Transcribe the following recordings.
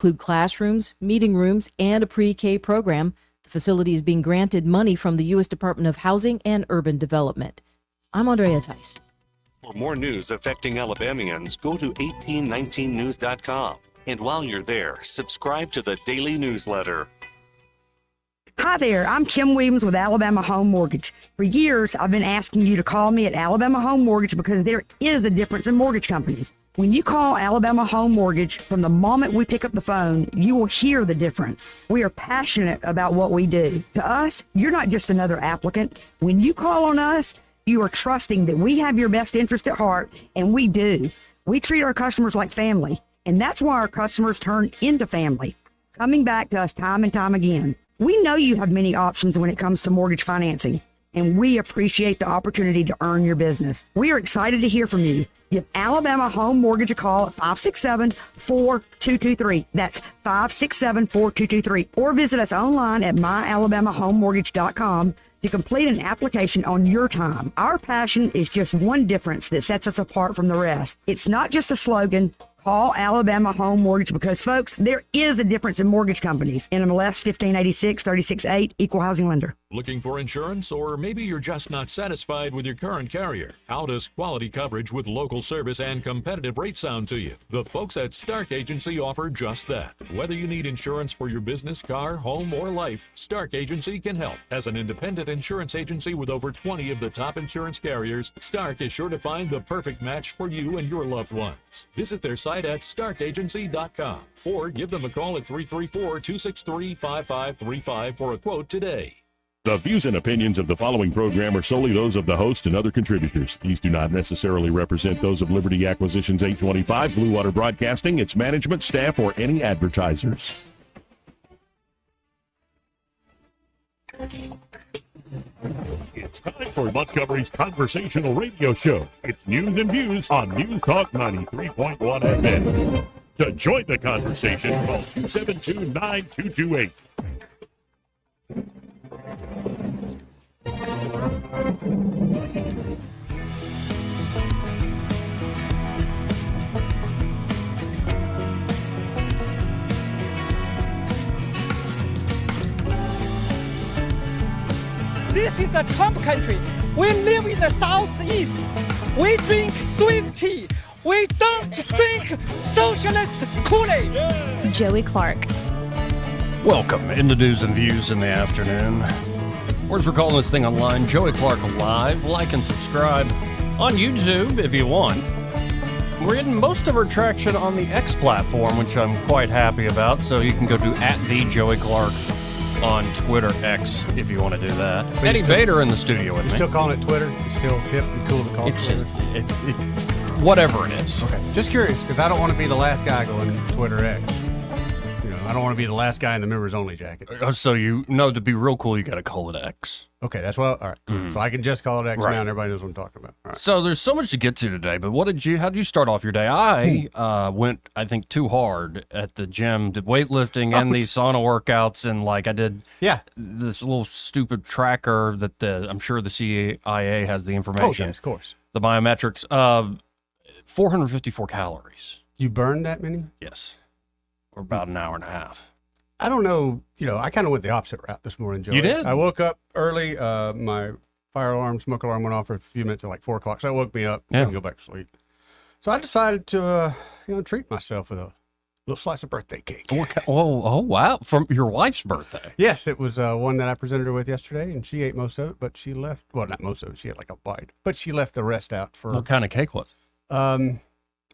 include classrooms, meeting rooms, and a pre-K program. The facility is being granted money from the U.S. Department of Housing and Urban Development. I'm Andrea Tice. For more news affecting Alabamians, go to 1819news.com. And while you're there, subscribe to the daily newsletter. Hi there, I'm Kim Williams with Alabama Home Mortgage. For years, I've been asking you to call me at Alabama Home Mortgage because there is a difference in mortgage companies. When you call Alabama Home Mortgage, from the moment we pick up the phone, you will hear the difference. We are passionate about what we do. To us, you're not just another applicant. When you call on us, you are trusting that we have your best interest at heart, and we do. We treat our customers like family, and that's why our customers turn into family, coming back to us time and time again. We know you have many options when it comes to mortgage financing, and we appreciate the opportunity to earn your business. We are excited to hear from you. Give Alabama Home Mortgage a call at 567-4223. That's 567-4223. Or visit us online at myalabamahomemortgage.com to complete an application on your time. Our passion is just one difference that sets us apart from the rest. It's not just a slogan. Call Alabama Home Mortgage because, folks, there is a difference in mortgage companies. NMLS 1586-368, Equal Housing Lender. Looking for insurance, or maybe you're just not satisfied with your current carrier? How does quality coverage with local service and competitive rates sound to you? The folks at Stark Agency offer just that. Whether you need insurance for your business, car, home, or life, Stark Agency can help. As an independent insurance agency with over 20 of the top insurance carriers, Stark is sure to find the perfect match for you and your loved ones. Visit their site at starkagency.com or give them a call at 334-263-5535 for a quote today. The views and opinions of the following program are solely those of the host and other contributors. These do not necessarily represent those of Liberty Acquisitions 825, Blue Water Broadcasting, its management, staff, or any advertisers. It's time for Montgomery's conversational radio show. It's News and Views on News Talk 93.1 FM. To join the conversation, call 272-9228. This is a Trump country. We live in the Southeast. We drink sweet tea. We don't drink socialist Kool-Aid. Joey Clark. Welcome into News and Views in the afternoon. Or as we're calling this thing online, Joey Clark Live. Like and subscribe on YouTube if you want. We're getting most of our traction on the X platform, which I'm quite happy about. So you can go to @TheJoeyClark on Twitter X if you want to do that. But Eddie Bader in the studio with me. Still calling it Twitter? It's still hip and cool to call it Twitter? It's just, whatever it is. Okay. Just curious, because I don't want to be the last guy going Twitter X. You know, I don't want to be the last guy in the members only jacket. So you know, to be real cool, you got to call it X. Okay, that's well. All right. So I can just call it X now, and everybody knows what I'm talking about. All right. So there's so much to get to today, but how did you start off your day? I went, I think, too hard at the gym, did weightlifting and these sauna workouts, and I did this little stupid tracker that I'm sure the CIA has the information. Oh, yes, of course. The biometrics. 454 calories. You burned that many? Yes. Or about an hour and a half. I don't know. You know, I kind of went the opposite route this morning, Joey. You did? I woke up early. My fire alarm, smoke alarm went off for a few minutes at 4 o'clock. So that woke me up. Didn't go back to sleep. So I decided to, treat myself with a little slice of birthday cake. Oh, wow. From your wife's birthday? Yes, it was one that I presented her with yesterday, and she ate most of it, but she left. Well, not most of it. She had a bite. But she left the rest out for... What kind of cake was it?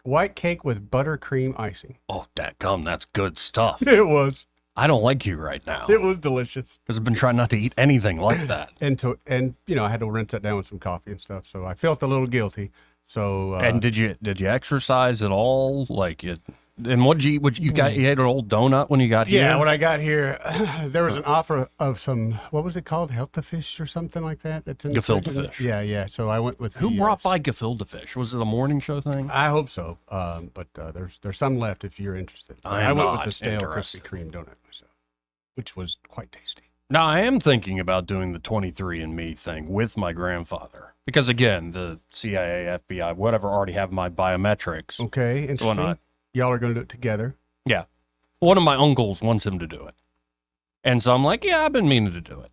White cake with buttercream icing. Oh, dadgum, that's good stuff. It was. I don't like you right now. It was delicious. Because I've been trying not to eat anything like that. And I had to rinse that down with some coffee and stuff, so I felt a little guilty. So and did you exercise at all? And what you got? You ate an old donut when you got here? Yeah, when I got here, there was an offer of some, what was it called? Gefilte fish or something like that? That's in Gefilte fish. Yeah. So I went with Who brought by gefilte fish? Was it a morning show thing? I hope so. But there's some left if you're interested. I went with the stale Krispy Kreme donut myself, which was quite tasty. Now, I am thinking about doing the 23andMe thing with my grandfather. Because, again, the CIA, FBI, whatever, already have my biometrics. Okay, interesting. Why not? Y'all are going to do it together? Yeah. One of my uncles wants him to do it. And so I'm like, yeah, I've been meaning to do it.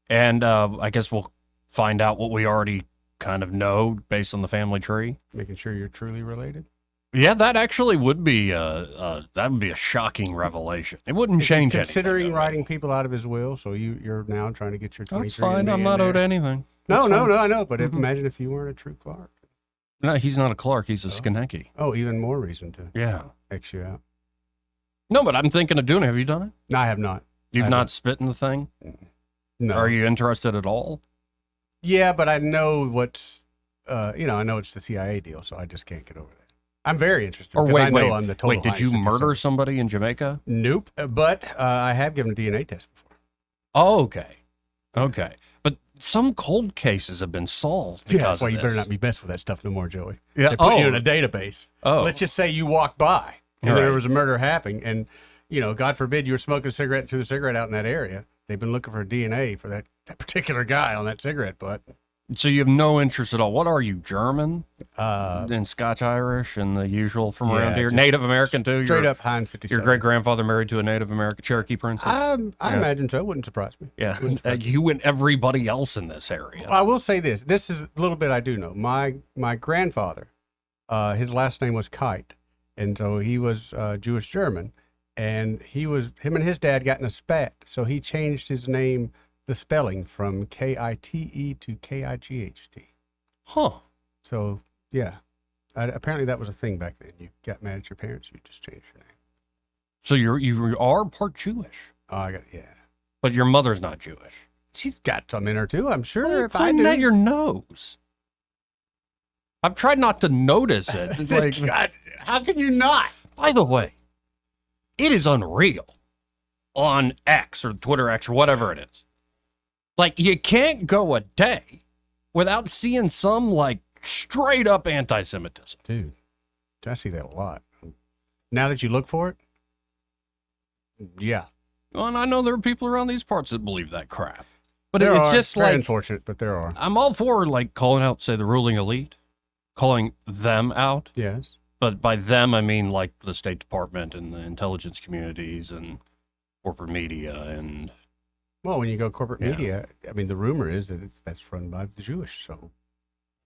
And I guess we'll find out what we already kind of know based on the family tree. Making sure you're truly related. Yeah, that actually would be that would be a shocking revelation. It wouldn't change anything. Considering writing people out of his will, so you're now trying to get your 23. That's fine. I'm not owed anything. No, I know. But imagine if you weren't a true Clark. No, he's not a Clark. He's a Skonecki. Oh, even more reason to X you out. No, but I'm thinking of doing it. Have you done it? No, I have not. You've not spit in the thing? No. Are you interested at all? Yeah, but I know what's, I know it's the CIA deal, so I just can't get over that. I'm very interested. Or I know I'm the total did you high murder somebody in Jamaica? Nope, but I have given a DNA test before. Oh, okay. But some cold cases have been solved because that's why you of better this. not be messing with that stuff no more, Joey. Yeah. They put you in a database. Oh. Let's just say you walked by and Right. there was a murder happening, and God forbid you were smoking a cigarette and threw the cigarette out in that area. They've been looking for DNA for that particular guy on that cigarette butt. So you have no interest at all. What are you, German? Uh, And Scotch-Irish and the usual from Yeah, around here? just Native American too? Straight up Heinz 57. Your great-grandfather married to a Native American Cherokee princess? I Yeah. imagine so. Wouldn't surprise me. Yeah, Wouldn't surprise me. you and everybody else in this area. I will say this. This is a little bit I do know. My grandfather, his last name was Kite, and so he was Jewish German, and him and his dad got in a spat, so he changed his name, the spelling, from Kite to Kight. Huh. So yeah, apparently that was a thing back then. You got mad at your parents, you just changed your name. So you are part Jewish, Oh, but your mother's not Jewish. She's got some in her too, I'm sure. Why are you if I pointing do. at your nose? I've tried not to notice it. It's like, God, how can you not? by the way, it is unreal on X or Twitter X or whatever it is. Like, you can't go a day without seeing some, like, straight up anti Semitism. Dude, I see that a lot. Now that you look for it, yeah. Well, and I know there are people around these parts that believe that crap. But There it's are. just Very like, unfortunate, but there are. I'm all for, like, calling out, say, the ruling elite, calling them out. Yes. But by them, I mean, like, the State Department and the intelligence communities and corporate media and... Well, when you go corporate Yeah. media, I mean, the rumor is that that's run by the Jewish. So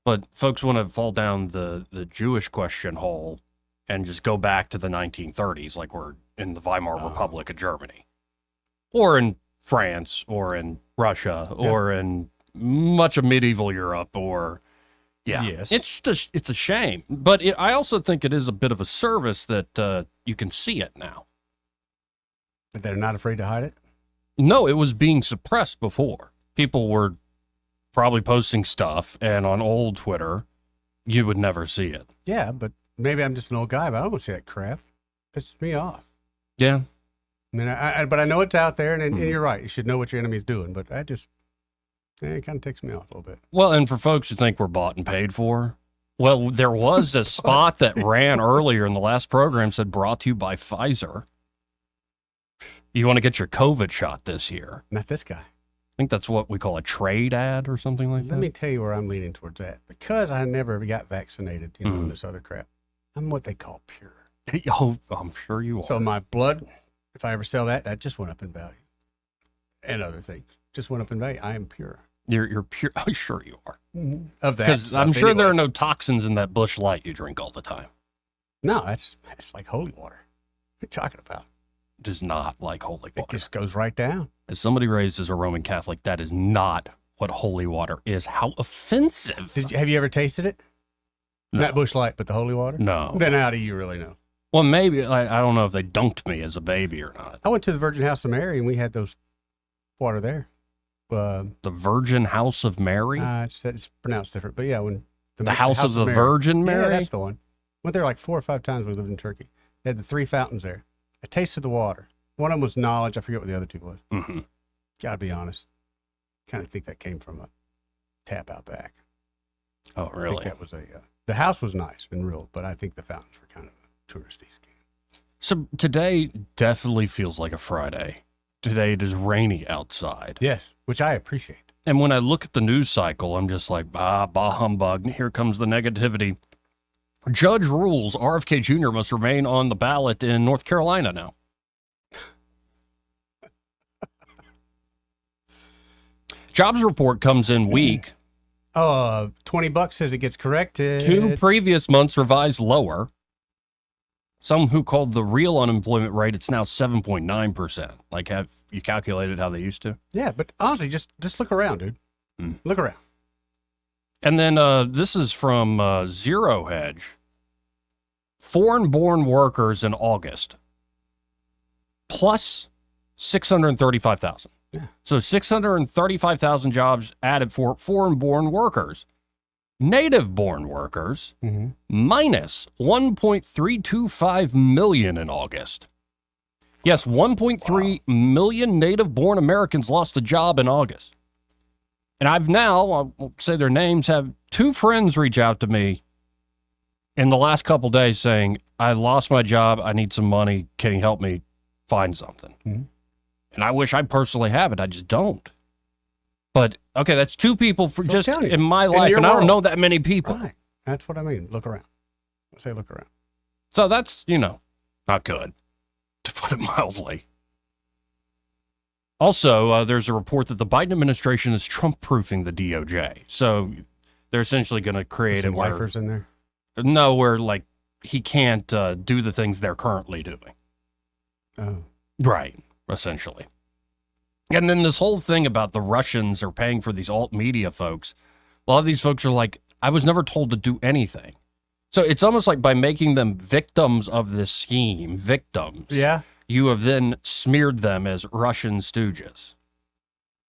But folks want to fall down the Jewish question hole and just go back to the 1930s, like we're in the Weimar Republic of Germany, or in France, or in Russia, or in much of medieval Europe, or Yes. it's a shame. But I also think it is a bit of a service that you can see it now. but they're not afraid to hide it. No, it was being suppressed before. People were probably posting stuff, and on old Twitter, you would never see it. Yeah, but maybe I'm just an old guy, but I don't want to see that crap. Pisses me off. Yeah. I mean, but I know it's out there, and you're right. You should know what your enemy's doing. But it kind of takes me off a little bit. Well, and for folks who think we're bought and paid for, well, there was a spot that ran earlier in the last program said brought to you by Pfizer. You want to get your COVID shot this year. Not this guy. I think that's what we call a trade ad or something like Let that. me tell you where I'm leaning towards that. Because I never got vaccinated, and this other crap. I'm what they call pure. Oh, I'm sure you are. So my blood, if I ever sell that just went up in value. And other things just went up in value. I am pure. You're pure. Oh, sure you are. Of that. Because I'm stuff sure there anyway. are no toxins in that Busch Light you drink all the time. No, that's like holy water. What are you talking about? It is not like holy It water. just goes right down. As somebody raised as a Roman Catholic, that is not what holy water is. How offensive. Have you ever tasted it? No. Not Busch Light, but the holy water? No. Then how do you really know? Well, maybe. I don't know if they dunked me as a baby or not. I went to the Virgin House of Mary, and we had those water there. The Virgin House of Mary? It's pronounced different, but yeah, when The House of the Virgin Mary? Yeah, that's the one. Went there like 4 or 5 times when we lived in Turkey. They had the 3 fountains there. I tasted the water. One of them was knowledge. I forget what the other 2 was. Mm-hmm. Gotta be honest. Kind of think that came from a tap out back. Oh, I really? think that was the house was nice and real, but I think the fountains were kind of a touristy scam. So today definitely feels like a Friday. Today it is rainy outside. Yes, which I appreciate. And when I look at the news cycle, I'm just like, bah humbug. Here comes the negativity. Judge rules RFK Jr. must remain on the ballot in North Carolina now. Jobs report comes in weak. Oh, $20 says it gets corrected. 2 previous months revised lower. Some who called the real unemployment rate, it's now 7.9%. Like, have you calculated how they used to? Yeah, but honestly, just look around, dude. Look around. And then this is from Zero Hedge. Foreign-born workers in August, plus 635,000. Yeah. So 635,000 jobs added for foreign-born workers. Native-born workers, minus 1.325 million in August. Yes, 1.3 million native-born Americans lost a job in August. And I've now, I won't say their names, have 2 friends reach out to me in the last couple days saying, I lost my job, I need some money, can you help me find something? And I wish I personally have it, I just don't. But, okay, that's 2 people for just in my life, and I don't know that many people. Right. That's what I mean. Look around. I say look around. So that's, not good, to put it mildly. Also, there's a report that the Biden administration is Trump-proofing the DOJ. So they're essentially going to create some it where... lifers in there? No, where, like, he can't do the things they're currently doing. Oh. Right, essentially. And then this whole thing about the Russians are paying for these alt media folks. A lot of these folks are like, I was never told to do anything. So it's almost like by making them victims of this scheme, Yeah. you have then smeared them as Russian stooges.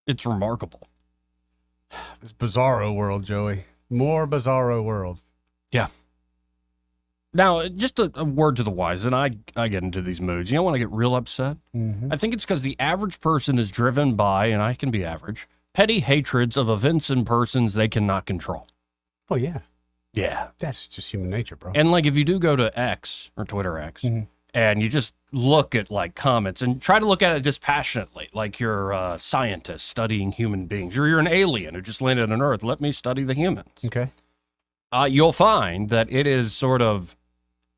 It's remarkable. It's bizarro world, Joey. More bizarro world. Yeah. Now, just a word to the wise, and I get into these moods. When I get real upset? I think it's because the average person is driven by, and I can be average, petty hatreds of events and persons they cannot control. Oh, yeah. Yeah. That's just human nature, bro. And, like, if you do go to X, or Twitter X, and you just look at, like, comments, and try to look at it dispassionately, like you're a scientist studying human beings, or you're an alien who just landed on Earth, let me study the humans. Okay. You'll find that it is sort of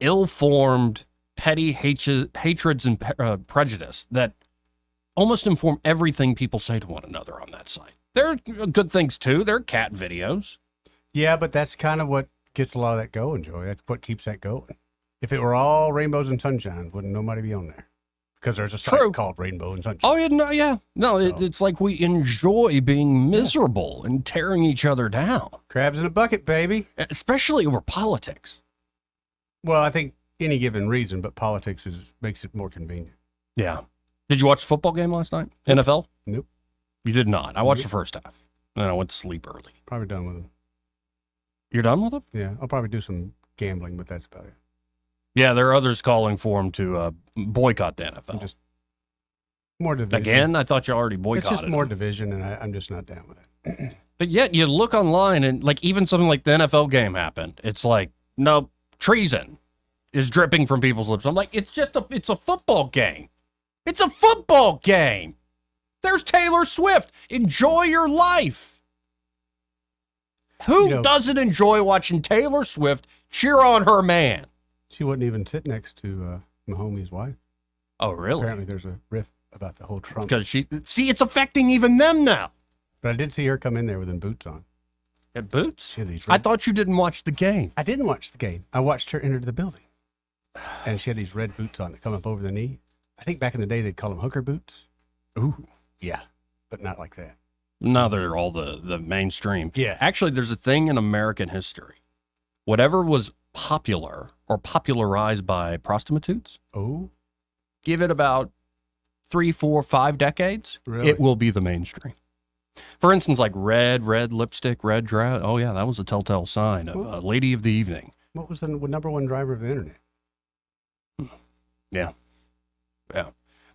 ill-formed, petty hatreds and prejudice that almost inform everything people say to one another on that site. There are good things, too. There are cat videos. Yeah, but that's kind of what gets a lot of that going, Joey. That's what keeps that going. If it were all rainbows and sunshine, wouldn't nobody be on there? Because there's a site called Rainbow and Sunshine. Oh, yeah. No, it's like we enjoy being miserable and tearing each other down. Crabs in a bucket, baby. Especially over politics. Well, I think any given reason, but politics makes it more convenient. Yeah. Did you watch the football game last night? NFL? Nope. You did not. I watched the first half. Then I went to sleep early. Probably done with them. You're done with them? Yeah, I'll probably do some gambling, but that's about it. Yeah, there are others calling for him to boycott the NFL. Just more division. Again, I thought you already boycotted. It's just more division, and I'm just not down with it. But yet, you look online, and like even something like the NFL game happened. It's like, no, treason is dripping from people's lips. I'm like, it's a football game. It's a football game. There's Taylor Swift. Enjoy your life. Who doesn't enjoy watching Taylor Swift cheer on her man? She wouldn't even sit next to Mahomie's wife. Oh, really? Apparently there's a riff about the whole Trump. Because it's affecting even them now. But I did see her come in there with them boots on. At boots? She had these I thought you didn't watch the game. I didn't watch the game. I watched her enter the building. And she had these red boots on that come up over the knee. I think back in the day they'd call them hooker boots. Ooh. Yeah, but not like that. No, they're all the mainstream. Yeah. Actually, there's a thing in American history. Whatever was popular or popularized by prostitutes, give it about 3, 4, 5 decades, Really? It will be the mainstream. For instance, like red lipstick, red dress. Oh, yeah, that was a telltale sign of a lady of the evening. What was the number one driver of the internet? Yeah.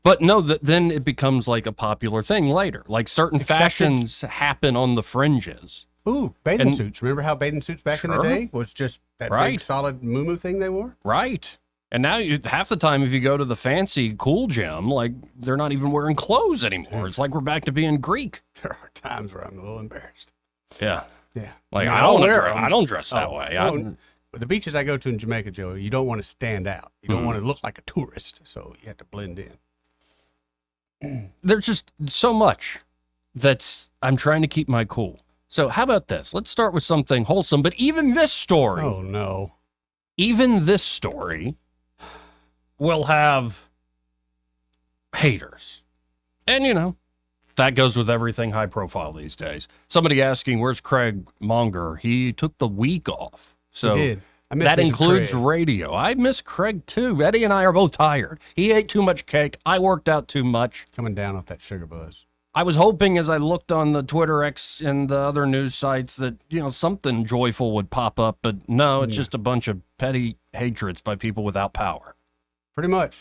But no, then it becomes like a popular thing later. Like certain fashions happen on the fringes. Ooh, bathing suits. Remember how bathing suits back in the day was just that big solid muumuu thing they wore? Right. And now half the time if you go to the fancy cool gym, like they're not even wearing clothes anymore. It's like we're back to being Greek. There are times where I'm a little embarrassed. Yeah. Yeah. Like I I don't dress that way. No, the beaches I go to in Jamaica, Joe, you don't want to stand out. You don't Mhm. want to look like a tourist, so you have to blend in. There's just so much that's I'm trying to keep my cool. So how about this? Let's start with something wholesome, but even this story, Oh no. even this story will have haters. And you know, that goes with everything high profile these days. Somebody asking, where's Craig Monger? He took the week off. So He did. I miss that Mr. includes Craig. radio. I miss Craig too. Eddie and I are both tired. He ate too much cake. I worked out too much. Coming down off that sugar buzz. I was hoping as I looked on the Twitter X and the other news sites that, you know, something joyful would pop up, but no, it's just a bunch of petty hatreds by people without power. Pretty much.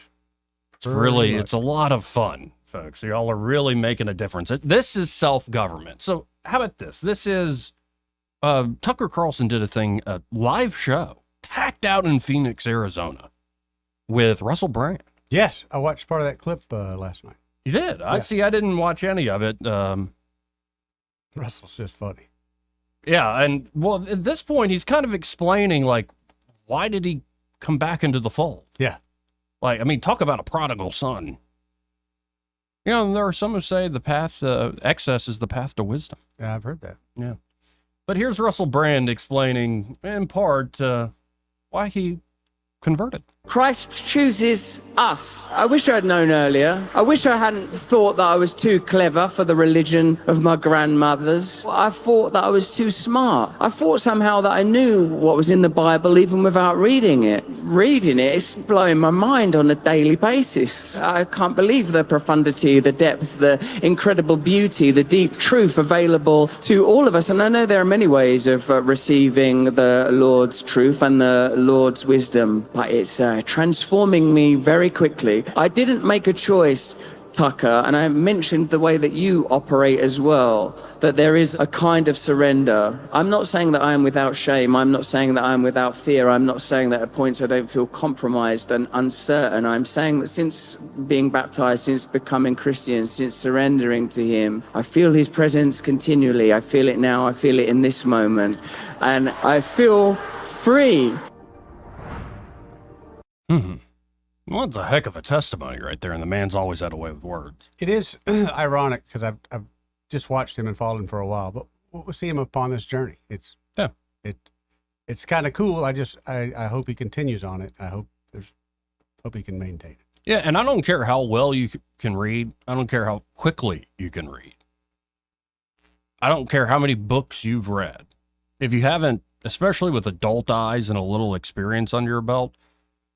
It's really, it's a lot of fun, folks. Y'all are really making a difference. This is self-government. So how about this? This is, Tucker Carlson did a live show, tacked out in Phoenix, Arizona, with Russell Brand. Yes, I watched part of that clip last night. You did? I Yeah. see. I didn't watch any of it. Russell's just funny. Yeah, and well, at this point, he's kind of explaining, like, why did he come back into the fold? Yeah. Like, I mean, talk about a prodigal son. You know, there are some who say the path, excess is the path to wisdom. Yeah, I've heard that. Yeah. But here's Russell Brand explaining, in part, why he converted. Christ chooses us. I wish I'd known earlier. I wish I hadn't thought that I was too clever for the religion of my grandmothers. I thought that I was too smart. I thought somehow that I knew what was in the Bible even without reading it. Reading it is blowing my mind on a daily basis. I can't believe the profundity, the depth, the incredible beauty, the deep truth available to all of us. And I know there are many ways of receiving the Lord's truth and the Lord's wisdom, but it's transforming me very quickly. I didn't make a choice, Tucker, and I mentioned the way that you operate as well, that there is a kind of surrender. I'm not saying that I am without shame. I'm not saying that I am without fear. I'm not saying that at points I don't feel compromised and uncertain. I'm saying that since being baptized, since becoming Christian, since surrendering to Him, I feel His presence continually. I feel it now. I feel it in this moment. And I feel free. Well, it's a heck of a testimony right there, and the man's always had a way with words. It is ironic because I've just watched him and followed him for a while, but we'll see him upon this journey. It's kind of cool. I hope he continues on it. I hope he can maintain it. Yeah, and I don't care how well you can read. I don't care how quickly you can read. I don't care how many books you've read. If you haven't, especially with adult eyes and a little experience under your belt,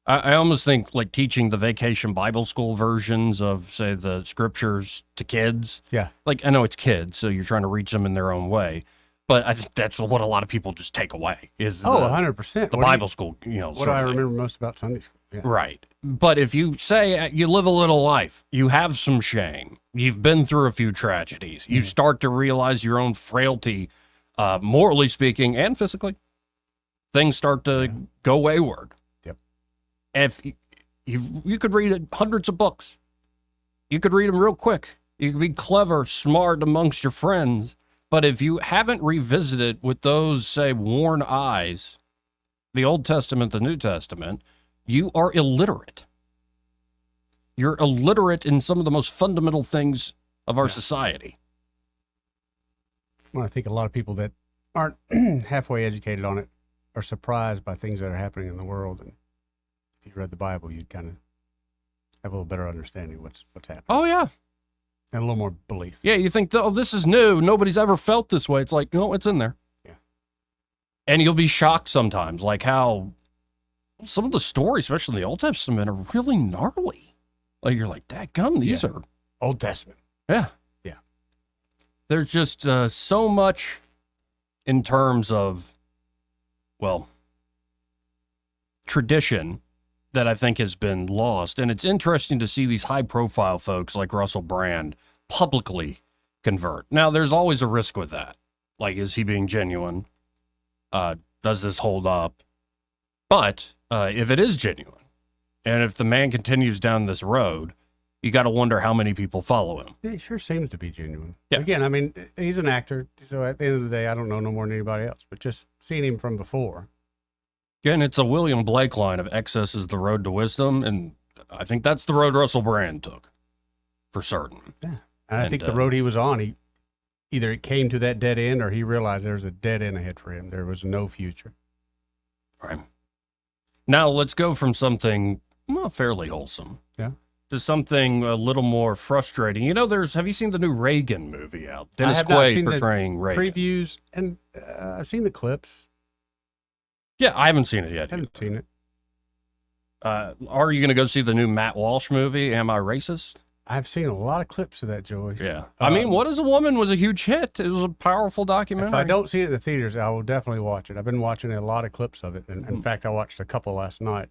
I almost think like teaching the Vacation Bible School versions of, say, the scriptures to kids. Yeah. Like, I know it's kids, so you're trying to reach them in their own way. But I think that's what a lot of people just take away is 100%. the Bible school, you know. What do I remember most about Sunday school? Yeah. Right. But if you say you live a little life, you have some shame, you've been through a few tragedies, you start to realize your own frailty, morally speaking and physically, things start to go wayward. Yep. If you could read hundreds of books, you could read them real quick. You could be clever, smart amongst your friends. But if you haven't revisited with those, say, worn eyes, the Old Testament, the New Testament, you are illiterate. You're illiterate in some of the most fundamental things of our society. Well, I think a lot of people that aren't halfway educated on it are surprised by things that are happening in the world. And if you read the Bible, you'd kind of have a little better understanding of what's happening. Oh, yeah. And a little more belief. Yeah, you think, oh, this is new. Nobody's ever felt this way. It's like, no, it's in there. Yeah. And you'll be shocked sometimes, like how some of the stories, especially in the Old Testament, are really gnarly. Like, you're like, dadgum, these are... Old Testament. Yeah. Yeah. There's just so much in terms of, well, tradition that I think has been lost. And it's interesting to see these high-profile folks like Russell Brand publicly convert. Now, there's always a risk with that. Like, is he being genuine? Does this hold up? But if it is genuine, and if the man continues down this road, you got to wonder how many people follow him. Yeah, he sure seems to be genuine. Yeah. Again, I mean, he's an actor, so at the end of the day, I don't know no more than anybody else. But just seeing him from before, Again, it's a William Blake line of excess is the road to wisdom, and I think that's the road Russell Brand took, for certain. Yeah. And I think the road he was on, he either it came to that dead end or he realized there was a dead end ahead for him. There was no future. Right. Now let's go from something fairly wholesome to something a little more frustrating. You know, have you seen the new Reagan movie out? Dennis Quaid portraying Reagan. Previews, and I've seen the clips. Yeah, I haven't seen it yet. I haven't seen it. Are you going to go see the new Matt Walsh movie, Am I Racist? I've seen a lot of clips of that, Joey. Yeah. I mean, What is a Woman was a huge hit. It was a powerful documentary. If I don't see it in the theaters, I will definitely watch it. I've been watching a lot of clips of it. And in fact, I watched a couple last night.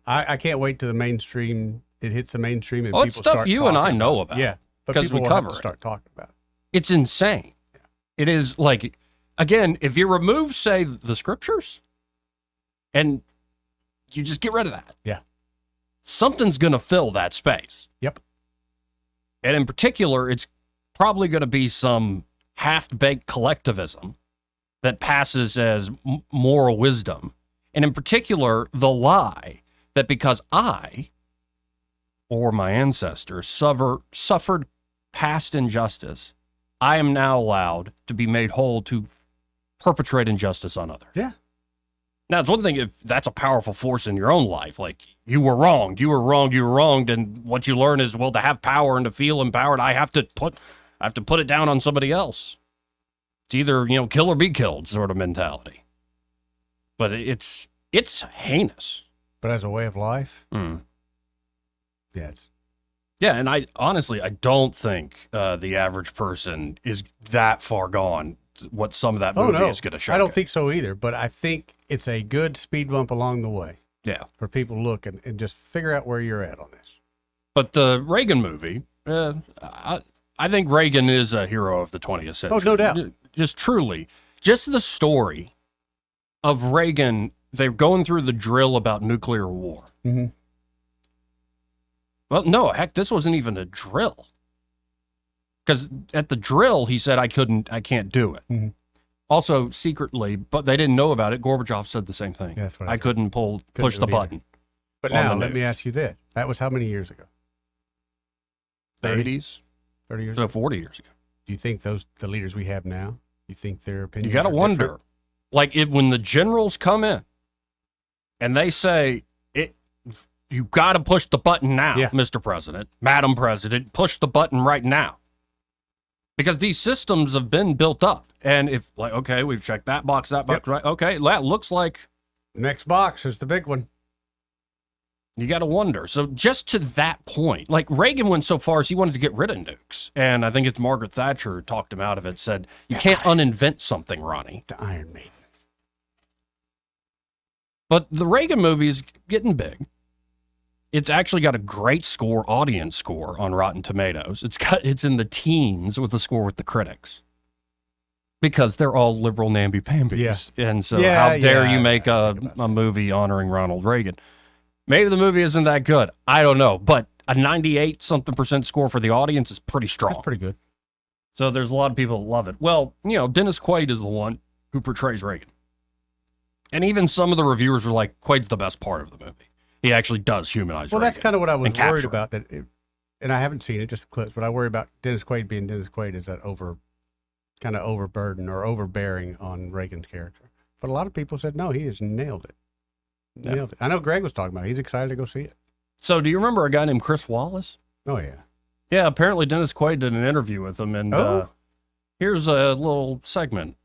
I can't wait till the mainstream. It hits the mainstream and people it's stuff start you and I know about. about. Yeah, but because people we will have cover to it. start talking about it. It's insane. Yeah. It is like, again, if you remove, say, the scriptures, and you just get rid of that. Yeah. Something's going to fill that space. Yep. And in particular, it's probably going to be some half-baked collectivism that passes as moral wisdom. And in particular, the lie that because I or my ancestors suffered past injustice, I am now allowed to be made whole to perpetrate injustice on others. Yeah. Now, it's one thing if that's a powerful force in your own life, like you were wronged, and what you learn is, well, to have power and to feel empowered, I have to put it down on somebody else. It's either, kill or be killed sort of mentality. But it's heinous. But as a way of life, yeah, and I don't think the average person is that far gone. What some of that movie is going to show. I don't think so either, but I think it's a good speed bump along the way. Yeah. For people to look and just figure out where you're at on this. But the Reagan movie, I think Reagan is a hero of the 20th century. Oh, no doubt. Just truly. Just the story of Reagan, they're going through the drill about nuclear war. Mm-hmm. Well, no, heck, this wasn't even a drill. Because at the drill, he said, I can't do it. Mm-hmm. Also, secretly, but they didn't know about it, Gorbachev said the same thing. Yeah, that's what I couldn't push the button. But now, let me ask you this. That was how many years ago? The 80s? 30 years ago? ago? 40 years ago. Do you think the leaders we have now, you think their opinions You got to wonder. Different? Like, when the generals come in and they say, you got to push the button now, Mr. President, Madam President, push the button right now. Because these systems have been built up. And if, okay, we've checked that box, right? Okay, that looks like... The next box is the big one. You got to wonder. So just to that point, like Reagan went so far as he wanted to get rid of nukes. And I think it's Margaret Thatcher who talked him out of it, said, you can't uninvent something, Ronnie. The Iron Maiden. But the Reagan movie is getting big. It's actually got a great audience score on Rotten Tomatoes. It's in the teens with the score with the critics. Because they're all liberal namby-pambies. Yeah. And so how dare you make a movie honoring Ronald Reagan? Maybe the movie isn't that good. I don't know. But a 98-something% score for the audience is pretty strong. That's pretty good. So there's a lot of people that love it. Well, Dennis Quaid is the one who portrays Reagan. And even some of the reviewers are like, Quaid's the best part of the movie. He actually does humanize Reagan. Well, that's kind of what I was worried about. And I haven't seen it, just the clips, but I worry about Dennis Quaid being Dennis Quaid is that kind of overburden or overbearing on Reagan's character. But a lot of people said, no, he has nailed it. Nailed it. I know Greg was talking about it. He's excited to go see it. So do you remember a guy named Chris Wallace? Oh, yeah. Yeah, apparently Dennis Quaid did an interview with him, and here's a little segment.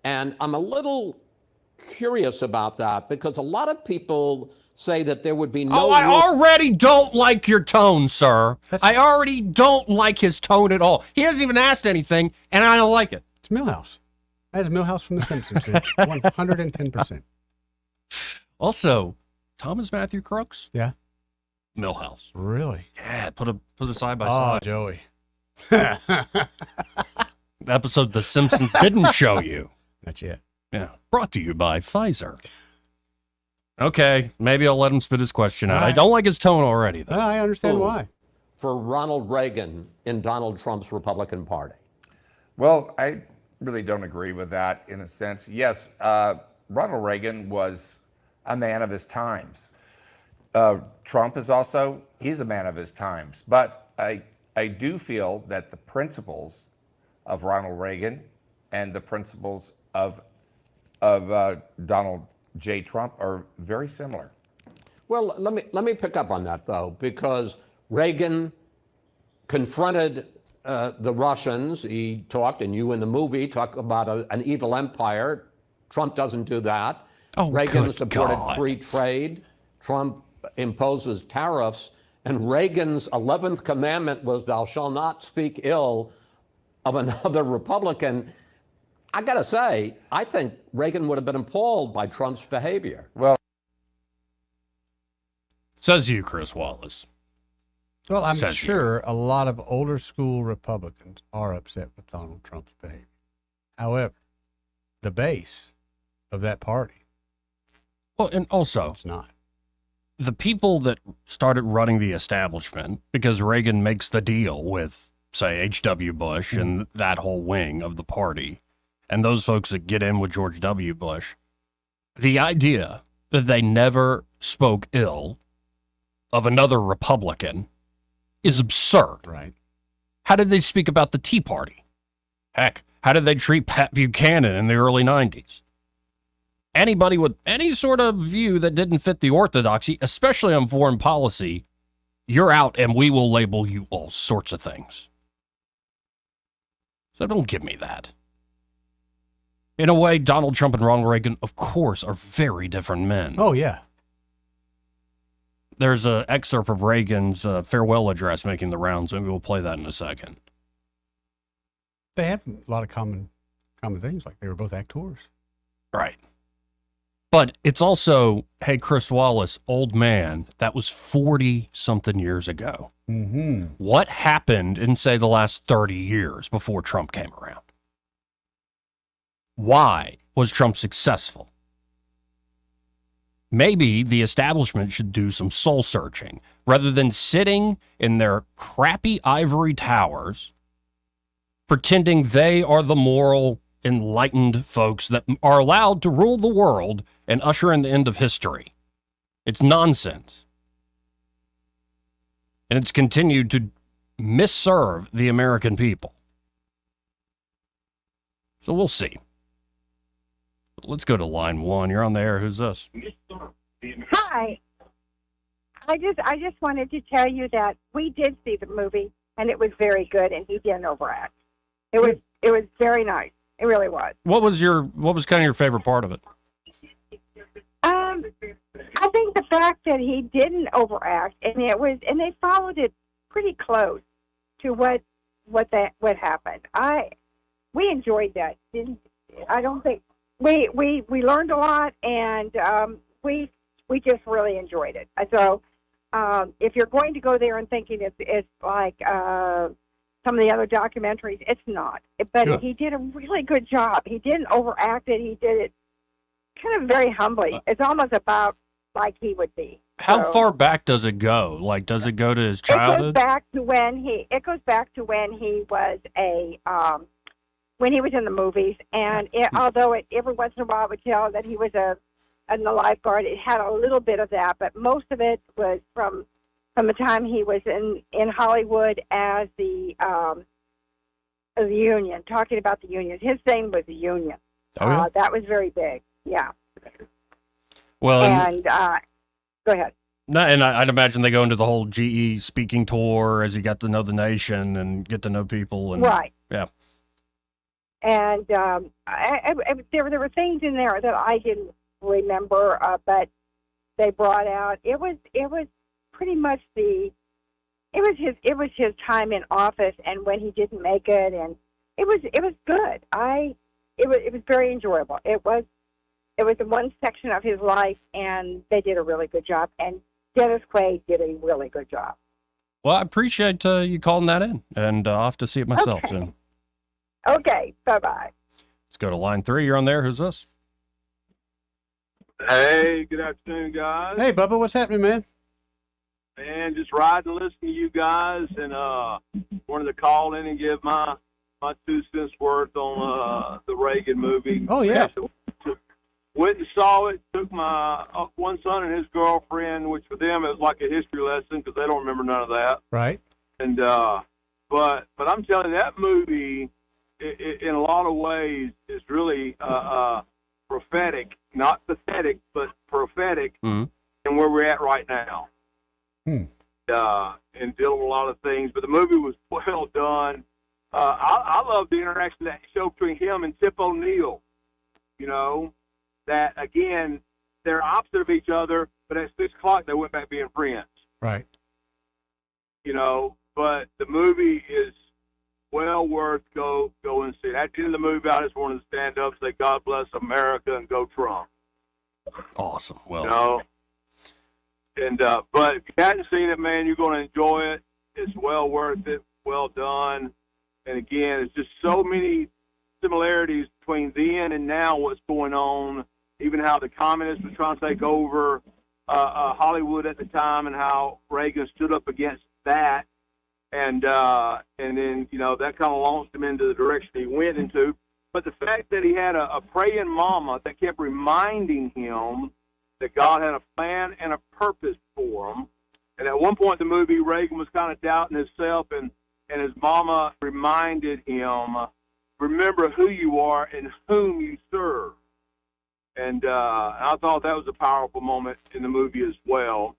And I'm a little curious about that because a lot of people say that there would be no... I already don't like your tone, sir. I already don't like his tone at all. He hasn't even asked anything, and I don't like it. It's Milhouse. That is Milhouse from The Simpsons. 110%. Also, Thomas Matthew Crooks? Yeah. Milhouse. Really? Yeah, put a side by side. Oh, Joey. The episode The Simpsons didn't show you. Not yet. Yeah. Brought to you by Pfizer. Okay, maybe I'll let him spit his question out. I don't like his tone already, though. I understand why. For Ronald Reagan in Donald Trump's Republican Party. Well, I really don't agree with that in a sense. Yes, Ronald Reagan was a man of his times. Trump is also, he's a man of his times. But I do feel that the principles of Ronald Reagan and the principles of Donald J. Trump are very similar. Well, let me pick up on that, though, because Reagan confronted the Russians. He talked, and you in the movie talk about an evil empire. Trump doesn't do that. Oh, Reagan good supported God. free trade. Trump imposes tariffs. And Reagan's 11th commandment was, thou shalt not speak ill of another Republican. I got to say, I think Reagan would have been appalled by Trump's behavior. Well, Says you, Chris Wallace. Well, I'm Says sure a lot of older school Republicans are upset with Donald Trump's behavior. However, the base of that party, Well, and also, it's not. the people that started running the establishment, because Reagan makes the deal with, say, H.W. Bush and that whole wing of the party, and those folks that get in with George W. Bush, the idea that they never spoke ill of another Republican is absurd. Right. How did they speak about the Tea Party? Heck, how did they treat Pat Buchanan in the early 90s? Anybody with any sort of view that didn't fit the orthodoxy, especially on foreign policy, you're out and we will label you all sorts of things. So don't give me that. In a way, Donald Trump and Ronald Reagan, of course, are very different men. Oh, yeah. There's an excerpt of Reagan's farewell address making the rounds. Maybe we'll play that in a second. They have a lot of common things, like they were both actors. Right. But it's also, hey, Chris Wallace, old man, that was 40-something years ago. Mm-hmm. What happened in, say, the last 30 years before Trump came around? Why was Trump successful? Maybe the establishment should do some soul searching rather than sitting in their crappy ivory towers pretending they are the moral, enlightened folks that are allowed to rule the world and usher in the end of history. It's nonsense. And it's continued to misserve the American people. So we'll see. Let's go to line one. You're on the air. Who's this? Hi. I just wanted to tell you that we did see the movie, and it was very good, and he didn't overact. It was very nice. It really was. What was kind of your favorite part of it? I think the fact that he didn't overact, and they followed it pretty close to what happened. We enjoyed that. I don't think we learned a lot, and we just really enjoyed it. So if you're going to go there and thinking it's like some of the other documentaries, it's not. But Sure. He did a really good job. He didn't overact it. He did it kind of very humbly. It's almost about like he would be. How So, far back does it go? Like, does it go to his It goes childhood? back to when he was when he was in the movies, and although every once in a while it would tell that he was in the lifeguard, it had a little bit of that, but most of it was from the time he was in Hollywood as the union, talking about the union. His thing was the union. Oh, yeah? That was very big. Yeah. Well, And go ahead. no, and I'd imagine they go into the whole GE speaking tour as he got to know the nation and get to know people. And, Right. Yeah. And there were things in there that I didn't remember, but they brought out. It was pretty much it was his time in office, and when he didn't make it, and it was good. It was very enjoyable. It was the one section of his life, and they did a really good job. And Dennis Quaid did a really good job. Well, I appreciate you calling that in, and I'll have to see it myself Okay. soon. Okay, bye-bye. Let's go to line 3. You're on there. Who's this? Hey, good afternoon, guys. Hey, Bubba, what's happening, man? Man, just riding and listening to you guys, and wanted to call in and give my 2 cents worth on the Reagan movie. Oh, yeah. went and saw it. Took my one son and his girlfriend, which for them it was like a history lesson because they don't remember none of that. Right. And but I'm telling you, that movie, in a lot of ways, is really prophetic, not pathetic, but prophetic in where we're at right now. And dealing with a lot of things. But the movie was well done. I love the interaction that showed between him and Tip O'Neill. You know, that, again, they're opposite of each other, but at 6 o'clock they went back being friends. Right. You know, but the movie is well worth go and see. At the end of the movie, I just wanted to stand up, say God bless America, and go Trump. Awesome. Well, you know? And but if you hadn't seen it, man, you're going to enjoy it. It's well worth it. Well done. And again, it's just so many similarities between then and now. What's going on? Even how the communists were trying to take over Hollywood at the time, and how Reagan stood up against that. And then, you know, that kind of launched him into the direction he went into. But the fact that he had a praying mama that kept reminding him that God had a plan and a purpose for him. And at one point in the movie, Reagan was kind of doubting himself, and his mama reminded him, remember who you are and whom you serve. And I thought that was a powerful moment in the movie as well.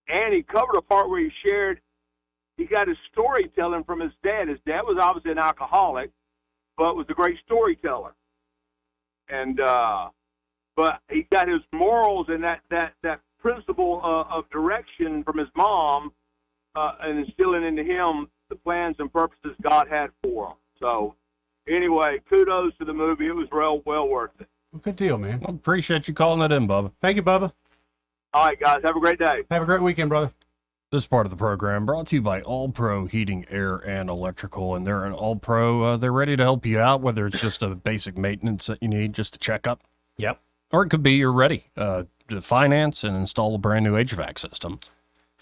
And he covered a part where he got his storytelling from his dad. His dad was obviously an alcoholic, but was a great storyteller. And but he got his morals and that principle of direction from his mom, and instilling into him the plans and purposes God had for him. So anyway, kudos to the movie. It was well worth it. Well, good deal, man. I appreciate you calling that in, Bubba. Thank you, Bubba. All right, guys. Have a great day. Have a great weekend, brother. This part of the program brought to you by All Pro Heating, Air, and Electrical. And they're an All Pro. They're ready to help you out, whether it's just a basic maintenance that you need, just a checkup. Yep. Or it could be you're ready to finance and install a brand new HVAC system.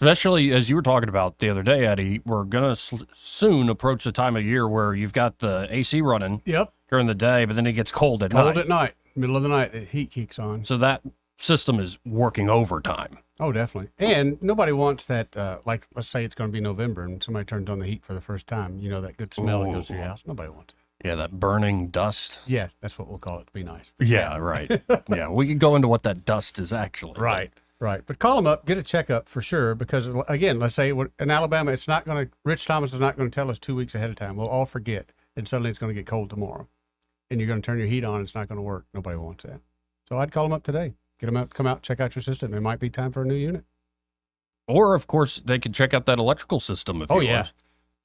Especially, as you were talking about the other day, Eddie, we're going to soon approach the time of year where you've got the AC running during the day, but then it gets cold at night. Cold at night. Middle of the night, the heat kicks on. So that system is working overtime. Oh, definitely. And nobody wants that, like, let's say it's going to be November and somebody turns on the heat for the first time. You know, that good smell that goes through your house. Nobody wants it. Yeah, that burning dust. Yeah, that's what we'll call it to be nice. Yeah, right. Yeah, we could go into what that dust is actually. Right, right. But call them up, get a checkup for sure, because, again, let's say in Alabama, it's not going to, Rich Thomas is not going to tell us 2 weeks ahead of time. We'll all forget, and suddenly it's going to get cold tomorrow. And you're going to turn your heat on, it's not going to work. Nobody wants that. So I'd call them up today. Get them out, come out, check out your system. It might be time for a new unit. Or, of course, they could check out that electrical system if you want.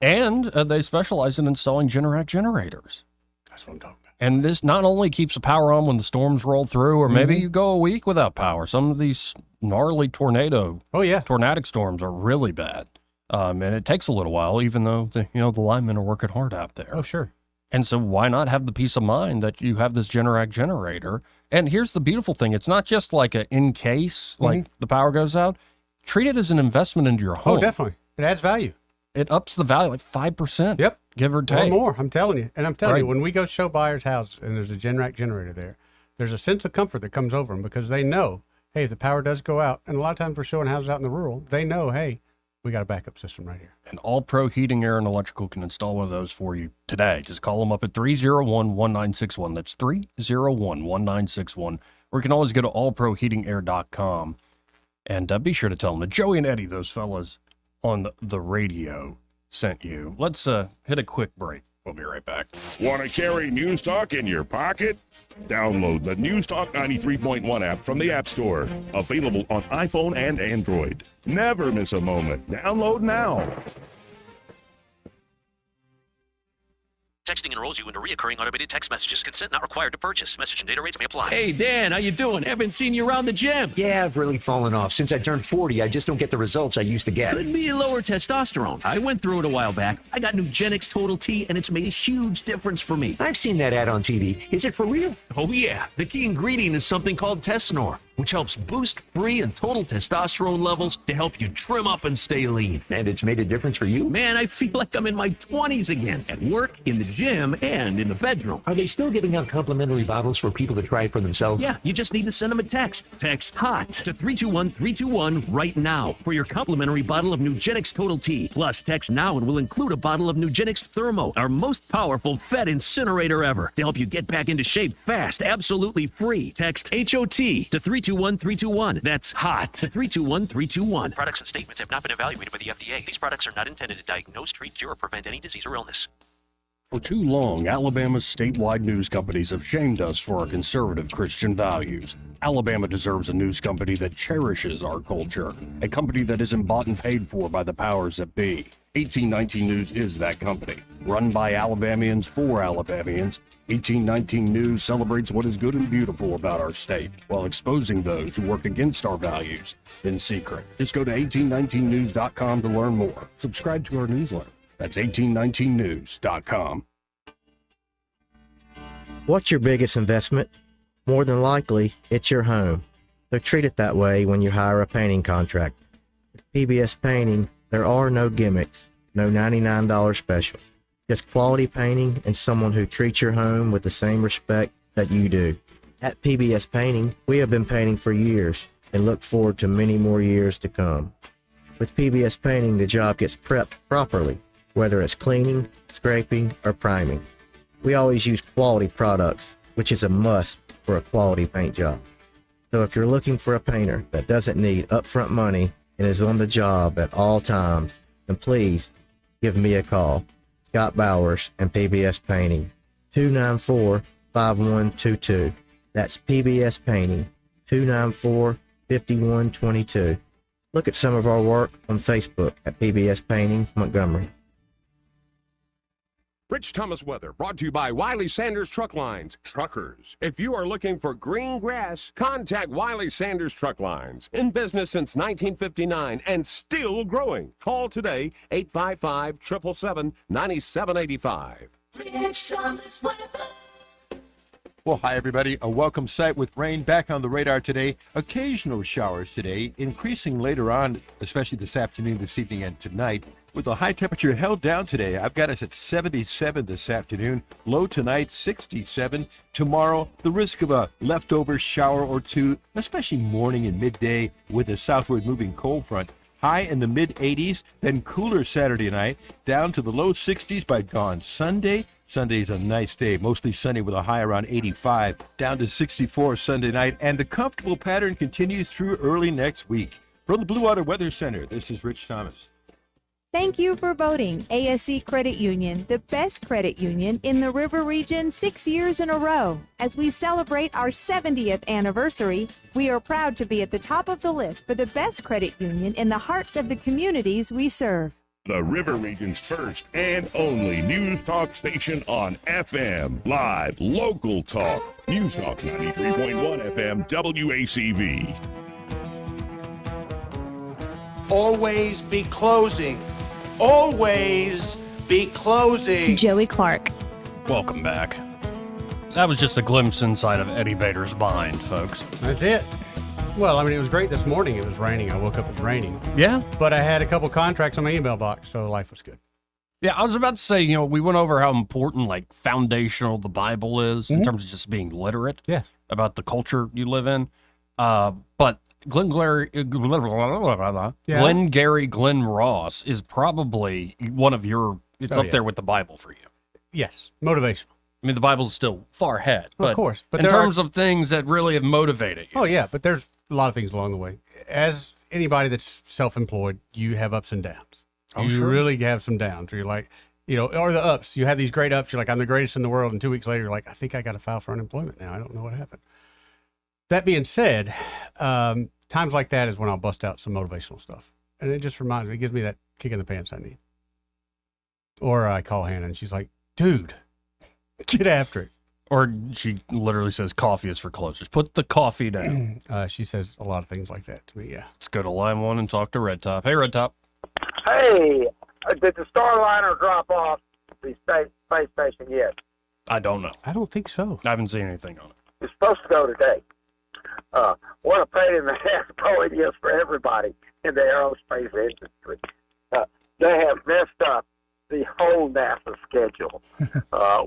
And they specialize in installing Generac generators. That's what I'm talking about. And this not only keeps the power on when the storms roll through, or maybe you go a week without power. Some of these gnarly tornadic storms are really bad. And it takes a little while, even though the linemen are working hard out there. Oh, sure. And so why not have the peace of mind that you have this Generac generator? And here's the beautiful thing. It's not just like in case the power goes out. Treat it as an investment into your home. Oh, definitely. It adds value. It ups the value like 5%. Yep. Give or take. Or more, I'm telling you. And I'm telling you, when we go show buyers' houses and there's a Generac generator there, there's a sense of comfort that comes over them because they know, hey, if the power does go out, and a lot of times we're showing houses out in the rural, they know, hey, we got a backup system right here. And All Pro Heating, Air, and Electrical can install one of those for you today. Just call them up at 301-1961. That's 301-1961. Or you can always go to allproheatingair.com. And be sure to tell them that Joey and Eddie, those fellas on the radio, sent you. Let's hit a quick break. We'll be right back. Want to carry News Talk in your pocket? Download the News Talk 93.1 app from the App Store. Available on iPhone and Android. Never miss a moment. Download now. Texting enrolls you into recurring automated text messages. Consent not required to purchase. Message and data rates may apply. Hey, Dan, how you doing? Haven't seen you around the gym. Yeah, I've really fallen off. Since I turned 40, I just don't get the results I used to get. Could be lower testosterone. I went through it a while back. I got Nugenix Total T, and it's made a huge difference for me. I've seen that ad on TV. Is it for real? Oh, yeah. The key ingredient is something called Tesnor. which helps boost free and total testosterone levels to help you trim up and stay lean. And it's made a difference for you? Man, I feel like I'm in my 20s again, at work, in the gym, and in the bedroom. Are they still giving out complimentary bottles for people to try it for themselves? Yeah, you just need to send them a text. Text HOT to 321-321 right now for your complimentary bottle of Nugenix Total T. Plus, text now and we'll include a bottle of Nugenix Thermo, our most powerful fat incinerator ever, to help you get back into shape fast, absolutely free. Text HOT to 321-321. That's HOT to 321-321. Products and statements have not been evaluated by the FDA. These products are not intended to diagnose, treat, cure, or prevent any disease or illness. For too long, Alabama's statewide news companies have shamed us for our conservative Christian values. Alabama deserves a news company that cherishes our culture, a company that isn't bought and paid for by the powers that be. 1819 News is that company. Run by Alabamians for Alabamians, 1819 News celebrates what is good and beautiful about our state, while exposing those who work against our values in secret. Just go to 1819news.com to learn more. Subscribe to our newsletter. That's 1819news.com. What's your biggest investment? More than likely, it's your home. So treat it that way when you hire a painting contract. With PBS Painting, there are no gimmicks, no $99 specials. Just quality painting and someone who treats your home with the same respect that you do. At PBS Painting, we have been painting for years and look forward to many more years to come. With PBS Painting, the job gets prepped properly, whether it's cleaning, scraping, or priming. We always use quality products, which is a must for a quality paint job. So if you're looking for a painter that doesn't need upfront money and is on the job at all times, then please give me a call. Scott Bowers and PBS Painting, 294-5122. That's PBS Painting, 294-5122. Look at some of our work on Facebook at PBS Painting Montgomery. Rich Thomas weather brought to you by Wiley Sanders Truck Lines. Truckers, if you are looking for green grass, contact Wiley Sanders Truck Lines. In business since 1959 and still growing. Call today, 855-777-9785. Rich Thomas weather. Well, hi, everybody. A welcome sight with rain back on the radar today. Occasional showers today, increasing later on, especially this afternoon, this evening, and tonight. With a high temperature held down today, I've got us at 77 this afternoon. Low tonight, 67. Tomorrow, the risk of a leftover shower or two, especially morning and midday with a southward moving cold front. High in the mid-80s, then cooler Saturday night, down to the low 60s by dawn Sunday. Sunday's a nice day, mostly sunny with a high around 85, down to 64 Sunday night, and the comfortable pattern continues through early next week. From the Blue Water Weather Center, this is Rich Thomas. Thank you for voting ASC Credit Union the best credit union in the River Region 6 years in a row. As we celebrate our 70th anniversary, we are proud to be at the top of the list for the best credit union in the hearts of the communities we serve. The River Region's first and only news talk station on FM. Live, local talk. News Talk 93.1 FM WACV. Always be closing. Always be closing. Joey Clark. Welcome back. That was just a glimpse inside of Eddie Bader's mind, folks. That's it. Well, I mean, it was great this morning. It was raining. I woke up, it was raining. Yeah. But I had a couple contracts on my email box, so life was good. Yeah, I was about to say, we went over how important, like, foundational the Bible is in terms of just being literate about the culture you live in. But Glenn Ross is probably one of your, it's up there with the Bible for you. Yes, motivational. I mean, the Bible's still far ahead. But of course. But in terms of things that really have motivated you. Oh, yeah, but there's a lot of things along the way. As anybody that's self-employed, you have ups and downs. You really have some downs where you're like, or the ups. You have these great ups. You're like, I'm the greatest in the world. And 2 weeks later, you're like, I think I got to file for unemployment now. I don't know what happened. That being said, times like that is when I'll bust out some motivational stuff. And it just reminds me, it gives me that kick in the pants I need. Or I call Hannah and she's like, dude, get after it. Or she literally says coffee is for closers. Put the coffee down. She says a lot of things like that to me, yeah. Let's go to line 1 and talk to Red Top. Hey, Red Top. Hey, did the Starliner drop off the space station yet? I don't know. I don't think so. I haven't seen anything on it. It's supposed to go today. What a pain in the ass it is for everybody in the aerospace industry. They have messed up the whole NASA schedule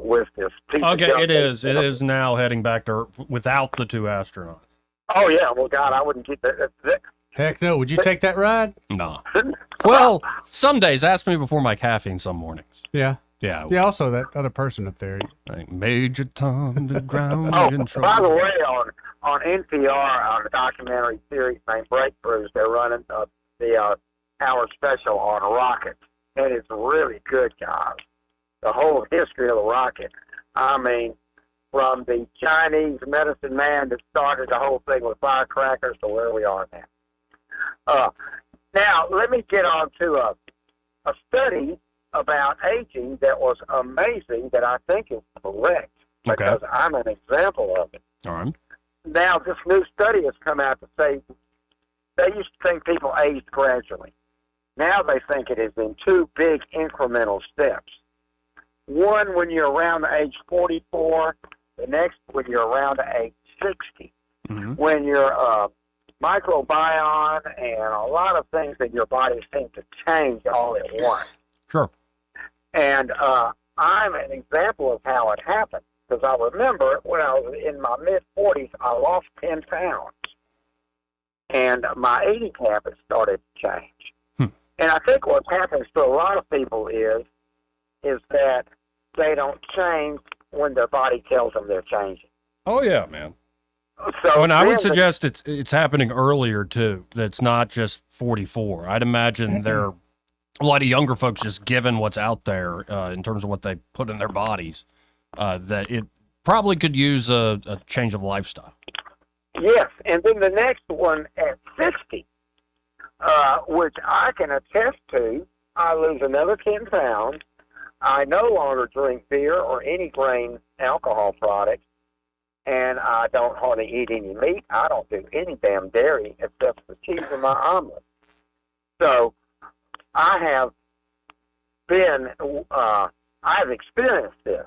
with this. Okay, it is. It is now heading back to Earth without the 2 astronauts. Oh, yeah. Well, God, I wouldn't keep that. Heck no. Would you take that ride? No. Well, some days. Ask me before my caffeine some mornings. Yeah. Yeah. Yeah, also that other person up there. Like Major Tom, the ground control. By the way, on NPR, on a documentary series named Breakthroughs, they're running the hour special on rockets. And it's really good, guys. The whole history of the rocket. I mean, from the Chinese medicine man that started the whole thing with firecrackers to where we are now. Now, let me get on to a study about aging that was amazing that I think is correct because I'm an example of it. All right. Now, this new study has come out to say they used to think people aged gradually. Now they think it is in 2 big incremental steps. One when you're around the age 44, the next when you're around the age 60. Mm-hmm. When your microbiome and a lot of things in your body seem to change all at once. Sure. And I'm an example of how it happened because I remember when I was in my mid-40s, I lost 10 pounds. And my eating habits started to change. And I think what happens to a lot of people is that they don't change when their body tells them they're changing. Oh yeah, man. So and I would suggest it's happening earlier too. That's not just 44. I'd imagine there are a lot of younger folks just given what's out there in terms of what they put in their bodies. That it probably could use a change of lifestyle. Yes, and then the next one at 60. Which I can attest to, I lose another 10 pounds. I no longer drink beer or any grain alcohol products, and I don't hardly eat any meat. I don't do any damn dairy except for cheese in my omelet. So I have experienced this,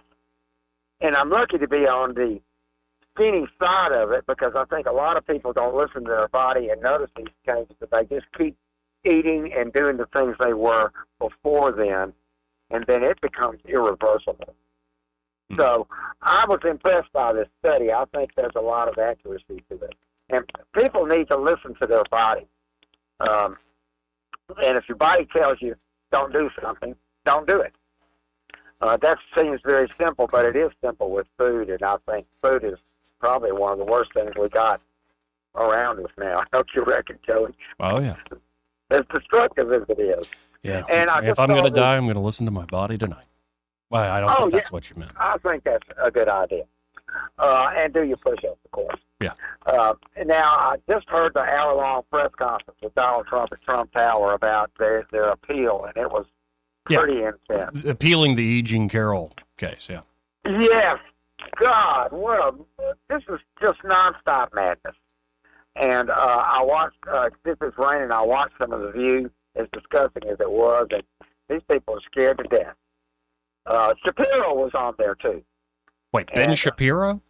and I'm lucky to be on the skinny side of it because I think a lot of people don't listen to their body and notice these changes, but they just keep eating and doing the things they were before then, and then it becomes irreversible. So I was impressed by this study. I think there's a lot of accuracy to it. And people need to listen to their body. And if your body tells you don't do something, don't do it. That seems very simple, but it is simple with food, and I think food is probably one of the worst things we got around us now. Don't you reckon, Joey? Oh, yeah. As destructive as it is. Yeah. And if I'm going to die, I'm going to listen to my body tonight. Well, I don't think that's what you meant. I think that's a good idea. And do your push-ups, of course. Yeah. Now, I just heard the hour-long press conference with Donald Trump at Trump Tower about their appeal, and it was pretty intense. Appealing the E. Jean Carroll case, yeah. Yes. God, this is just nonstop madness. And I watched, this is raining, I watched some of the View, as disgusting as it was, and these people are scared to death. Shapiro was on there, too. Wait, Ben Shapiro?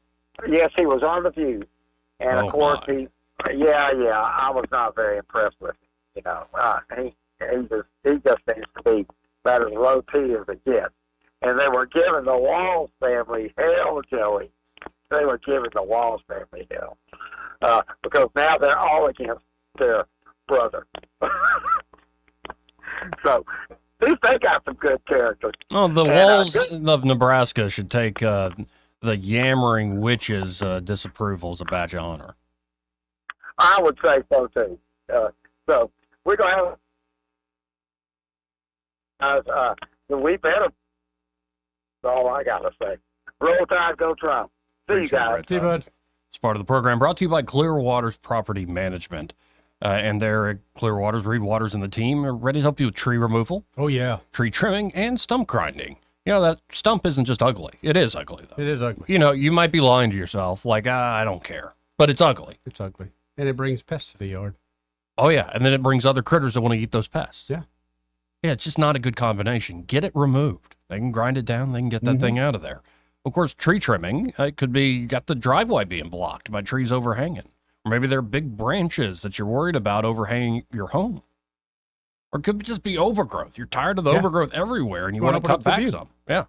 Yes, he was on the View. And, of course, I was not very impressed with him. You know, he just seems to be about as low key as it gets. And they were giving the Walls family hell, Joey. They were giving the Walls family hell. Because now they're all against their brother. So, at least they got some good characters. Oh, the Walls of Nebraska should take the yammering witches' disapproval as a badge of honor. I would say so, too. So, we're going to have... we better... That's all I got to say. Roll Tide, go Trump. See you guys. See you, bud. It's part of the program brought to you by Clearwater's Property Management. And they're at Clearwater's, Reed Waters, and the team are ready to help you with tree removal. Oh, yeah. Tree trimming and stump grinding. You know, that stump isn't just ugly. It is ugly, though. It is ugly. You know, you might be lying to yourself, like, I don't care. But it's ugly. It's ugly. And it brings pests to the yard. Oh, yeah. And then it brings other critters that want to eat those pests. Yeah. Yeah, it's just not a good combination. Get it removed. They can grind it down. They can get that thing out of there. Of course, tree trimming, it could be you got the driveway being blocked by trees overhanging. Or maybe they're big branches that you're worried about overhanging your home. Or it could just be overgrowth. You're tired of the overgrowth everywhere and you want to cut back some. Yeah.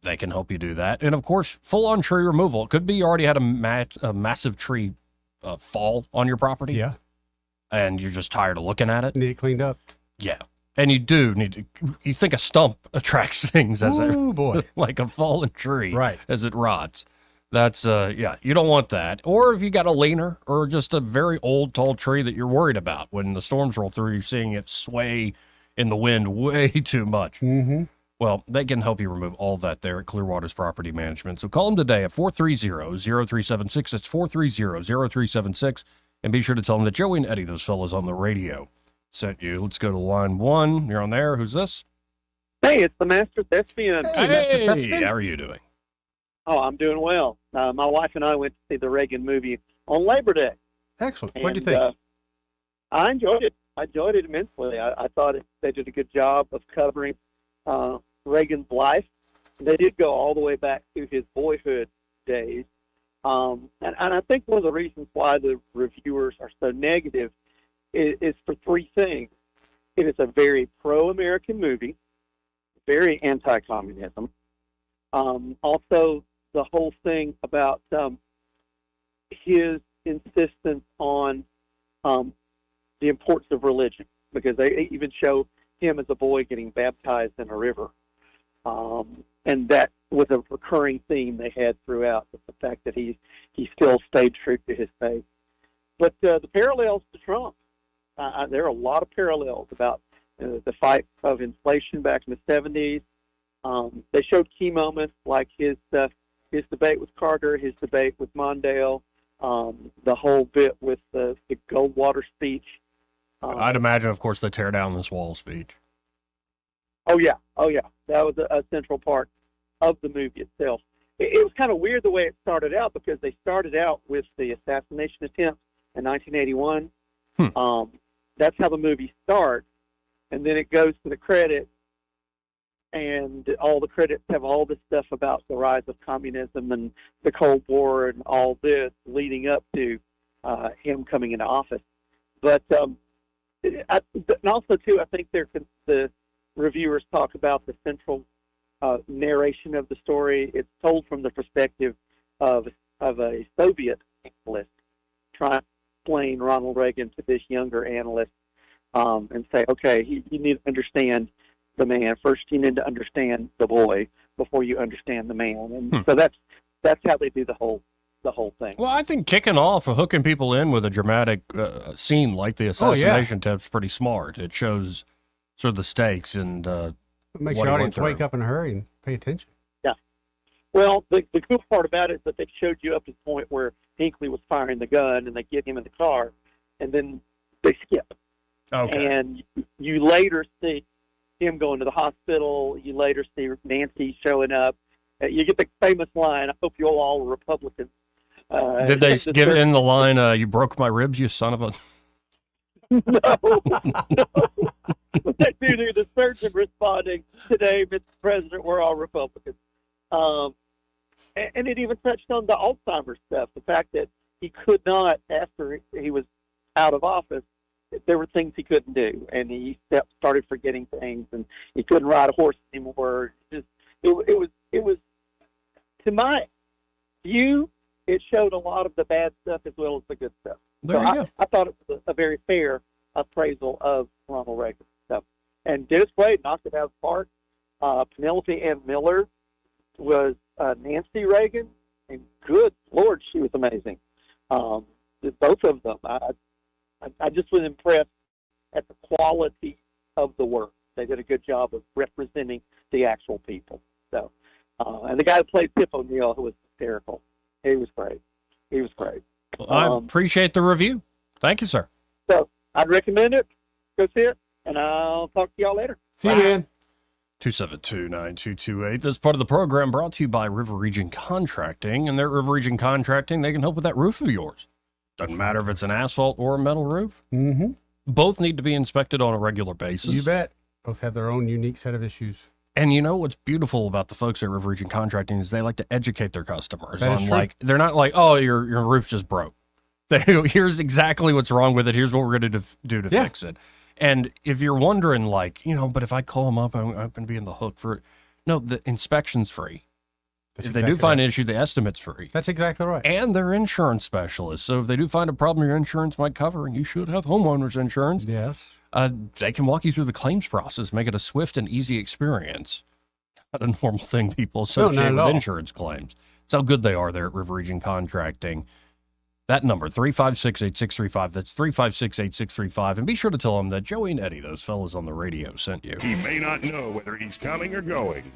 They can help you do that. And of course, full-on tree removal. It could be you already had a massive tree fall on your property. Yeah. And you're just tired of looking at it. Need it cleaned up. Yeah. And you do need to, you think a stump attracts things as boy. like a fallen tree Right. as it rots. That's, you don't want that. Or if you got a leaner or just a very old, tall tree that you're worried about. When the storms roll through, you're seeing it sway in the wind way too much. Mm-hmm. Well, they can help you remove all that there at Clearwater's Property Management. So call them today at 430-0376. It's 430-0376. And be sure to tell them that Joey and Eddie, those fellas on the radio, sent you. Let's go to line 1. You're on there. Who's this? Hey, it's the Master Thespian. Hey, how are you doing? Oh, I'm doing well. My wife and I went to see the Reagan movie on Labor Day. Excellent. What do you think? I enjoyed it. I enjoyed it immensely. I thought they did a good job of covering Reagan's life. They did go all the way back to his boyhood days. And I think one of the reasons why the reviewers are so negative is for three things. It is a very pro-American movie, very anti-communism. Also, the whole thing about his insistence on the importance of religion, because they even show him as a boy getting baptized in a river. And that was a recurring theme they had throughout, the fact that he still stayed true to his faith. But the parallels to Trump, there are a lot of parallels about the fight of inflation back in the 70s. They showed key moments like his debate with Carter, his debate with Mondale, the whole bit with the Goldwater speech. I'd imagine, of course, they tear down this wall speech. Oh yeah. That was a central part of the movie itself. It was kind of weird the way it started out, because they started out with the assassination attempt in 1981. That's how the movie starts, and then it goes to the credits, and all the credits have all this stuff about the rise of communism and the Cold War and all this leading up to him coming into office. But and also too, I think the reviewers talk about the central narration of the story. It's told from the perspective of a Soviet analyst trying to explain Ronald Reagan to this younger analyst, and say, okay, you need to understand the man first. You need to understand the boy before you understand the man. And so that's how they do the whole thing. Well, I think kicking off or hooking people in with a dramatic scene like the assassination attempt is pretty smart. It shows sort of the stakes and it makes your audience wake up in a hurry and pay attention. Yeah. Well, the cool part about it is that they showed you up to the point where Hinckley was firing the gun, and they get him in the car, and then they skip. Okay. And you later see him going to the hospital. You later see Nancy showing up. You get the famous line, "I hope you all are Republicans." Did they give it in the line, "You broke my ribs, you son of a..." No. Dude, the surgeon responding, "Today, Mr. President, we're all Republicans." And it even touched on the Alzheimer's stuff, the fact that he could not, after he was out of office, there were things he couldn't do, and he started forgetting things, and he couldn't ride a horse anymore. It was, to my view, it showed a lot of the bad stuff as well as the good stuff. I thought it was a very fair appraisal of Ronald Reagan. So, and Dennis Quaid knocked it out of the park. Penelope Ann Miller was Nancy Reagan, and good Lord, she was amazing. Both of them. I just was impressed at the quality of the work. They did a good job of representing the actual people. So, and the guy who played Tip O'Neill, who was hysterical, he was great. Well, I appreciate the review. Thank you, sir. So I'd recommend it. Go see it, and I'll talk to y'all later. See you, man. 272-9228. This part of the program brought to you by River Region Contracting. And their River Region Contracting, they can help with that roof of yours. Doesn't matter if it's an asphalt or a metal roof. Mm-hmm. Both need to be inspected on a regular basis. You bet. Both have their own unique set of issues. And you know what's beautiful about the folks at River Region Contracting is they like to educate their customers That is on, true. like, they're not like, oh, your roof just broke. Here's exactly what's wrong with it. Here's what we're going to do to fix it. And if you're wondering, like, but if I call them up, I'm going to be in the hook for it. No, the inspection's free. That's if they do find an issue, the estimate's free. That's exactly right. And they're insurance specialists. So if they do find a problem your insurance might cover, and you should have homeowners insurance. Yes. They can walk you through the claims process, make it a swift and easy experience. Not a normal thing people associate with insurance claims. It's how good they are there at River Region Contracting. That number, 356-8635. That's 356-8635. And be sure to tell them that Joey and Eddie, those fellas on the radio, sent you. He may not know whether he's coming or going,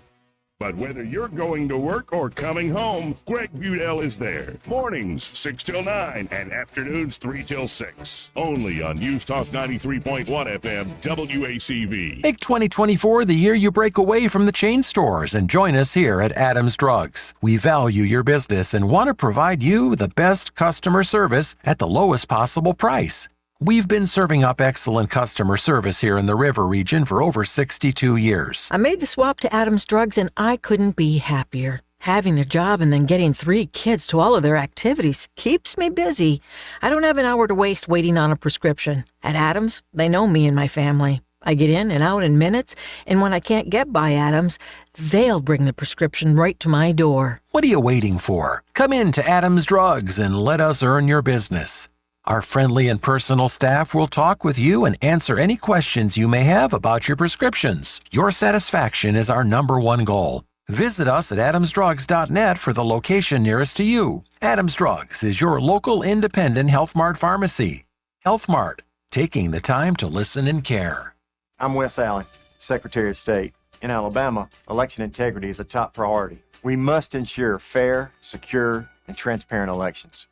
but whether you're going to work or coming home, Greg Budell is there. Mornings, 6 till 9, and afternoons, 3 till 6. Only on News Talk 93.1 FM, WACV. Make 2024 the year you break away from the chain stores and join us here at Adams Drugs. We value your business and want to provide you the best customer service at the lowest possible price. We've been serving up excellent customer service here in the River region for over 62 years. I made the swap to Adams Drugs and I couldn't be happier. Having a job and then getting 3 kids to all of their activities keeps me busy. I don't have an hour to waste waiting on a prescription. At Adams, they know me and my family. I get in and out in minutes, and when I can't get by Adams, they'll bring the prescription right to my door. What are you waiting for? Come in to Adams Drugs and let us earn your business. Our friendly and personal staff will talk with you and answer any questions you may have about your prescriptions. Your satisfaction is our #1 goal. Visit us at adamsdrugs.net for the location nearest to you. Adams Drugs is your local independent Health Mart pharmacy. Health Mart, taking the time to listen and care. I'm Wes Allen, Secretary of State. In Alabama, election integrity is a top priority. We must ensure fair, secure, and transparent elections.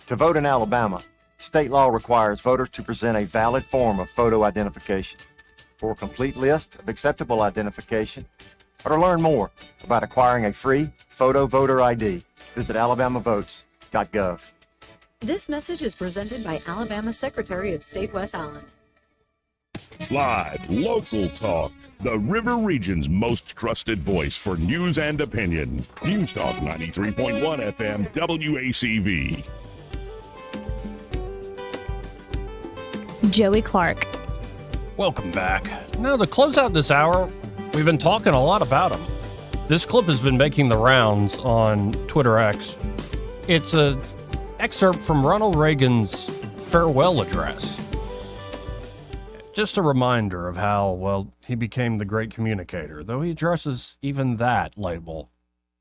To vote in Alabama, state law requires voters to present a valid form of photo identification. For a complete list of acceptable identification, or to learn more about acquiring a free photo voter ID, visit alabamavotes.gov. This message is presented by Alabama Secretary of State Wes Allen. Live, local talk. The River Region's most trusted voice for news and opinion. News Talk 93.1 FM, WACV. Joey Clark. Welcome back. Now, to close out this hour, we've been talking a lot about him. This clip has been making the rounds on Twitter X. It's an excerpt from Ronald Reagan's farewell address. Just a reminder of how, well, he became the great communicator, though he addresses even that label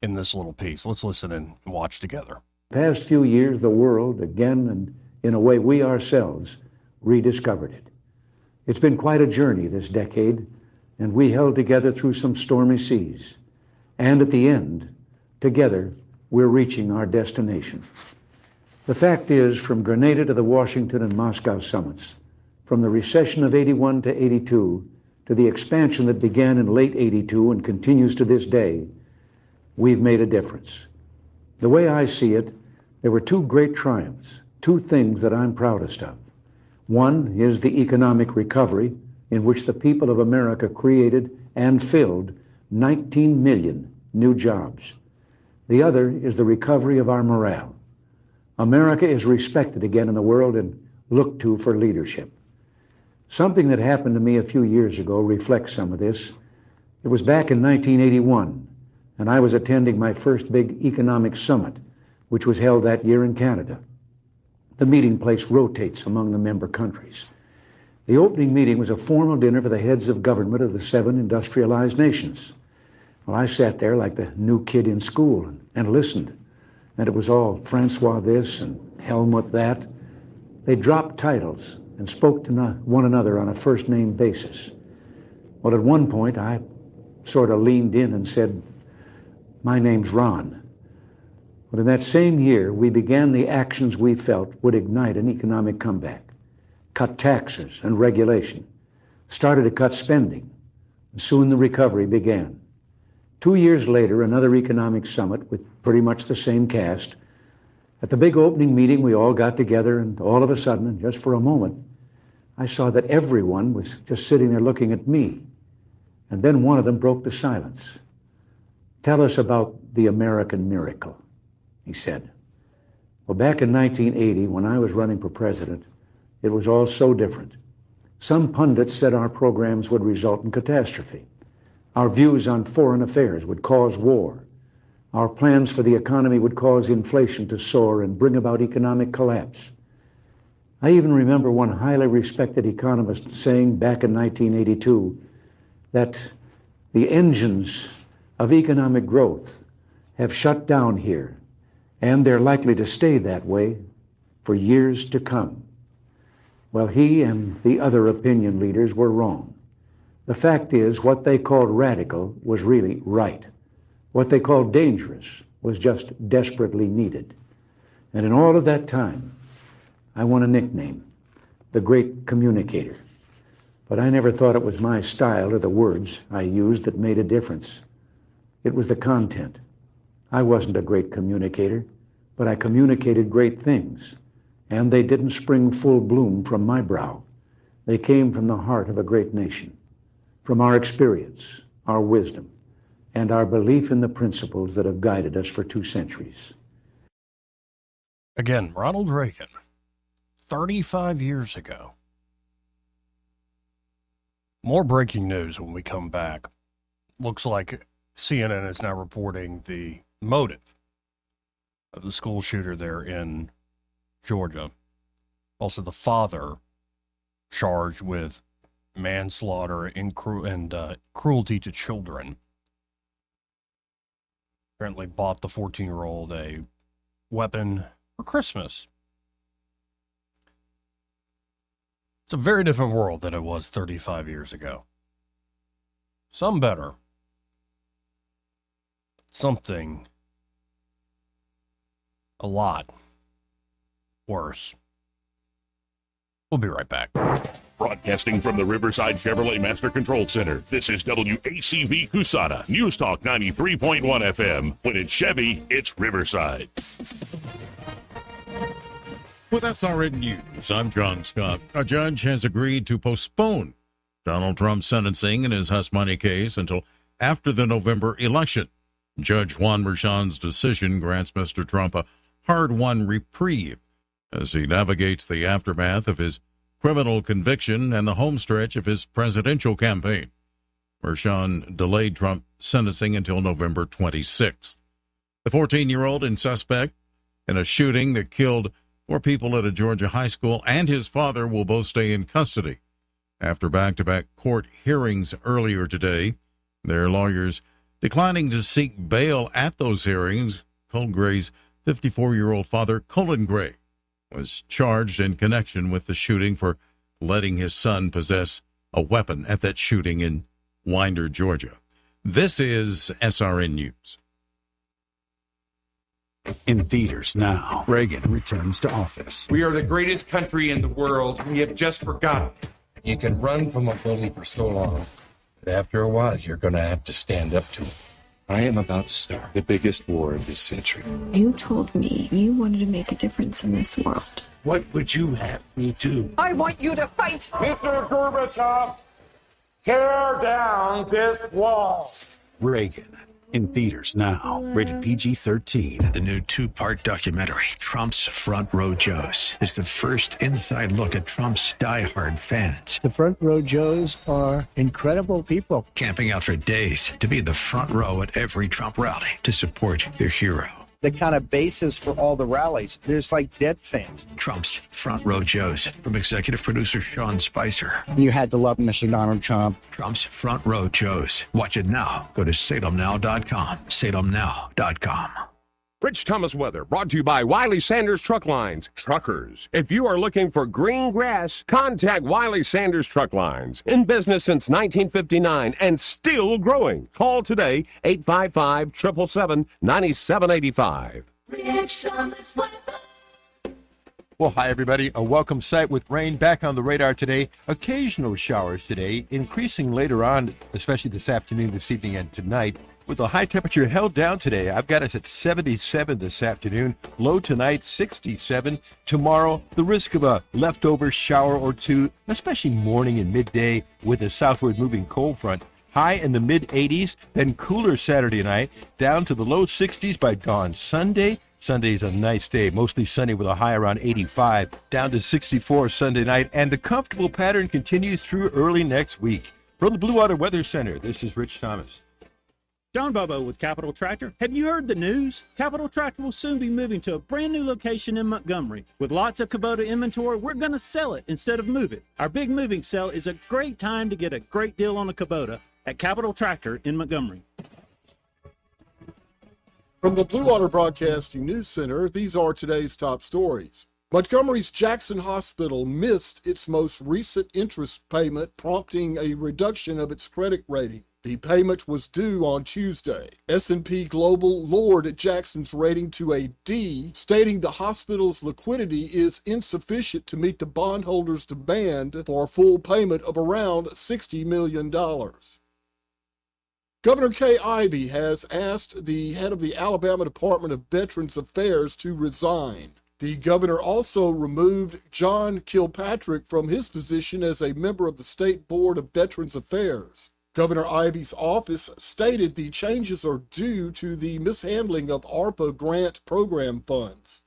in this little piece. Let's listen and watch together. Past few years, the world, again, and in a way we ourselves, rediscovered it. It's been quite a journey this decade, and we held together through some stormy seas. And at the end, together, we're reaching our destination. The fact is, from Grenada to the Washington and Moscow summits, from the recession of 81 to 82, to the expansion that began in late 82 and continues to this day, we've made a difference. The way I see it, there were 2 great triumphs, 2 things that I'm proudest of. One is the economic recovery, in which the people of America created and filled 19 million new jobs. The other is the recovery of our morale. America is respected again in the world and looked to for leadership. Something that happened to me a few years ago reflects some of this. It was back in 1981, and I was attending my first big economic summit, which was held that year in Canada. The meeting place rotates among the member countries. The opening meeting was a formal dinner for the heads of government of the 7 industrialized nations. Well, I sat there like the new kid in school and listened. And it was all Francois this and Helmut that. They dropped titles and spoke to one another on a first-name basis. Well, at one point, I sort of leaned in and said, "My name's Ron." But in that same year, we began the actions we felt would ignite an economic comeback. Cut taxes and regulation, started to cut spending, and soon the recovery began. 2 years later, another economic summit with pretty much the same cast. At the big opening meeting, we all got together, and all of a sudden, and just for a moment, I saw that everyone was just sitting there looking at me. And then one of them broke the silence. "Tell us about the American miracle," he said. Well, back in 1980, when I was running for president, it was all so different. Some pundits said our programs would result in catastrophe. Our views on foreign affairs would cause war. Our plans for the economy would cause inflation to soar and bring about economic collapse. I even remember one highly respected economist saying back in 1982 that the engines of economic growth have shut down here, and they're likely to stay that way for years to come. Well, he and the other opinion leaders were wrong. The fact is, what they called radical was really right. What they called dangerous was just desperately needed. And in all of that time, I won a nickname, the Great Communicator. But I never thought it was my style or the words I used that made a difference. It was the content. I wasn't a great communicator, but I communicated great things. And they didn't spring full bloom from my brow. They came from the heart of a great nation, from our experience, our wisdom, and our belief in the principles that have guided us for 2 centuries. Again, Ronald Reagan, 35 years ago. More breaking news when we come back. Looks like CNN is now reporting the motive of the school shooter there in Georgia. Also, the father charged with manslaughter and cruelty to children. Apparently bought the 14-year-old a weapon for Christmas. It's a very different world than it was 35 years ago. Some better. Something a lot worse. We'll be right back. Broadcasting from the Riverside Chevrolet Master Control Center, this is WACV Cusana, News Talk 93.1 FM. When it's Chevy, it's Riverside. With SRN News, I'm John Scott. A judge has agreed to postpone Donald Trump's sentencing in his hush money case until after the November election. Judge Juan Merchan's decision grants Mr. Trump a hard-won reprieve as he navigates the aftermath of his criminal conviction and the homestretch of his presidential campaign. Merchan delayed Trump's sentencing until November 26th. The 14-year-old and suspect in a shooting that killed 4 people at a Georgia high school and his father will both stay in custody. After back-to-back court hearings earlier today, their lawyers declining to seek bail at those hearings, Cole Gray's 54-year-old father, Colin Gray, was charged in connection with the shooting for letting his son possess a weapon at that shooting in Winder, Georgia. This is SRN News. In theaters now, Reagan returns to office. We are the greatest country in the world. We have just forgotten. You can run from a bully for so long, but after a while, you're going to have to stand up to him. I am about to start the biggest war of this century. You told me you wanted to make a difference in this world. What would you have me do? I want you to fight! Mr. Gorbachev, tear down this wall. Reagan. In theaters now. Rated PG-13. The new 2-part documentary, Trump's Front Row Joes, is the first inside look at Trump's diehard fans. The Front Row Joes are incredible people. Camping out for days to be the front row at every Trump rally to support their hero. The kind of basis for all the rallies. There's like dead fans. Trump's Front Row Joes, from executive producer Sean Spicer. You had to love Mr. Donald Trump. Trump's Front Row Joes. Watch it now. Go to salemnow.com. salemnow.com. Rich Thomas weather brought to you by Wiley Sanders Truck Lines. Truckers, if you are looking for green grass, contact Wiley Sanders Truck Lines. In business since 1959 and still growing. Call today, 855-777-9785. Rich Thomas weather. Well, hi, everybody. A welcome sight with rain back on the radar today. Occasional showers today, increasing later on, especially this afternoon, this evening, and tonight. With a high temperature held down today, I've got us at 77 this afternoon. Low tonight, 67. Tomorrow, the risk of a leftover shower or two, especially morning and midday with a southward moving cold front. High in the mid-80s, then cooler Saturday night, down to the low 60s by dawn Sunday. Sunday's a nice day, mostly sunny with a high around 85, down to 64 Sunday night, and the comfortable pattern continues through early next week. From the Blue Water Weather Center, this is Rich Thomas. John Bobo with Capital Tractor. Have you heard the news? Capital Tractor will soon be moving to a brand new location in Montgomery. With lots of Kubota inventory, we're going to sell it instead of move it. Our big moving sale is a great time to get a great deal on a Kubota at Capital Tractor in Montgomery. From the Blue Water Broadcasting News Center, these are today's top stories. Montgomery's Jackson Hospital missed its most recent interest payment, prompting a reduction of its credit rating. The payment was due on Tuesday. S&P Global lowered Jackson's rating to a D, stating the hospital's liquidity is insufficient to meet the bondholders' demand for a full payment of around $60 million. Governor Kay Ivey has asked the head of the Alabama Department of Veterans Affairs to resign. The governor also removed John Kilpatrick from his position as a member of the State Board of Veterans Affairs. Governor Ivey's office stated the changes are due to the mishandling of ARPA grant program funds.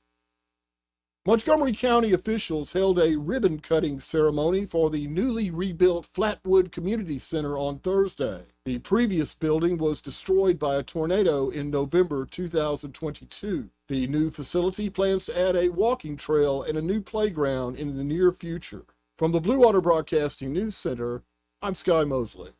Montgomery County officials held a ribbon-cutting ceremony for the newly rebuilt Flatwood Community Center on Thursday. The previous building was destroyed by a tornado in November 2022. The new facility plans to add a walking trail and a new playground in the near future. From the Blue Water Broadcasting News Center, I'm Sky Mosley.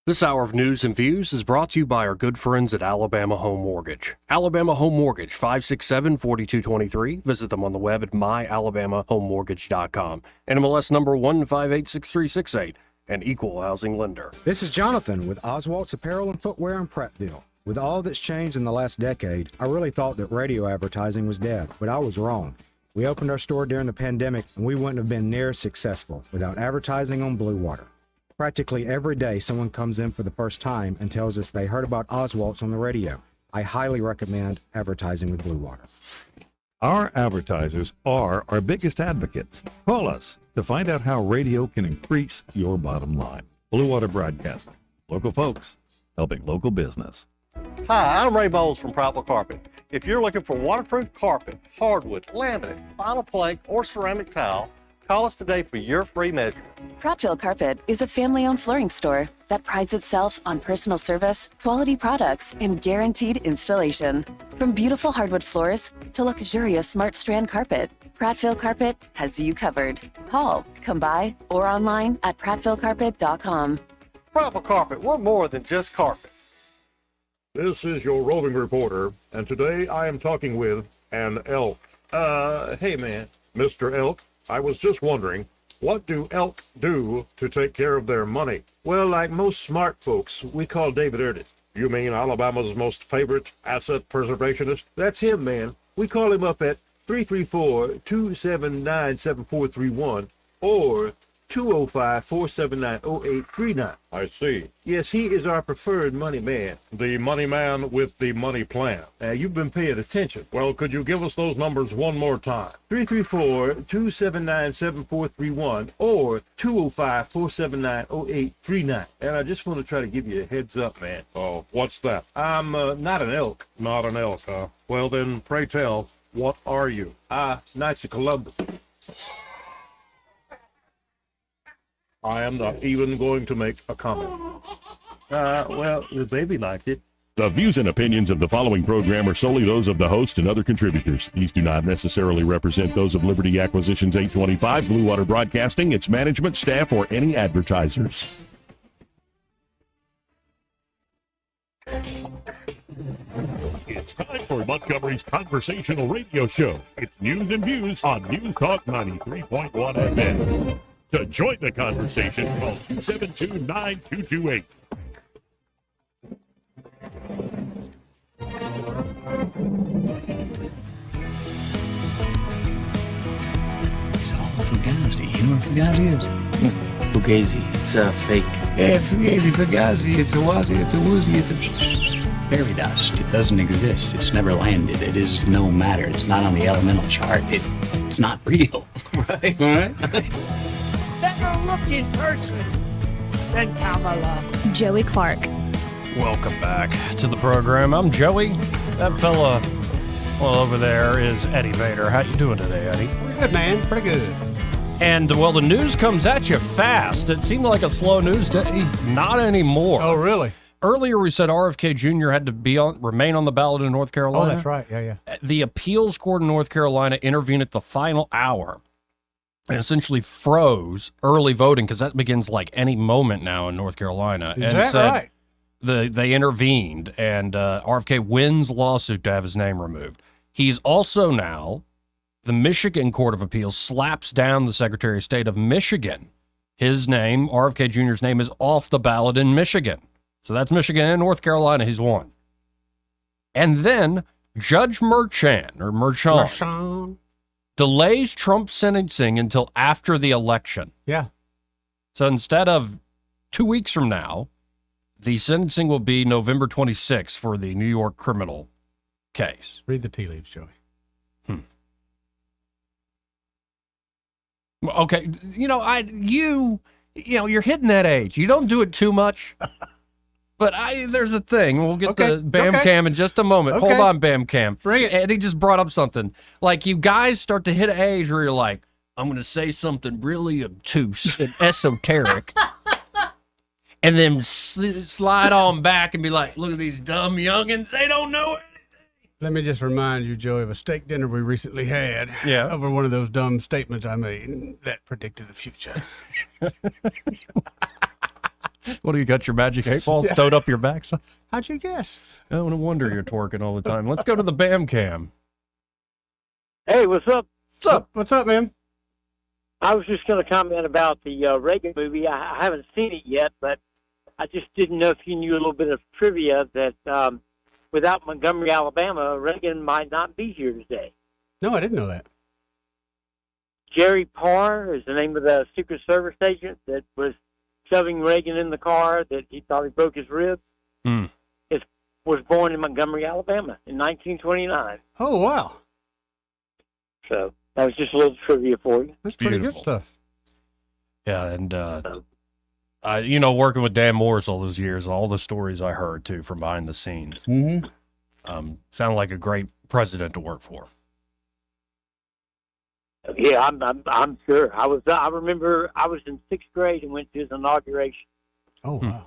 This hour of news and views is brought to you by our good friends at Alabama Home Mortgage. Alabama Home Mortgage, 567-4223. Visit them on the web at myalabamahomemortgage.com. NMLS number 1586368, an equal housing lender. This is Jonathan with Oswalt's Apparel and Footwear in Prattville. With all that's changed in the last decade, I really thought that radio advertising was dead, but I was wrong. We opened our store during the pandemic, and we wouldn't have been near as successful without advertising on Blue Water. Practically every day, someone comes in for the first time and tells us they heard about Oswalt's on the radio. I highly recommend advertising with Blue Water. Our advertisers are our biggest advocates. Call us to find out how radio can increase your bottom line. Blue Water Broadcasting. Local folks helping local business. Hi, I'm Ray Bowles from Prattville Carpet. If you're looking for waterproof carpet, hardwood, laminate, vinyl plank, or ceramic tile, call us today for your free measure. Prattville Carpet is a family-owned flooring store that prides itself on personal service, quality products, and guaranteed installation. From beautiful hardwood floors to luxurious smart strand carpet, Prattville Carpet has you covered. Call, come by, or online at prattvillecarpet.com. Prattville Carpet, we're more than just carpet. This is your roving reporter, and today I am talking with an elk. Hey man, Mr. Elk, I was just wondering, what do elk do to take care of their money? Well, like most smart folks, we call David Ernest. You mean Alabama's most favorite asset preservationist? That's him, man. We call him up at 334-279-7431 or 205-479-0839. I see. Yes, he is our preferred money man. The money man with the money plan. You've been paying attention. Well, could you give us those numbers one more time? 334-279-7431 or 205-479-0839. And I just want to try to give you a heads up, man. Oh, what's that? I'm not an elk. Not an elk, huh? Well, then, pray tell, what are you? Knights of Columbus. I am not even going to make a comment. Well, the baby liked it. The views and opinions of the following program are solely those of the host and other contributors. These do not necessarily represent those of Liberty Acquisitions 825, Blue Water Broadcasting, its management, staff, or any advertisers. It's time for Montgomery's conversational radio show. It's news and views on News Talk 93.1 FM. To join the conversation, call 272-9228. It's all Fugazi. You know what Fugazi is? Fugazi. It's a fake. Yeah, Fugazi, Fugazi. It's a wazi, it's a woozy, it's a fairy dust. It doesn't exist. It's never landed. It is no matter. It's not on the elemental chart. It's not real. Right? Better looking person than Kamala. Joey Clark. Welcome back to the program. I'm Joey. That fella Well, over there is Eddie Vader. How you doing today, Eddie? Pretty good, man. Pretty good. And, well, the news comes at you fast. It seemed like a slow news day. Not anymore. Oh, really? Earlier, we said RFK Jr. had to remain on the ballot in North Carolina. Oh, that's right. Yeah. The appeals court in North Carolina intervened at the final hour and essentially froze early voting, because that begins like any moment now in North Carolina. Is that right? They intervened, and RFK wins lawsuit to have his name removed. He's also now, the Michigan Court of Appeals slaps down the Secretary of State of Michigan. His name, RFK Jr.'s name, is off the ballot in Michigan. So that's Michigan and North Carolina. He's won. And then Judge Merchan delays Trump's sentencing until after the election. Yeah. So instead of 2 weeks from now, the sentencing will be November 26th for the New York criminal case. Read the tea leaves, Joey. Okay, you're hitting that age. You don't do it too much. But there's a thing. We'll get to Bam Cam in just a moment. Okay. Hold on, Bam Cam. Bring it. Eddie just brought up something. Like, you guys start to hit an age where you're like, I'm going to say something really obtuse and esoteric. And then slide on back and be like, look at these dumb youngins. They don't know it. Let me just remind you, Joey, of a steak dinner we recently had. Yeah. Over one of those dumb statements I made that predicted the future. What do you got, your magic 8 ball stowed up your backside? How'd you guess? Oh, no wonder you're twerking all the time. Let's go to the Bam Cam. Hey, what's up? What's up? What's up, man? I was just going to comment about the Reagan movie. I haven't seen it yet, but I just didn't know if you knew a little bit of trivia that without Montgomery, Alabama, Reagan might not be here today. No, I didn't know that. Jerry Parr is the name of the Secret Service agent that was shoving Reagan in the car that he thought he broke his rib. Was born in Montgomery, Alabama in 1929. Oh, wow. So that was just a little trivia for you. That's pretty good stuff. Yeah, and working with Dan Morris all those years, all the stories I heard too from behind the scenes, sounded like a great president to work for. Yeah, I'm sure. I remember I was in 6th grade and went to his inauguration. Oh wow.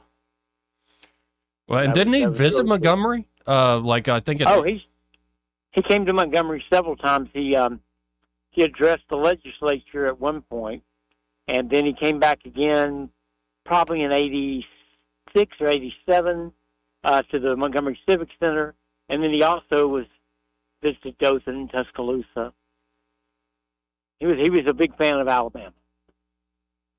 Well, and didn't he visit really Montgomery? I think. He came to Montgomery several times. He addressed the legislature at one point, and then he came back again, probably in '86 or '87, to the Montgomery Civic Center, and then he also visited Dothan and Tuscaloosa. He was a big fan of Alabama.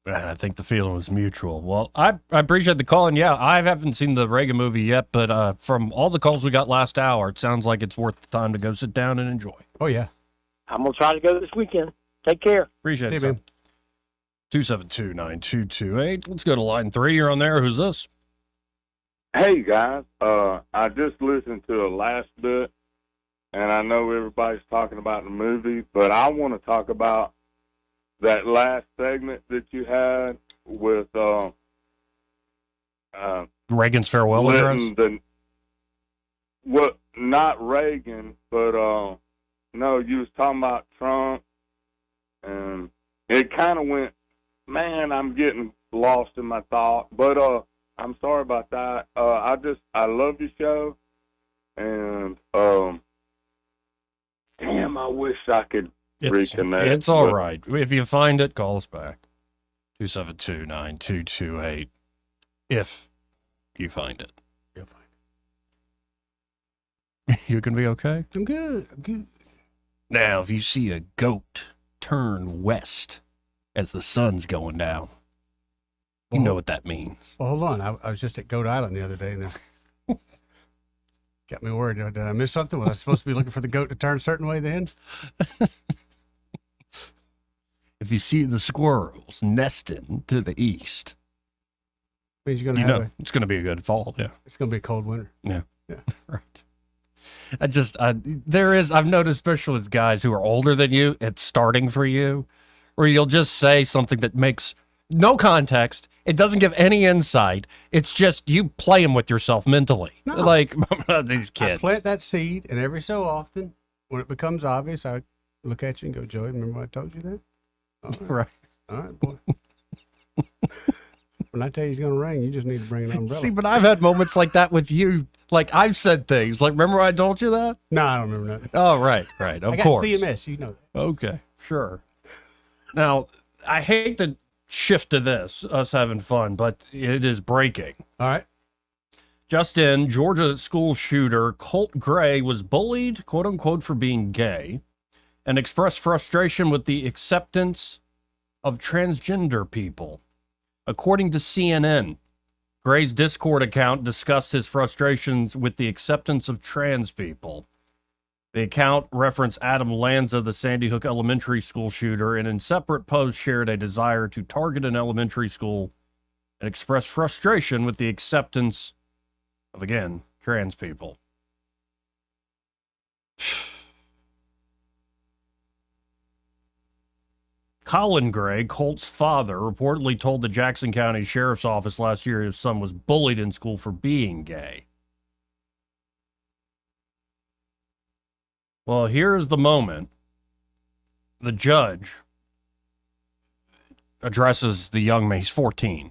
Man, I think the feeling was mutual. Well, I appreciate the call, and yeah, I haven't seen the Reagan movie yet, but from all the calls we got last hour, it sounds like it's worth the time to go sit down and enjoy. Oh, yeah. I'm going to try to go this weekend. Take care. Appreciate it, man. 272-9228. Let's go to line 3. You're on there. Who's this? Hey, guys. I just listened to the last bit, and I know everybody's talking about the movie, but I want to talk about that last segment that you had with Reagan's farewell address? Not Reagan, but no, you was talking about Trump, and it kind of went, man, I'm getting lost in my thought, but I'm sorry about that. I love your show, and damn, I wish I could reconnect. It's all right. If you find it, call us back. 272-9228. If you find it. You'll find it. You can be okay? I'm good. Now, if you see a goat turn west as the sun's going down, you know what that means. Well, hold on. I was just at Goat Island the other day, and got me worried. Did I miss something? Was I supposed to be looking for the goat to turn a certain way then? If you see the squirrels nesting to the east, means you're going to it's going to be a good fall. Yeah, it's going to be a cold winter. Yeah. Right. I've noticed, especially with guys who are older than you, it's starting for you, where you'll just say something that makes no context. It doesn't give any insight. It's just you playing with yourself mentally. No. Like these kids. I plant that seed, and every so often, when it becomes obvious, I look at you and go, Joey, remember I told you that? All right. All right, boy. When I tell you he's going to rain, you just need to bring an umbrella. See, but I've had moments like that with you. Like, I've said things. Like, remember I told you that? No, I don't remember that. Oh, right. Of I got course. CMS, you know that. Okay, sure. Now, I hate to shift to this, us having fun, but it is breaking. All right. Just in, Georgia school shooter Colt Gray was bullied, quote unquote, for being gay and expressed frustration with the acceptance of transgender people. According to CNN, Gray's Discord account discussed his frustrations with the acceptance of trans people. The account referenced Adam Lanza, the Sandy Hook elementary school shooter, and in separate posts shared a desire to target an elementary school and express frustration with the acceptance of, again, trans people. Colin Gray, Colt's father, reportedly told the Jackson County Sheriff's Office last year his son was bullied in school for being gay. Well, here's the moment. The judge addresses the young man. He's 14.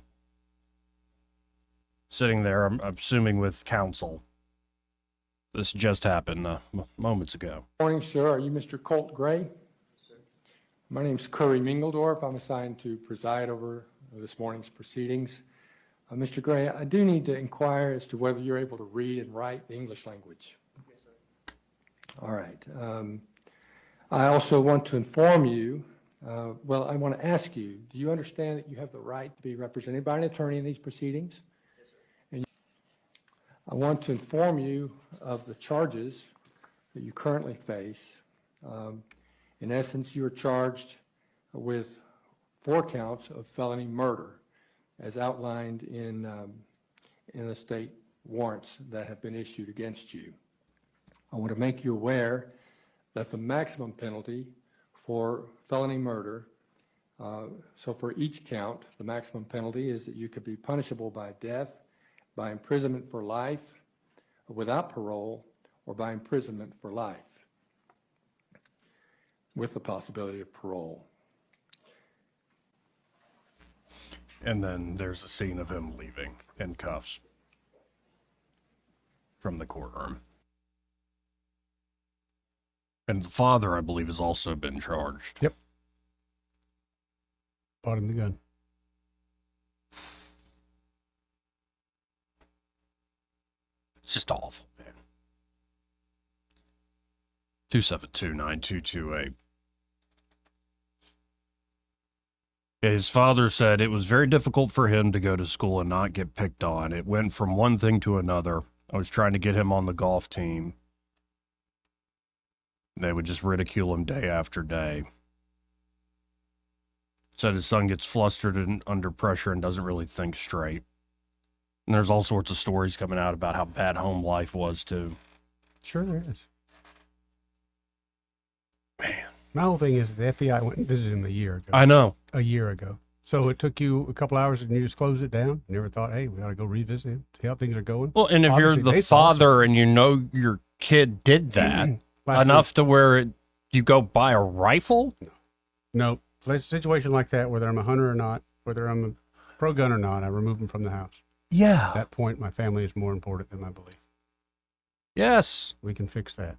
Sitting there, I'm assuming with counsel. This just happened moments ago. Morning, sir. Are you Mr. Colt Gray? My name's Curry Mingledorf. I'm assigned to preside over this morning's proceedings. Mr. Gray, I do need to inquire as to whether you're able to read and write the English language. Yes, sir. All right. I also want to inform you, I want to ask you, do you understand that you have the right to be represented by an attorney in these proceedings? Yes, sir. And I want to inform you of the charges that you currently face. In essence, you are charged with 4 counts of felony murder, as outlined in the state warrants that have been issued against you. I want to make you aware that the maximum penalty for felony murder, so for each count, the maximum penalty is that you could be punishable by death, by imprisonment for life, without parole, or by imprisonment for life, with the possibility of parole. And then there's a scene of him leaving in cuffs from the courtroom. And the father, I believe, has also been charged. Yep. Bought him the gun. It's just awful, man. 272-9228. His father said it was very difficult for him to go to school and not get picked on. It went from one thing to another. I was trying to get him on the golf team. They would just ridicule him day after day. Said his son gets flustered and under pressure and doesn't really think straight. And there's all sorts of stories coming out about how bad home life was, too. Sure there is. Man. My whole thing is the FBI went and visited him a year ago. I know. A year ago. So it took you a couple hours and you just closed it down? You never thought, hey, we ought to go revisit him, see how things are going? Well, and if Obviously, you're the father and you know your kid did that, enough to where you go buy a rifle? No. A situation like that, whether I'm a hunter or not, whether I'm a pro-gun or not, I remove them from the house. Yeah. At that point, my family is more important than my belief. Yes. We can fix that.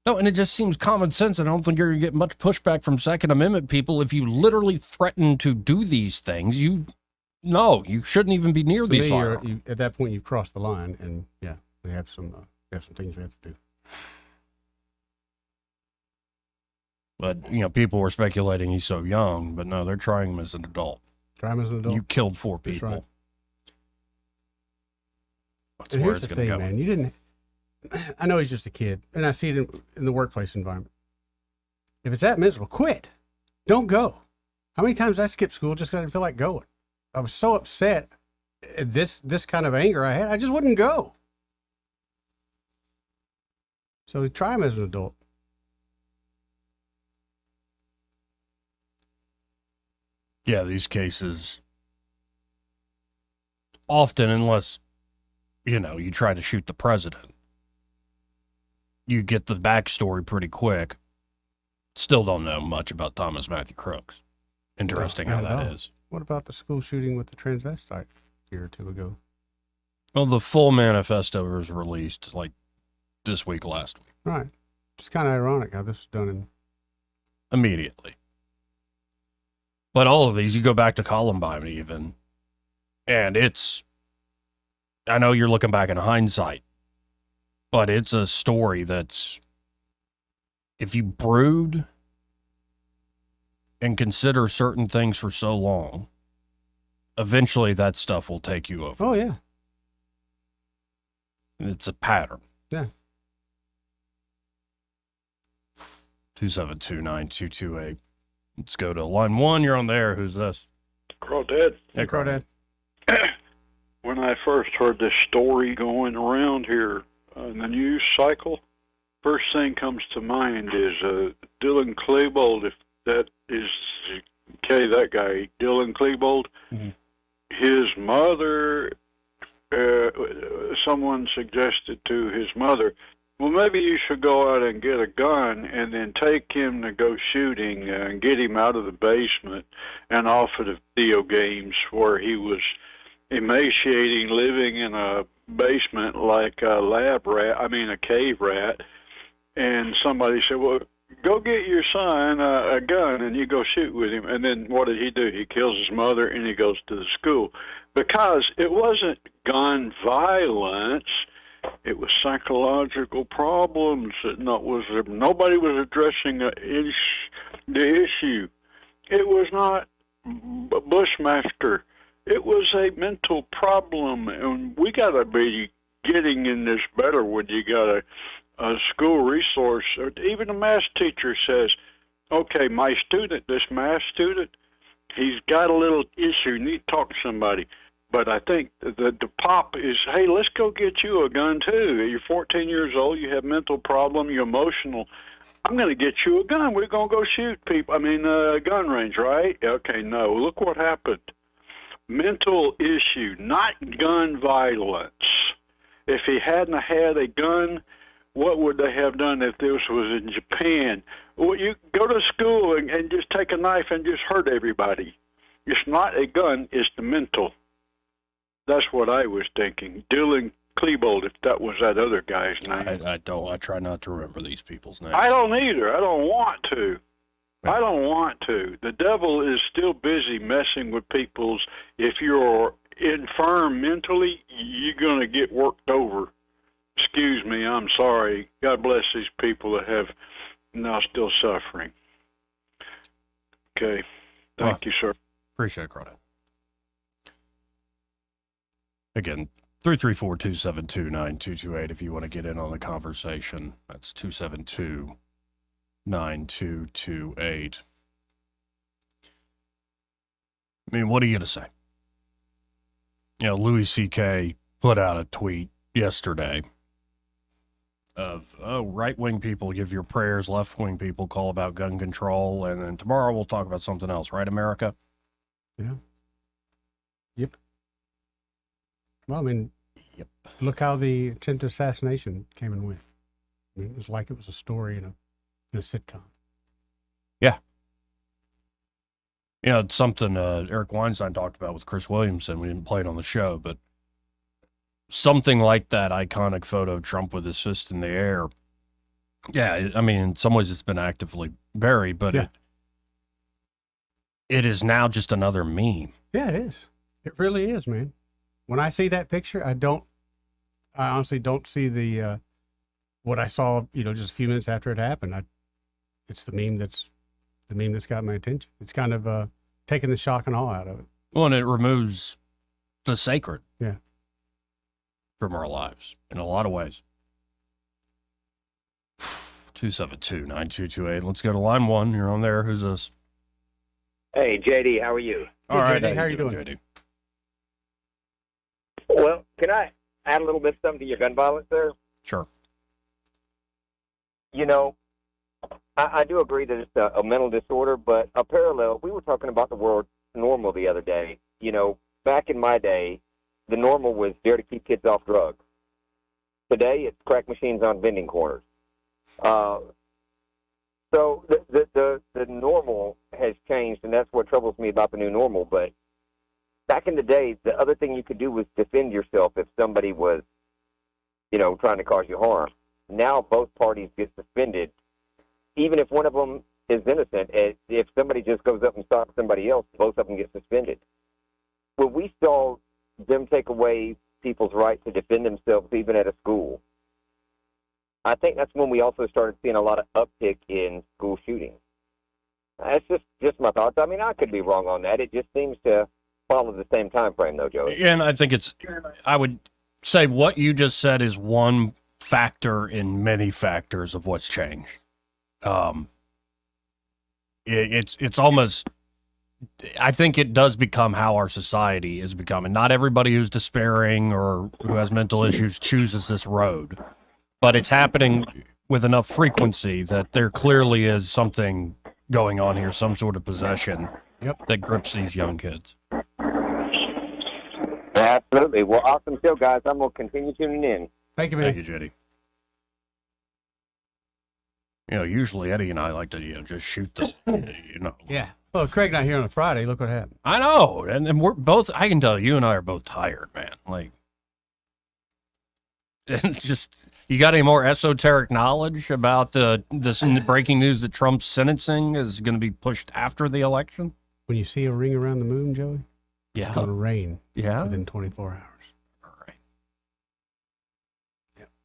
No, and it just seems common sense. I don't think you're going to get much pushback from Second Amendment people if you literally threaten to do these things. You shouldn't even be near these firearms. At that point, you've crossed the line, and yeah, we have some things we have to do. But, people were speculating he's so young, but no, they're trying him as an adult. Try him as an adult? You killed 4 people. That's right. That's where it's going to go. Man, you didn't... I know he's just a kid, and I see it in the workplace environment. If it's that miserable, quit. Don't go. How many times I skipped school just because I didn't feel like going? I was so upset at this kind of anger I had, I just wouldn't go. So try him as an adult. Yeah, these cases often, unless, you try to shoot the president. you get the backstory pretty quick. Still don't know much about Thomas Matthew Crooks. Interesting how that is. What about the school shooting with the transvestite a year or two ago? Well, the full manifesto was released like this week, last week. Right. It's kind of ironic how this was done in Immediately. But all of these, you go back to Columbine even, and I know you're looking back in hindsight, but it's a story that's, if you brood and consider certain things for so long, eventually that stuff will take you over. Oh, yeah. It's a pattern. Yeah. 272-9228. Let's go to line 1. You're on there. Who's this? Crawdad. Hey, Crawdad. When I first heard this story going around here in the news cycle, first thing comes to mind is Dylan Klebold, if that is, okay, that guy, Dylan Klebold. Mm-hmm. His mother, someone suggested to his mother, well, maybe you should go out and get a gun and then take him to go shooting and get him out of the basement and off of the video games where he was emaciating, living in a basement like a cave rat. And somebody said, well, go get your son a gun and you go shoot with him. And then what did he do? He kills his mother and he goes to the school. Because it wasn't gun violence. It was psychological problems that nobody was addressing the issue. It was not Bushmaster. It was a mental problem, and we got to be getting in this better when you got a school resource. Or even a math teacher says, okay, my student, this math student, he's got a little issue, need to talk to somebody. But I think the pop is, hey, let's go get you a gun, too. You're 14 years old. You have mental problem. You're emotional. I'm going to get you a gun. We're going to go shoot people. Gun range, right? Okay, no. Look what happened. Mental issue, not gun violence. If he hadn't had a gun, what would they have done if this was in Japan? Well, you go to school and just take a knife and just hurt everybody. It's not a gun. It's the mental. That's what I was thinking. Dylan Klebold, if that was that other guy's name. I try not to remember these people's names. I don't either. I don't want to. I don't want to. The devil is still busy messing with people's. If you're infirm mentally, you're going to get worked over. Excuse me, I'm sorry. God bless these people that have now still suffering. Okay. Thank you, sir. Appreciate it, Crawdad. Again, 334-272-9228 if you want to get in on the conversation. That's 272-9228. I mean, what are you going to say? Louis C.K. put out a tweet yesterday of, right-wing people give your prayers, left-wing people call about gun control, and then tomorrow we'll talk about something else, right, America? Yeah. Yep. Well, look how the attempted assassination came and went. It was like it was a story in a sitcom. Yeah. It's something Eric Weinstein talked about with Chris Williamson. We didn't play it on the show, but something like that iconic photo of Trump with his fist in the air. Yeah, in some ways it's been actively buried, but it is now just another meme. Yeah, it is. It really is, man. When I see that picture, I honestly don't see the what I saw, just a few minutes after it happened. It's the meme that's got my attention. It's kind of taking the shock and awe out of it. Well, and it removes the sacred from our lives in a lot of ways. 272-9228. Let's go to line 1. You're on there. Who's this? Hey, JD, how are you? All right, JD, how are you doing? JD? Well, can I add a little bit something to your gun violence there? Sure. I do agree that it's a mental disorder, but a parallel, we were talking about the word normal the other day. Back in my day, the normal was there to keep kids off drugs. Today, it's crack machines on vending corners. So the normal has changed, and that's what troubles me about the new normal. But back in the day, the other thing you could do was defend yourself if somebody was, trying to cause you harm. Now both parties get suspended, even if one of them is innocent. If somebody just goes up and stops somebody else, both of them get suspended. When we saw them take away people's right to defend themselves, even at a school, I think that's when we also started seeing a lot of uptick in school shootings. That's just my thoughts. I mean, I could be wrong on that. It just seems to follow the same time frame, though, Joey. And I think I would say what you just said is one factor in many factors of what's changed. It's almost, I think it does become how our society is becoming. Not everybody who's despairing or who has mental issues chooses this road, but it's happening with enough frequency that there clearly is something going on here, some sort of possession that grips these young kids. Absolutely. Well, awesome show, guys. I'm going to continue tuning in. Thank you, man. Thank you, Jetty. Usually Eddie and I like to, just shoot the, Yeah. Well, Craig not here on a Friday. Look what happened. I know. And we're both, I can tell you and I are both tired, man. Like, and just, you got any more esoteric knowledge about this breaking news that Trump's sentencing is going to be pushed after the election? When you see a ring around the moon, Joey, yeah, it's going to rain within 24 hours.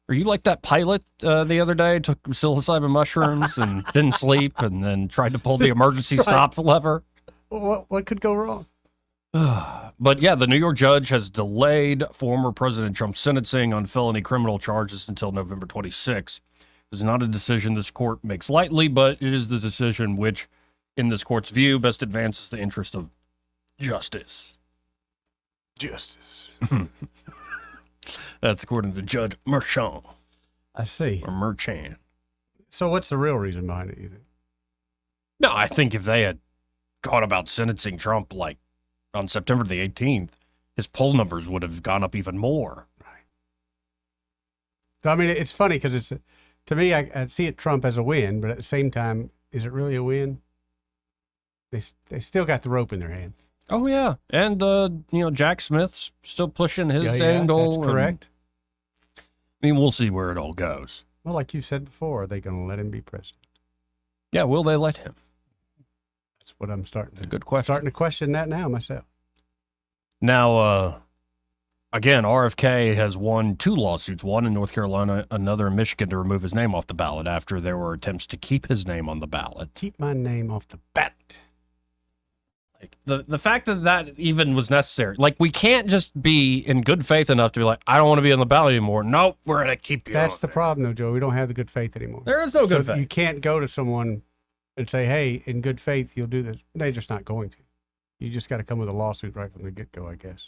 Are you like that pilot the other day, took psilocybin mushrooms and didn't sleep and then tried to pull the emergency stop lever? What could go wrong? But yeah, the New York judge has delayed former President Trump's sentencing on felony criminal charges until November 26. It's not a decision this court makes lightly, but it is the decision which, in this court's view, best advances the interest of justice. Justice. That's according to Judge Merchan. I see. Or Merchan. So what's the real reason behind it, you think? No, I think if they had gone about sentencing Trump like on September the 18th, his poll numbers would have gone up even more. Right. So, I mean, it's funny because to me, I see it Trump as a win, but at the same time, is it really a win? They still got the rope in their hand. Oh, yeah. And, Jack Smith's still pushing his angle. That's correct. I mean, we'll see where it all goes. Well, like you said before, are they going to let him be president? Yeah, will they let him? That's what I'm starting to. That's a good question. Starting to question that now myself. Now, again, RFK has won 2 lawsuits, one in North Carolina, another in Michigan, to remove his name off the ballot after there were attempts to keep his name on the ballot. Keep my name off the ballot. Like the fact that even was necessary. Like, we can't just be in good faith enough to be like, I don't want to be on the ballot anymore. Nope, we're going to keep you. That's the problem, though, Joe. We don't have the good faith anymore. There is no good faith. You can't go to someone and say, hey, in good faith, you'll do this. They're just not going to. You just got to come with a lawsuit right from the get-go, I guess.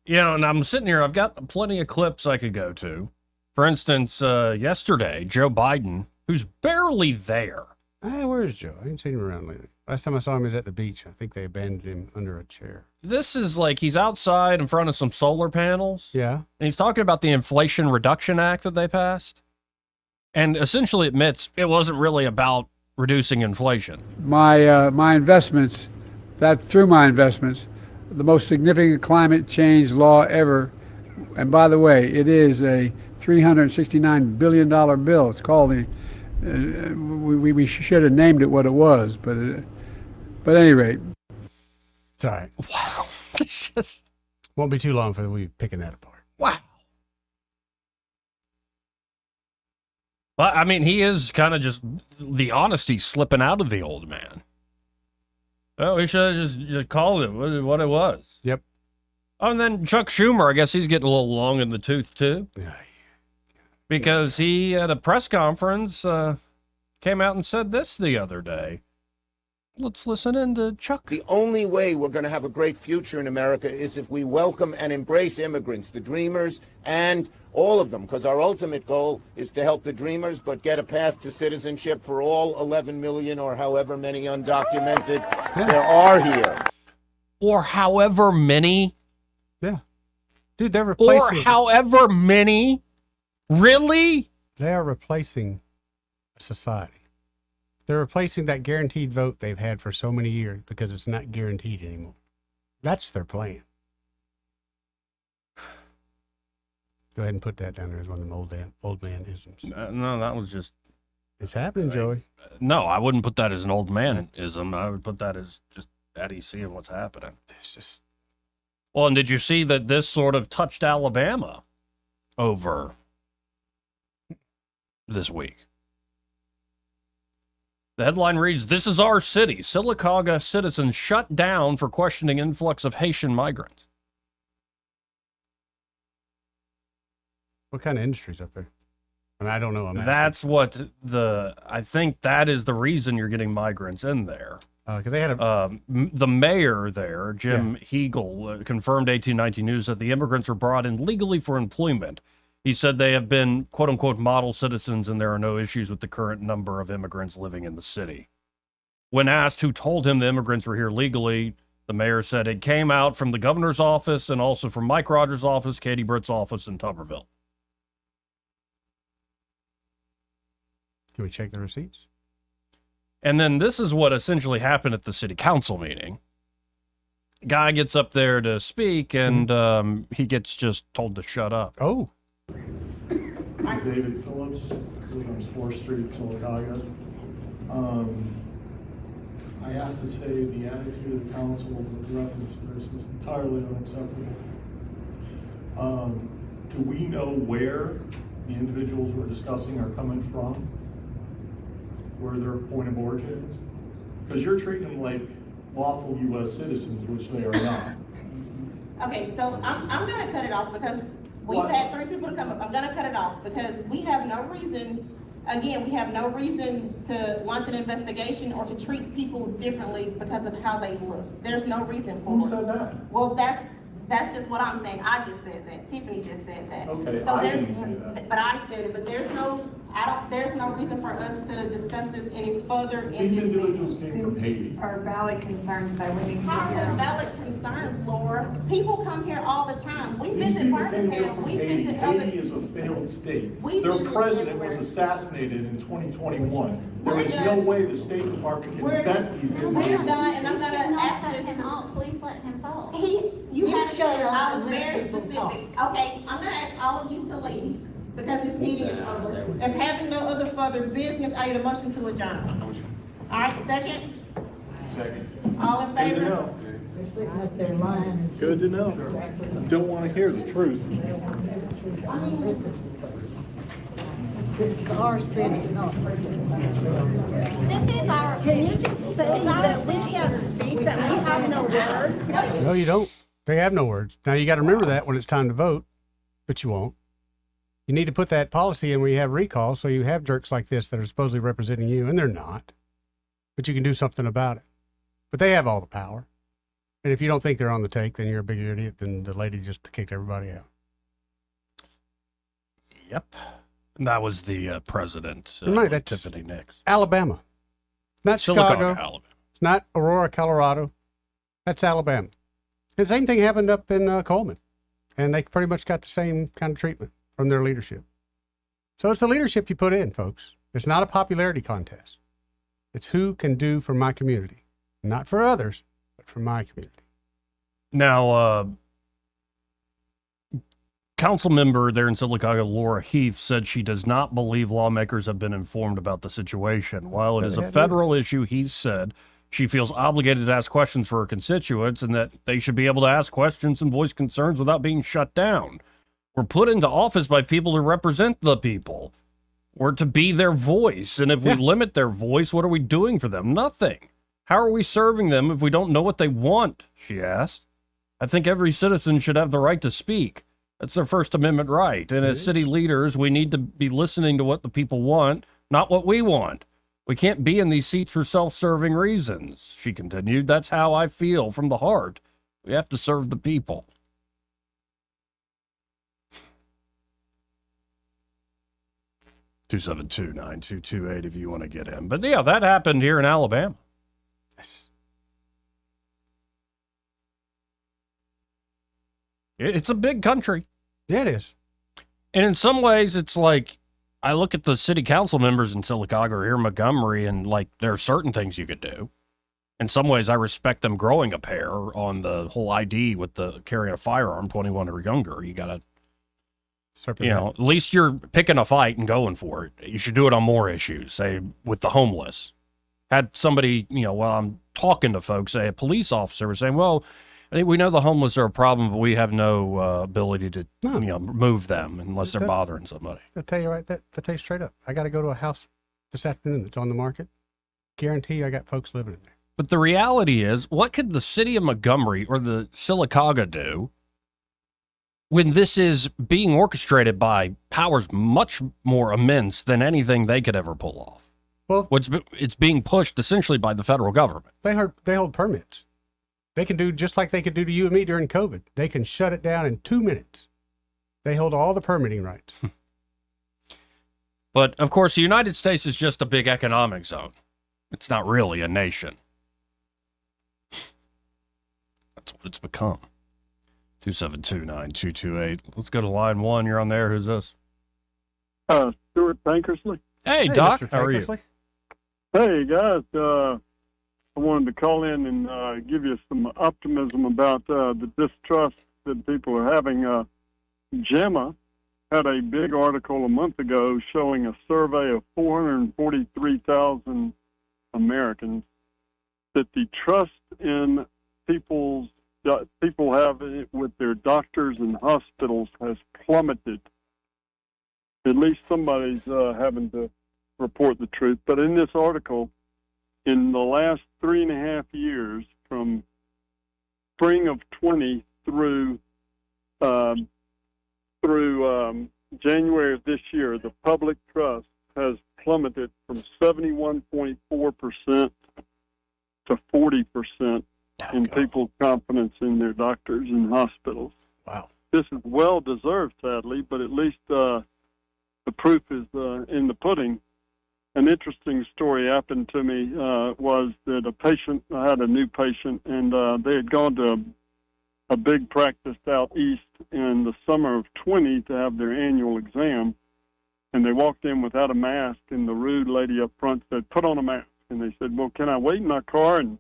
And I'm sitting here, I've got plenty of clips I could go to. For instance, yesterday, Joe Biden, who's barely there. Where's Joe? I ain't seen him around lately. Last time I saw him was at the beach. I think they abandoned him under a chair. This is like he's outside in front of some solar panels. Yeah. And he's talking about the Inflation Reduction Act that they passed. And essentially admits it wasn't really about reducing inflation. My investments, through my investments, the most significant climate change law ever. And by the way, it is a $369 billion bill. It's called the, we should have named it what it was, but at any rate. It's all right. Wow. It's just won't be too long for we picking that apart. Wow. Well, I mean, he is kind of just the honesty slipping out of the old man. Oh, we should have just called it what it was. Yep. Oh, and then Chuck Schumer, I guess he's getting a little long in the tooth, too. Yeah. Because he, at a press conference, came out and said this the other day. Let's listen in to Chuck. The only way we're going to have a great future in America is if we welcome and embrace immigrants, the dreamers, and all of them, because our ultimate goal is to help the dreamers, but get a path to citizenship for all 11 million or however many undocumented there are here. Or however many. Yeah. Dude, they're replacing. Or however many. Really? They are replacing a society. They're replacing that guaranteed vote they've had for so many years because it's not guaranteed anymore. That's their plan. Go ahead and put that down there as one of them old man isms. No, that was just... It's happening, Joey. No, I wouldn't put that as an old man-ism. I would put that as just Daddy seeing what's happening. It's just... Well, and did you see that this sort of touched Alabama over this week? The headline reads, "This is our city. Sylacauga citizens shut down for questioning influx of Haitian migrants." What kind of industries up there? I mean, I don't know. That's what I think that is the reason you're getting migrants in there. Because they had the mayor there, Jim Hegel, confirmed 1819 News that the immigrants were brought in legally for employment. He said they have been, quote unquote, model citizens and there are no issues with the current number of immigrants living in the city. When asked who told him the immigrants were here legally, the mayor said it came out from the governor's office and also from Mike Rogers' office, Katie Britt's office in Tuberville. Can we check the receipts? And then this is what essentially happened at the city council meeting. Guy gets up there to speak and he gets just told to shut up. Oh. David Phillips, living on 4th Street, Sylacauga. I have to say the attitude of the council with reference to this is entirely unacceptable. Do we know where the individuals we're discussing are coming from? Where their point of origin is? Because you're treating them like lawful U.S. citizens, which they are not. Okay, so I'm going to cut it off because we've had 3 people to come up. I'm going to cut it off because we have no reason, again, we have no reason to launch an investigation or to treat people differently because of how they look. There's no reason for it. Who said that? Well, that's just what I'm saying. I just said that. Tiffany just said that. Okay, so I didn't say that. But I said it. But there's no reason for us to discuss this any further. These individuals came from Haiti. Are valid concerns that we need to How are valid concerns, Laura? People come here all the time. We These visit people came here Birmingham. from We Haiti. visit other. Haiti is a failed state. We Their visit president was everywhere. assassinated in 2021. There We're is done. no way the State Department can vet these We're individuals. done, and I'm gonna ask this. Please let him talk. You had a shut chance. up I and was let very people specific. talk. Okay, I'm gonna ask all of you to leave because this meeting is over. If having no other further business, I need a motion to adjourn. All right, second. Second. All in Good to favor? know. They're sitting up there lying. Good to know. Don't want to hear the truth. This is our city, not This is our Can you just say that we can't speak, that we have no word? No, you don't. They have no words. Now, you got to remember that when it's time to vote, but you won't. You need to put that policy in where you have recall so you have jerks like this that are supposedly representing you, and they're not. But you can do something about it. But they have all the power. And if you don't think they're on the take, then you're a bigger idiot than the lady just kicked everybody out. Yep. And that was the president, Right, that's Tiffany Nix. Alabama. Not Sylacauga, Chicago. Alabama. It's not Aurora, Colorado. That's Alabama. And the same thing happened up in Coleman. And they pretty much got the same kind of treatment from their leadership. So it's the leadership you put in, folks. It's not a popularity contest. It's who can do for my community. Not for others, but for my community. Now, council member there in Sylacauga, Laura Heath, said she does not believe lawmakers have been informed about the situation. While it is a federal issue, Heath said she feels obligated to ask questions for her constituents and that they should be able to ask questions and voice concerns without being shut down. We're put into office by people who represent the people. We're to be their voice. And if we limit their voice, what are we doing for them? Nothing. How are we serving them if we don't know what they want? She asked. I think every citizen should have the right to speak. That's their First Amendment right. And as city leaders, we need to be listening to what the people want, not what we want. We can't be in these seats for self-serving reasons, she continued. That's how I feel from the heart. We have to serve the people. (272-9228) if you want to get in. But yeah, that happened here in Alabama. It's a big country. Yeah, it is. And in some ways, it's like I look at the city council members in Sylacauga or here in Montgomery, and like there are certain things you could do. In some ways, I respect them growing a pair on the whole ID with the carrying a firearm, 21 or younger. You got to, at least you're picking a fight and going for it. You should do it on more issues, say with the homeless. Had somebody, while I'm talking to folks, say a police officer was saying, well, I think we know the homeless are a problem, but we have no ability to, move them unless they're bothering somebody. I'll tell you right, they'll tell you straight up. I got to go to a house this afternoon that's on the market. Guarantee you I got folks living in there. But the reality is, what could the city of Montgomery or the Sylacauga do when this is being orchestrated by powers much more immense than anything they could ever pull off? Well, it's being pushed essentially by the federal government. They hold permits. They can do just like they could do to you and me during COVID. They can shut it down in 2 minutes. They hold all the permitting rights. But, of course, the United States is just a big economic zone. It's not really a nation. That's what it's become. 272-9228. Let's go to line one. You're on there. Who's this? Stuart Tankersley. Hey, Doc. How are you? Hey, guys. I wanted to call in and give you some optimism about the distrust that people are having. JAMA had a big article a month ago showing a survey of 443,000 Americans that the trust in people have with their doctors and hospitals has plummeted. At least somebody's having to report the truth. But in this article, in the last 3.5 years, from spring of 20 through January of this year, the public trust has plummeted from 71.4% to 40% in people's confidence in their doctors and hospitals. Wow. This is well deserved, sadly, but at least the proof is in the pudding. An interesting story happened to me was that I had a new patient, and they had gone to a big practice out east in the summer of 20 to have their annual exam. And they walked in without a mask, and the rude lady up front said, "Put on a mask." And they said, "Well, can I wait in my car and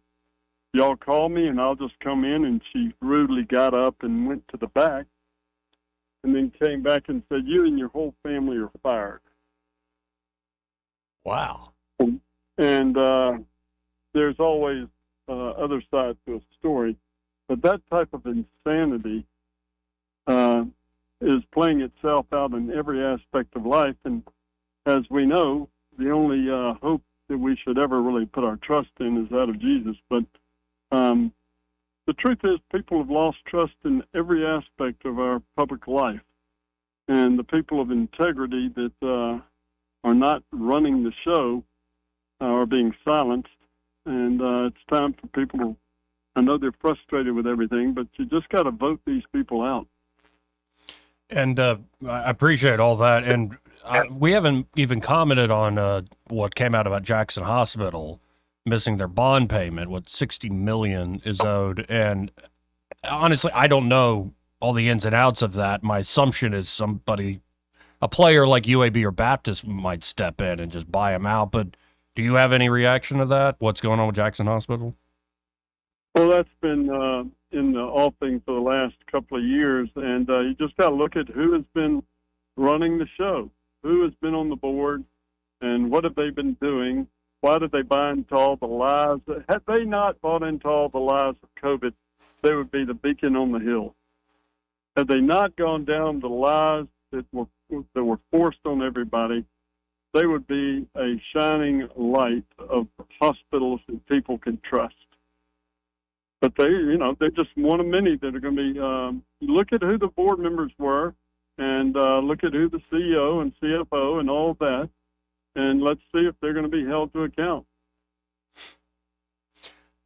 y'all call me and I'll just come in?" And she rudely got up and went to the back and then came back and said, "You and your whole family are fired." Wow. And there's always other sides to a story. But that type of insanity is playing itself out in every aspect of life. And as we know, the only hope that we should ever really put our trust in is that of Jesus. But the truth is, people have lost trust in every aspect of our public life. And the people of integrity that are not running the show are being silenced. And it's time for people to, I know they're frustrated with everything, but you just got to vote these people out. And I appreciate all that. And we haven't even commented on what came out about Jackson Hospital missing their bond payment. What, $60 million is owed. And honestly, I don't know all the ins and outs of that. My assumption is a player like UAB or Baptist might step in and just buy them out. But do you have any reaction to that? What's going on with Jackson Hospital? Well, that's been in the offing for the last couple of years, and you just got to look at who has been running the show, who has been on the board, and what have they been doing. Why did they buy into all the lies? Had they not bought into all the lies of COVID, they would be the beacon on the hill. Had they not gone down the lies that were forced on everybody, they would be a shining light of hospitals that people can trust. But they're just one of many that are going to be, look at who the board members were and look at who the CEO and CFO and all that, and let's see if they're going to be held to account.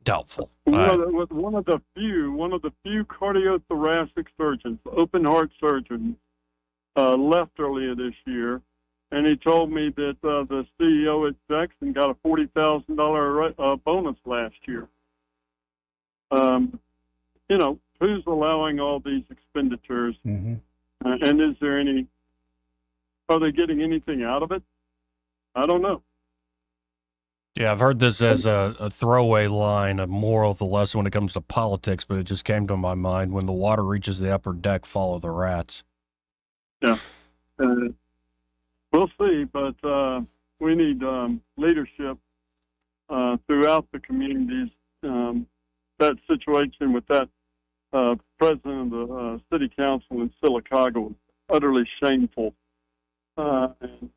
Doubtful. One of the few cardiothoracic surgeons, open heart surgeons, left earlier this year, and he told me that the CEO at Jackson got a $40,000 bonus last year. Who's allowing all these expenditures? Mm-hmm. And is there any are they getting anything out of it? I don't know. Yeah, I've heard this as a throwaway line, a moral of the lesson when it comes to politics, but it just came to my mind: when the water reaches the upper deck, follow the rats. Yeah. We'll see, but we need leadership throughout the communities. That situation with that president of the city council in Sylacauga was utterly shameful. And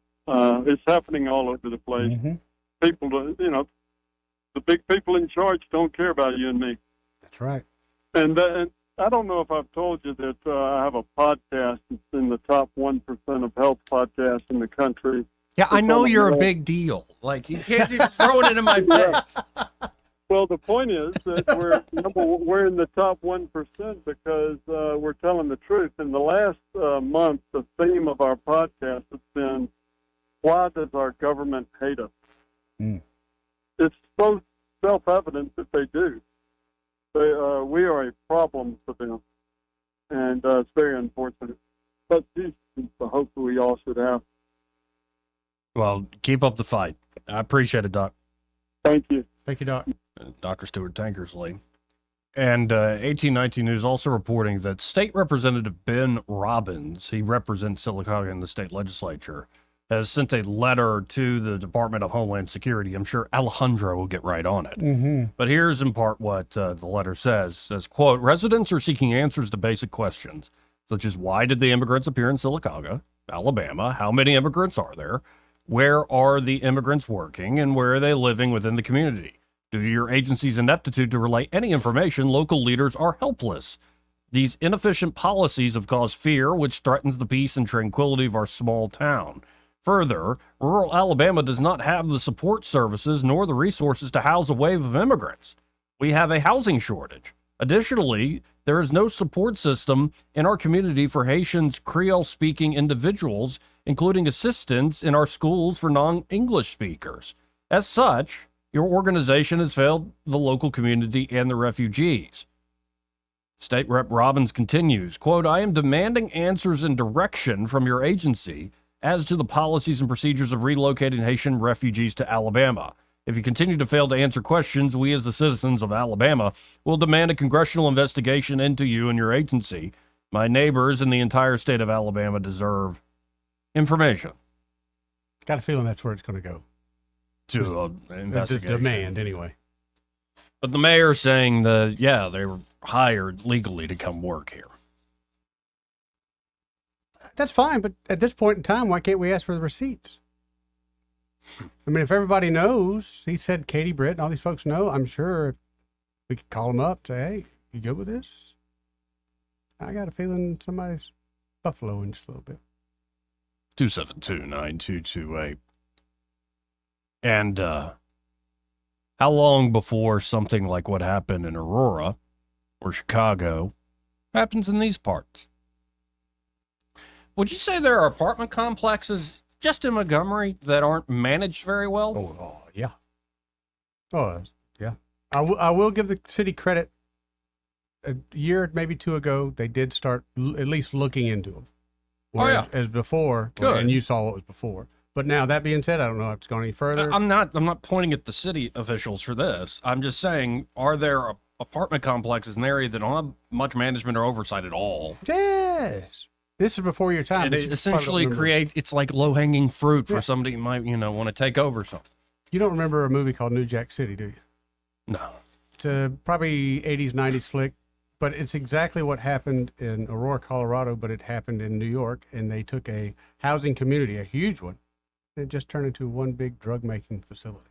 it's happening all over the place. Mm-hmm. People, the big people in charge don't care about you and me. That's right. And I don't know if I've told you that I have a podcast that's in the top 1% of health podcasts in the country. Yeah, I know you're a big deal. Like, you can't just throw it into my face. Well, the point is that we're in the top 1% because we're telling the truth. In the last month, the theme of our podcast has been, why does our government hate us? Mm. It's so self-evident that they do. We are a problem for them, and it's very unfortunate. But this is the hope that we all should have. Well, keep up the fight. I appreciate it, Doc. Thank you. Thank you, Doc. Dr. Stuart Tankersley. And 1819 News also reporting that State Representative Ben Robbins, he represents Sylacauga in the state legislature, has sent a letter to the Department of Homeland Security. I'm sure Alejandro will get right on it. Mm-hmm. But here's in part what the letter says. It says, quote, residents are seeking answers to basic questions, such as why did the immigrants appear in Sylacauga, Alabama? How many immigrants are there? Where are the immigrants working, and where are they living within the community? Due to your agency's ineptitude to relay any information, local leaders are helpless. These inefficient policies have caused fear, which threatens the peace and tranquility of our small town. Further, rural Alabama does not have the support services nor the resources to house a wave of immigrants. We have a housing shortage. Additionally, there is no support system in our community for Haitians Creole-speaking individuals, including assistance in our schools for non-English speakers. As such, your organization has failed the local community and the refugees. State Rep Robbins continues, quote, I am demanding answers and direction from your agency as to the policies and procedures of relocating Haitian refugees to Alabama. If you continue to fail to answer questions, we as the citizens of Alabama will demand a congressional investigation into you and your agency. My neighbors in the entire state of Alabama deserve information. Got a feeling that's where it's going to go. To an investigation. The demand, anyway. But the mayor saying that, yeah, they were hired legally to come work here. That's fine, but at this point in time, why can't we ask for the receipts? I mean, if everybody knows, he said Katie Britt and all these folks know, I'm sure if we could call them up, say, hey, you good with this? I got a feeling somebody's buffaloing just a little bit. 272-9228. And how long before something like what happened in Aurora or Chicago happens in these parts? Would you say there are apartment complexes just in Montgomery that aren't managed very well? Oh yeah. Oh, yeah. I will give the city credit. A year, maybe two ago, they did start at least looking into them. Whereas, as before, Good. And you saw what was before. But now, that being said, I don't know if it's gone any further. I'm not pointing at the city officials for this. I'm just saying, are there apartment complexes in the area that don't have much management or oversight at all? Yes. This is before your time. It essentially it's like low-hanging fruit for somebody who might, want to take over something. You don't remember a movie called New Jack City, do you? No. It's a probably 80s, 90s flick, but it's exactly what happened in Aurora, Colorado, but it happened in New York, and they took a housing community, a huge one, and it just turned into one big drug-making facility.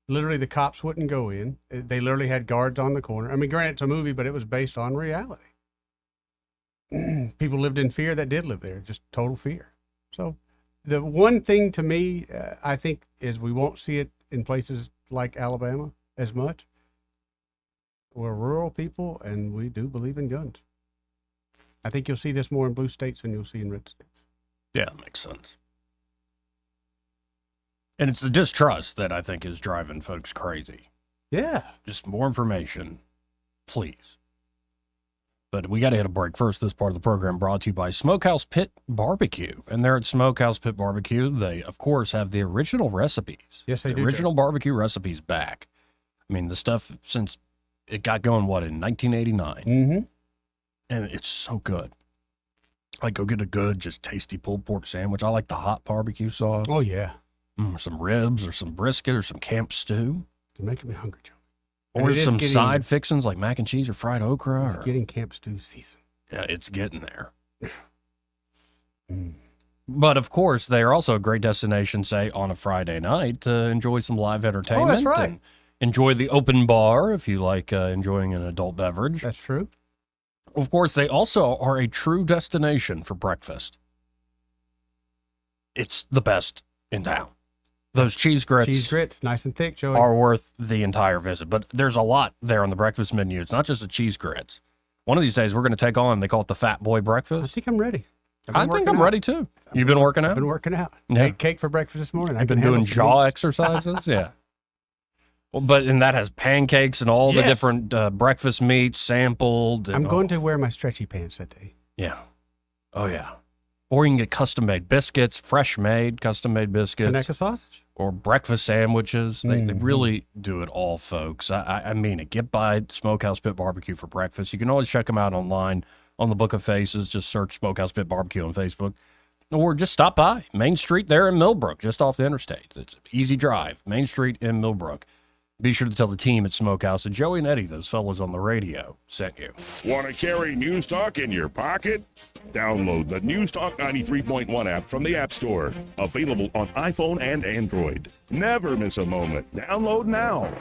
Literally, the cops wouldn't go in. They literally had guards on the corner. I mean, granted, it's a movie, but it was based on reality. People lived in fear that did live there, just total fear. So the one thing to me, I think, is we won't see it in places like Alabama as much. We're rural people, and we do believe in guns. I think you'll see this more in blue states than you'll see in red states. Yeah, that makes sense. And it's the distrust that I think is driving folks crazy. Yeah. Just more information, please. But we got to hit a break first. This part of the program brought to you by Smokehouse Pit Barbecue. And there at Smokehouse Pit Barbecue, they, of course, have the original recipes. Yes, they the do. Original barbecue recipes back. I mean, the stuff since it got going, in 1989? Mm-hmm. And it's so good. Like, go get a good, just tasty pulled pork sandwich. I like the hot barbecue sauce. Oh, yeah. Some ribs or some brisket or some camp stew. You're making me hungry, Joe. Or some side fixings like mac and cheese or fried okra. It's getting camp stew season. Yeah, it's getting there. But, of course, they are also a great destination, say, on a Friday night to enjoy some live entertainment. Oh, that's right. And enjoy the open bar if you like enjoying an adult beverage. That's true. Of course, they also are a true destination for breakfast. It's the best in town. Those cheese grits. Cheese grits, nice and thick, Joey. Are worth the entire visit. But there's a lot there on the breakfast menu. It's not just the cheese grits. One of these days, we're going to take on, they call it the Fat Boy Breakfast. I think I'm ready. I think I'm ready, too. You've been working out? I've been working out. Yeah. I ate cake for breakfast this morning. I've been doing jaw exercises? Yeah. Well, and that has pancakes and all the different breakfast meats sampled. And I'm going to wear my stretchy pants that day. Yeah. Oh, yeah. Or you can get custom-made biscuits, fresh-made, custom-made biscuits. Kaneka sausage? Or breakfast sandwiches. They really do it all, folks. I mean it. Get by Smokehouse Pit Barbecue for breakfast. You can always check them out online on the Book of Faces. Just search Smokehouse Pit Barbecue on Facebook. Or just stop by Main Street there in Millbrook, just off the interstate. It's an easy drive. Main Street in Millbrook. Be sure to tell the team at Smokehouse that Joey and Eddie, those fellas on the radio, sent you. Want to carry News Talk in your pocket? Download the News Talk 93.1 app from the App Store. Available on iPhone and Android. Never miss a moment. Download now.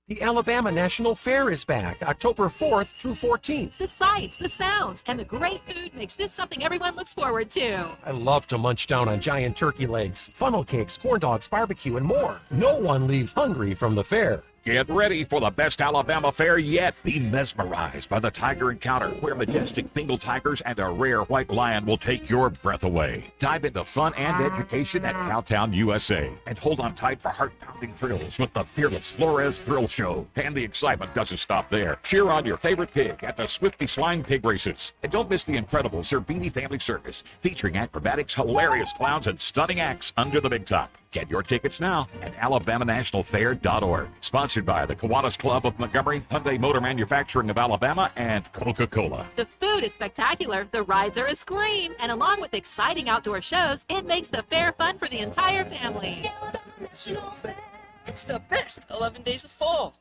The Alabama National Fair is back, October 4th through 14th. The sights, the sounds, and the great food makes this something everyone looks forward to. I love to munch down on giant turkey legs, funnel cakes, corn dogs, barbecue, and more. No one leaves hungry from the fair. Get ready for the best Alabama fair yet. Be mesmerized by the tiger encounter, where majestic Bengal tigers and a rare white lion will take your breath away. Dive into fun and education at Cowtown, USA. And hold on tight for heart-pounding thrills with the fearless Flores Thrill Show. And the excitement doesn't stop there. Cheer on your favorite pig at the Swifty Swine Pig Races. And don't miss the incredible Zerbini Family Circus, featuring acrobatics, hilarious clowns, and stunning acts under the big top. Get your tickets now at alabamanationalfair.org. Sponsored by the Kiwanis Club of Montgomery, Hyundai Motor Manufacturing of Alabama, and Coca-Cola. The food is spectacular, the rides are a scream, and along with exciting outdoor shows, it makes the fair fun for the entire family. It's the best 11 days of fall.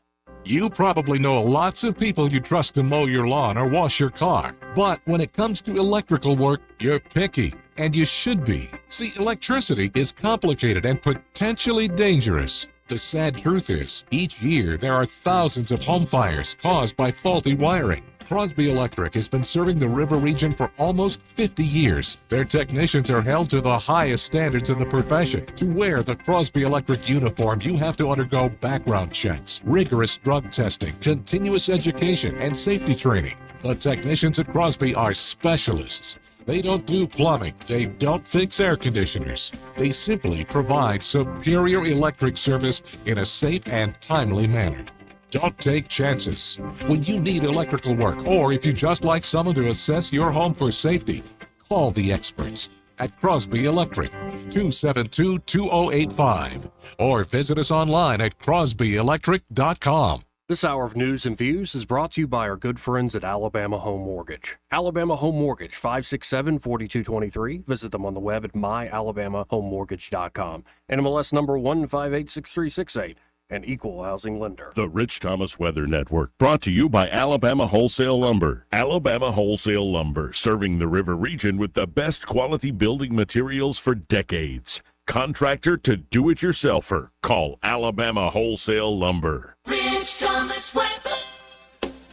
You probably know lots of people you trust to mow your lawn or wash your car. But when it comes to electrical work, you're picky. And you should be. See, electricity is complicated and potentially dangerous. The sad truth is, each year there are thousands of home fires caused by faulty wiring. Crosby Electric has been serving the river region for almost 50 years. Their technicians are held to the highest standards in the profession. To wear the Crosby Electric uniform, you have to undergo background checks, rigorous drug testing, continuous education, and safety training. The technicians at Crosby are specialists. They don't do plumbing. They don't fix air conditioners. They simply provide superior electric service in a safe and timely manner. Don't take chances. When you need electrical work, or if you just like someone to assess your home for safety, call the experts at Crosby Electric, 272-2085, or visit us online at crosbyelectric.com. This hour of news and views is brought to you by our good friends at Alabama Home Mortgage. Alabama Home Mortgage, 567-4223. Visit them on the web at myalabamahomemortgage.com. NMLS number 1586368. An equal housing lender. The Rich Thomas Weather Network, brought to you by Alabama Wholesale Lumber. Alabama Wholesale Lumber, serving the river region with the best quality building materials for decades. Contractor to do-it-yourselfer. Call Alabama Wholesale Lumber. Rich Thomas Weather.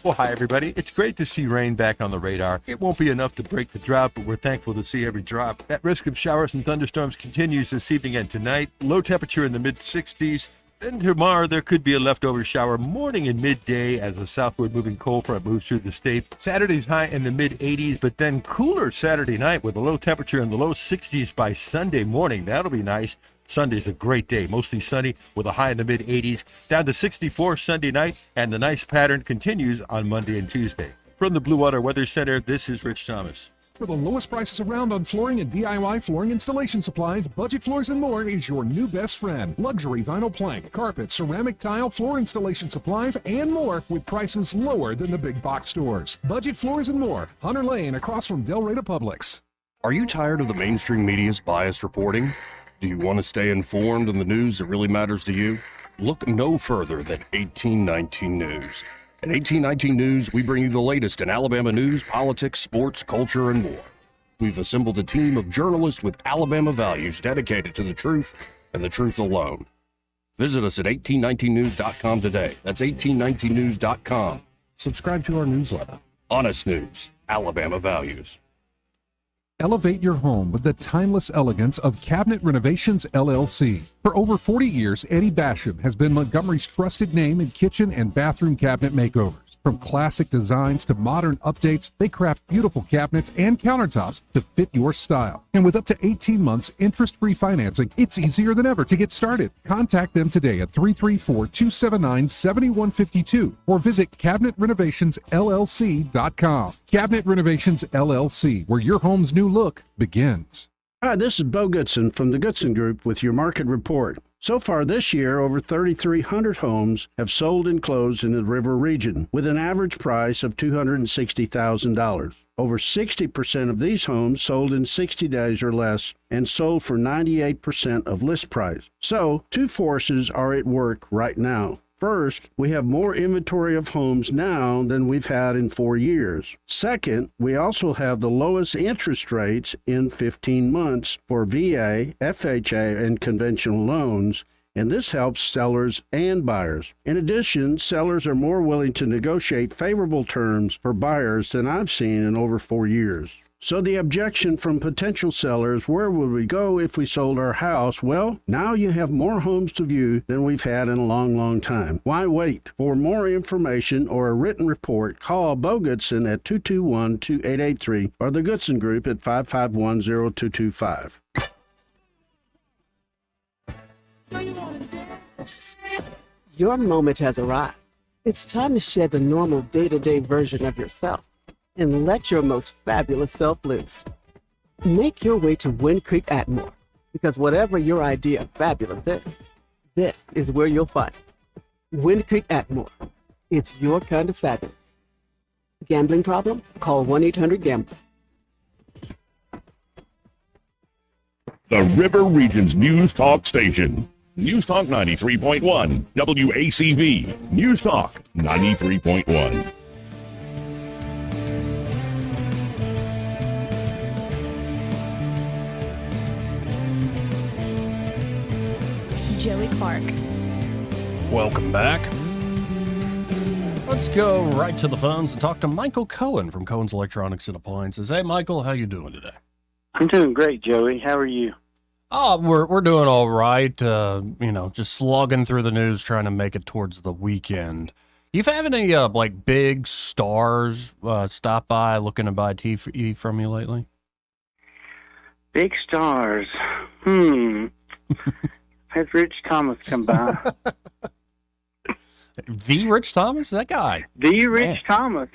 Well, hi, everybody. It's great to see rain back on the radar. It won't be enough to break the drought, but we're thankful to see every drop. That risk of showers and thunderstorms continues this evening and tonight. Low temperature in the mid-60s. Then tomorrow, there could be a leftover shower morning and midday as a southward moving cold front moves through the state. Saturday's high in the mid-80s, but then cooler Saturday night with a low temperature in the low 60s by Sunday morning. That'll be nice. Sunday's a great day, mostly sunny with a high in the mid-80s, down to 64 Sunday night, and the nice pattern continues on Monday and Tuesday. From the Blue Water Weather Center, this is Rich Thomas. For the lowest prices around on flooring and DIY flooring installation supplies, Budget Floors and More is your new best friend. Luxury vinyl plank, carpet, ceramic tile, floor installation supplies, and more with prices lower than the big box stores. Budget Floors and More, Hunter Lane across from Del Rey Publix. Are you tired of the mainstream media's biased reporting? Do you want to stay informed on the news that really matters to you? Look no further than 1819 News. At 1819 News, we bring you the latest in Alabama news, politics, sports, culture, and more. We've assembled a team of journalists with Alabama values dedicated to the truth and the truth alone. Visit us at 1819news.com today. That's 1819news.com. Subscribe to our newsletter. Honest News, Alabama Values. Elevate your home with the timeless elegance of Cabinet Renovations, LLC. For over 40 years, Eddie Basham has been Montgomery's trusted name in kitchen and bathroom cabinet makeovers. From classic designs to modern updates, they craft beautiful cabinets and countertops to fit your style. And with up to 18 months interest-free financing, it's easier than ever to get started. Contact them today at 334-279-7152 or visit CabinetRenovationsLLC.com. Cabinet Renovations LLC, where your home's new look begins. Hi, this is Bo Goodson from the Goodson Group with your market report. So far this year, over 3,300 homes have sold and closed in the River region with an average price of $260,000. Over 60% of these homes sold in 60 days or less and sold for 98% of list price. So, two forces are at work right now. First, we have more inventory of homes now than we've had in 4 years. Second, we also have the lowest interest rates in 15 months for VA, FHA, and conventional loans, and this helps sellers and buyers. In addition, sellers are more willing to negotiate favorable terms for buyers than I've seen in over 4 years. So the objection from potential sellers, where would we go if we sold our house? Well, now you have more homes to view than we've had in a long, long time. Why wait? For more information or a written report, call Bo Goodson at 221-2883 or the Goodson Group at 551-0225. Your moment has arrived. It's time to shed the normal day-to-day version of yourself and let your most fabulous self loose. Make your way to Wind Creek Atmore, because whatever your idea of fabulous is, this is where you'll find it. Wind Creek Atmore. It's your kind of fabulous. Gambling problem? Call 1-800-GAMBLER. The River Region's News Talk Station. News Talk 93.1. WACV. News Talk 93.1. Joey Clark. Welcome back. Let's go right to the phones and talk to Michael Cohen from Cohen's Electronics and Appliances. Hey, Michael, how you doing today? I'm doing great, Joey. How are you? Oh, we're doing all right. Just slugging through the news, trying to make it towards the weekend. You've had any big stars stop by looking to buy TV from you lately? Big stars. Had Rich Thomas come by. The Rich Thomas? That guy? The Rich Thomas.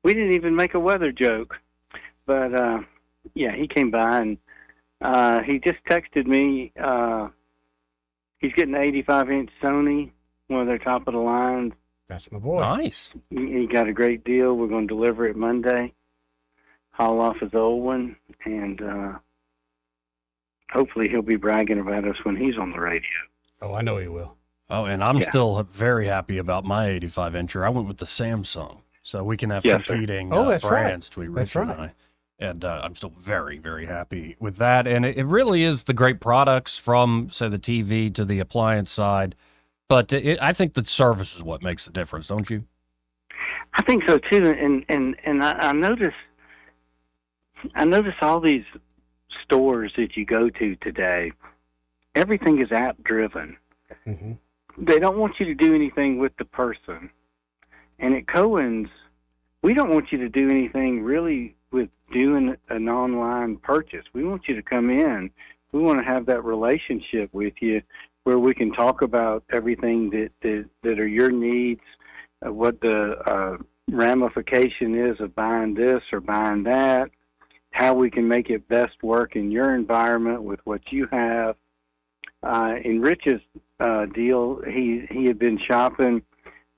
We didn't even make a weather joke. But, yeah, he came by and he just texted me. He's getting an 85-inch Sony, one of their top of the lines. That's my boy. Nice. He got a great deal. We're going to deliver it Monday, haul off his old one, and hopefully he'll be bragging about us when he's on the radio. Oh, I know he will. Oh, and I'm still very happy about my 85-incher. I went with the Samsung, so we can have competing brands between Rich and I. And I'm still very, very happy with that. And it really is the great products from, say, the TV to the appliance side. But I think the service is what makes the difference, don't you? I think so too. And I notice all these stores that you go to today, everything is app driven. Mm-hmm. They don't want you to do anything with the person. And at Cohen's, we don't want you to do anything really with doing an online purchase. We want you to come in, We want to have that relationship with you where we can talk about everything that are your needs, what the ramification is of buying this or buying that, how we can make it best work in your environment with what you have. In Rich's deal, he had been shopping,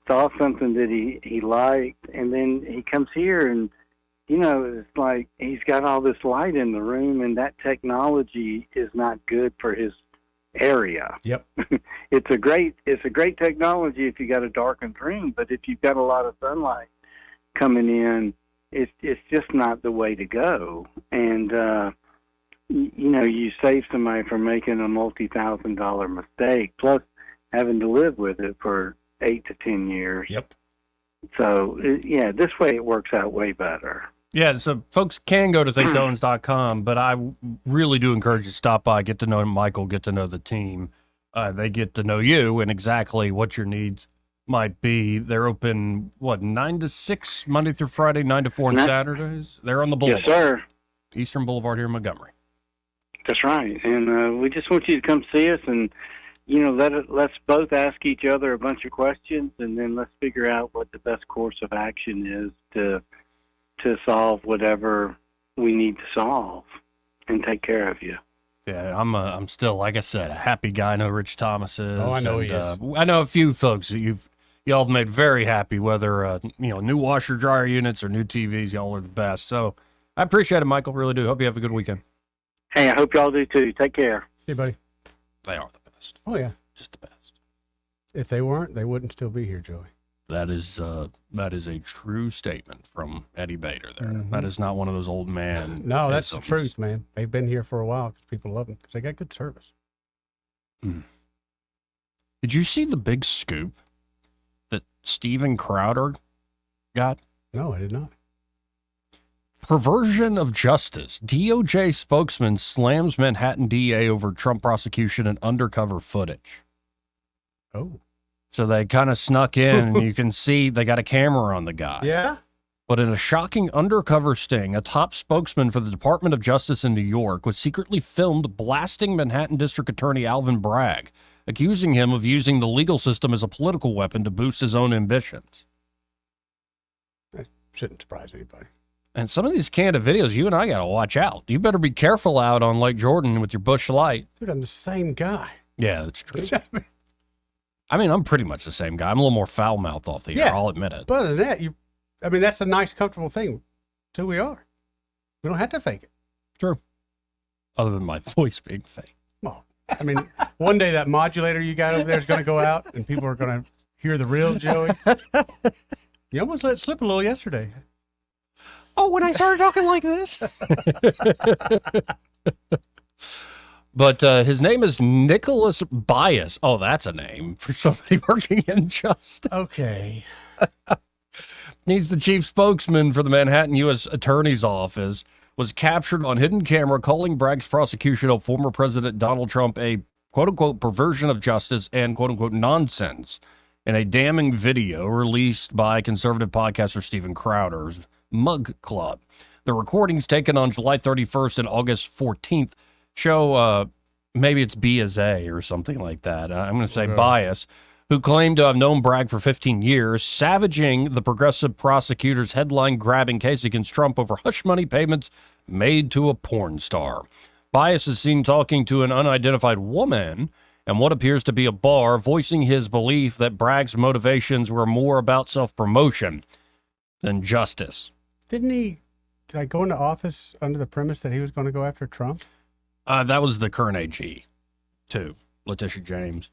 saw something that he liked, and then he comes here and, it's like he's got all this light in the room, and that technology is not good for his area. Yep. It's a great technology if you got a darkened room, but if you've got a lot of sunlight coming in, it's just not the way to go. And you save somebody from making a multi-$1,000 mistake, plus having to live with it for 8 to 10 years. Yep. So this way it works out way better. Yeah, so folks can go to thinkdonuts.com, but I really do encourage you to stop by, get to know Michael, get to know the team. They get to know you and exactly what your needs might be. They're open, 9 to 6, Monday through Friday, 9 to 4 on Saturdays. They're on the Boulevard. Yes, sir. Eastern Boulevard here in Montgomery. That's right. And we just want you to come see us and, let's both ask each other a bunch of questions, and then let's figure out what the best course of action is to solve whatever we need to solve and take care of you. Yeah, I'm still, like I said, a happy guy. I know Rich Thomas is. Oh, I know he is. I know a few folks that y'all have made very happy, whether new washer dryer units or new TVs. Y'all are the best. So I appreciate it, Michael. Really do. Hope you have a good weekend. Hey, I hope y'all do too. Take care. Hey, buddy. They are the best. Oh yeah, just the best. If they weren't, they wouldn't still be here, Joey. That is a true statement from Eddie Bader there. Mhm. That is not one of those old man. No, that's the isms. truth, man. They've been here for a while because people love them because they got good service. Did you see the big scoop that Steven Crowder got? No, I did not. Perversion of justice. DOJ spokesman slams Manhattan DA over Trump prosecution and undercover footage. Oh. So they kind of snuck in, and you can see they got a camera on the guy. Yeah. But in a shocking undercover sting, a top spokesman for the Department of Justice in New York was secretly filmed blasting Manhattan District Attorney Alvin Bragg, accusing him of using the legal system as a political weapon to boost his own ambitions. That shouldn't surprise anybody. And some of these candid videos, you and I got to watch out. You better be careful out on Lake Jordan with your Busch Light. Dude, I'm the same guy. Yeah, that's true. I mean, I'm pretty much the same guy. I'm a little more foul-mouthed off the air, I'll admit it. But other than that, that's a nice, comfortable thing. It's who we are. We don't have to fake it. True. Other than my voice being fake. Well, I mean, one day that modulator you got over there is going to go out and people are going to hear the real Joey. You almost let it slip a little yesterday. Oh, when I started talking like this? But his name is Nicholas Bias. Oh, that's a name for somebody working in justice. Okay. He's the chief spokesman for the Manhattan U.S. Attorney's Office, was captured on hidden camera calling Bragg's prosecution of former President Donald Trump a quote-unquote perversion of justice and quote-unquote nonsense in a damning video released by conservative podcaster Steven Crowder's Mug Club. The recordings taken on July 31st and August 14th show, maybe it's B as A or something like that. I'm going to say Bias, who claimed to have known Bragg for 15 years, savaging the progressive prosecutor's headline-grabbing case against Trump over hush money payments made to a porn star. Bias is seen talking to an unidentified woman and what appears to be a bar, voicing his belief that Bragg's motivations were more about self-promotion than justice. Didn't he go into office under the premise that he was going to go after Trump? That was the current AG, too, Letitia James.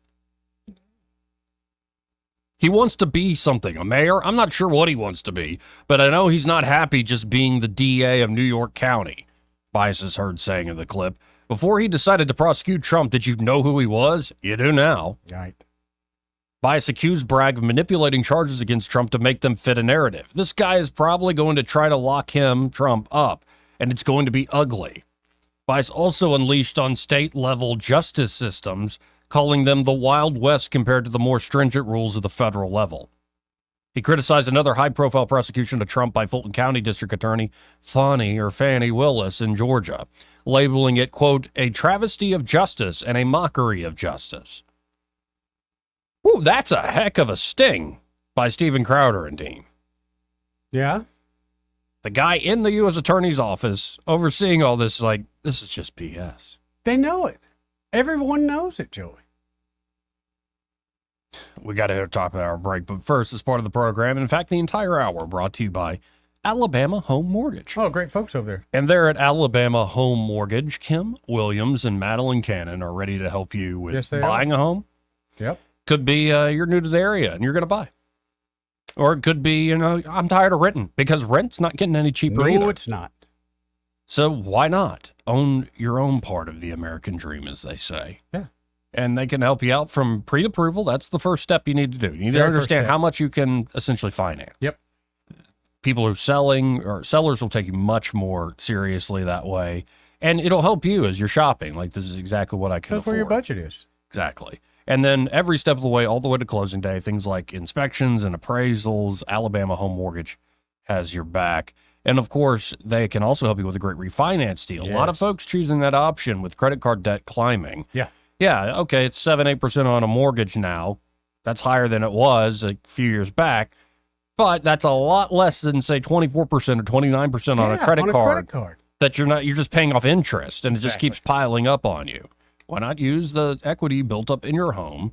He wants to be something, a mayor. I'm not sure what he wants to be, but I know he's not happy just being the DA of New York County, Bias is heard saying in the clip. Before he decided to prosecute Trump, did you know who he was? You do now. Right. Bias accused Bragg of manipulating charges against Trump to make them fit a narrative. This guy is probably going to try to lock Trump up, and it's going to be ugly. Bias also unleashed on state-level justice systems, calling them the Wild West compared to the more stringent rules of the federal level. He criticized another high-profile prosecution of Trump by Fulton County District Attorney Fannie Willis in Georgia, labeling it, quote, a travesty of justice and a mockery of justice. Ooh, that's a heck of a sting by Steven Crowder and team. Yeah? The guy in the U.S. Attorney's Office overseeing all this, like, this is just BS. They know it. Everyone knows it, Joey. We got to hit a top of our break, but first, as part of the program, in fact, the entire hour brought to you by Alabama Home Mortgage. Oh, great folks over there. And they're at Alabama Home Mortgage. Kim Williams and Madeline Cannon are ready to help you with buying a home. Yep. Could be you're new to the area and you're going to buy. Or it could be, I'm tired of renting, because rent's not getting any cheaper either. No, it's not. So why not own your own part of the American dream, as they say? Yeah. And they can help you out from pre-approval. That's the first step you need to do. You need to understand how much you can essentially finance. Yep. People who are selling or sellers will take you much more seriously that way. And it'll help you as you're shopping. Like, this is exactly what I can afford. That's where your budget is. Exactly. And then every step of the way, all the way to closing day, things like inspections and appraisals, Alabama Home Mortgage has your back. And of course, they can also help you with a great refinance deal. Yes. A lot of folks choosing that option with credit card debt climbing. Yeah. Yeah, okay, it's 7-8% on a mortgage now. That's higher than it was a few years back. But that's a lot less than, say, 24% or 29% on a credit card. That you're just paying off interest, and it just keeps piling up on you. Why not use the equity built up in your home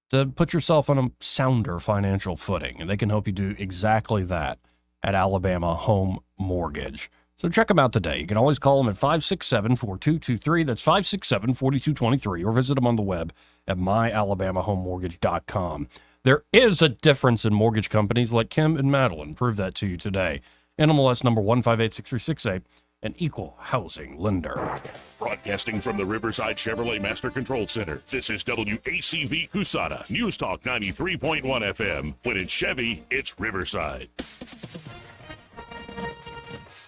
to put yourself on a sounder financial footing? And they can help you do exactly that at Alabama Home Mortgage. So check them out today. You can always call them at 567-4223. That's 567-4223. Or visit them on the web at myalabamahomemortgage.com. There is a difference in mortgage companies. Let Kim and Madeline prove that to you today. NMLS number 1586368, an equal housing lender. Broadcasting from the Riverside Chevrolet Master Control Center, this is WACV Cusana, News Talk 93.1 FM. When it's Chevy, it's Riverside.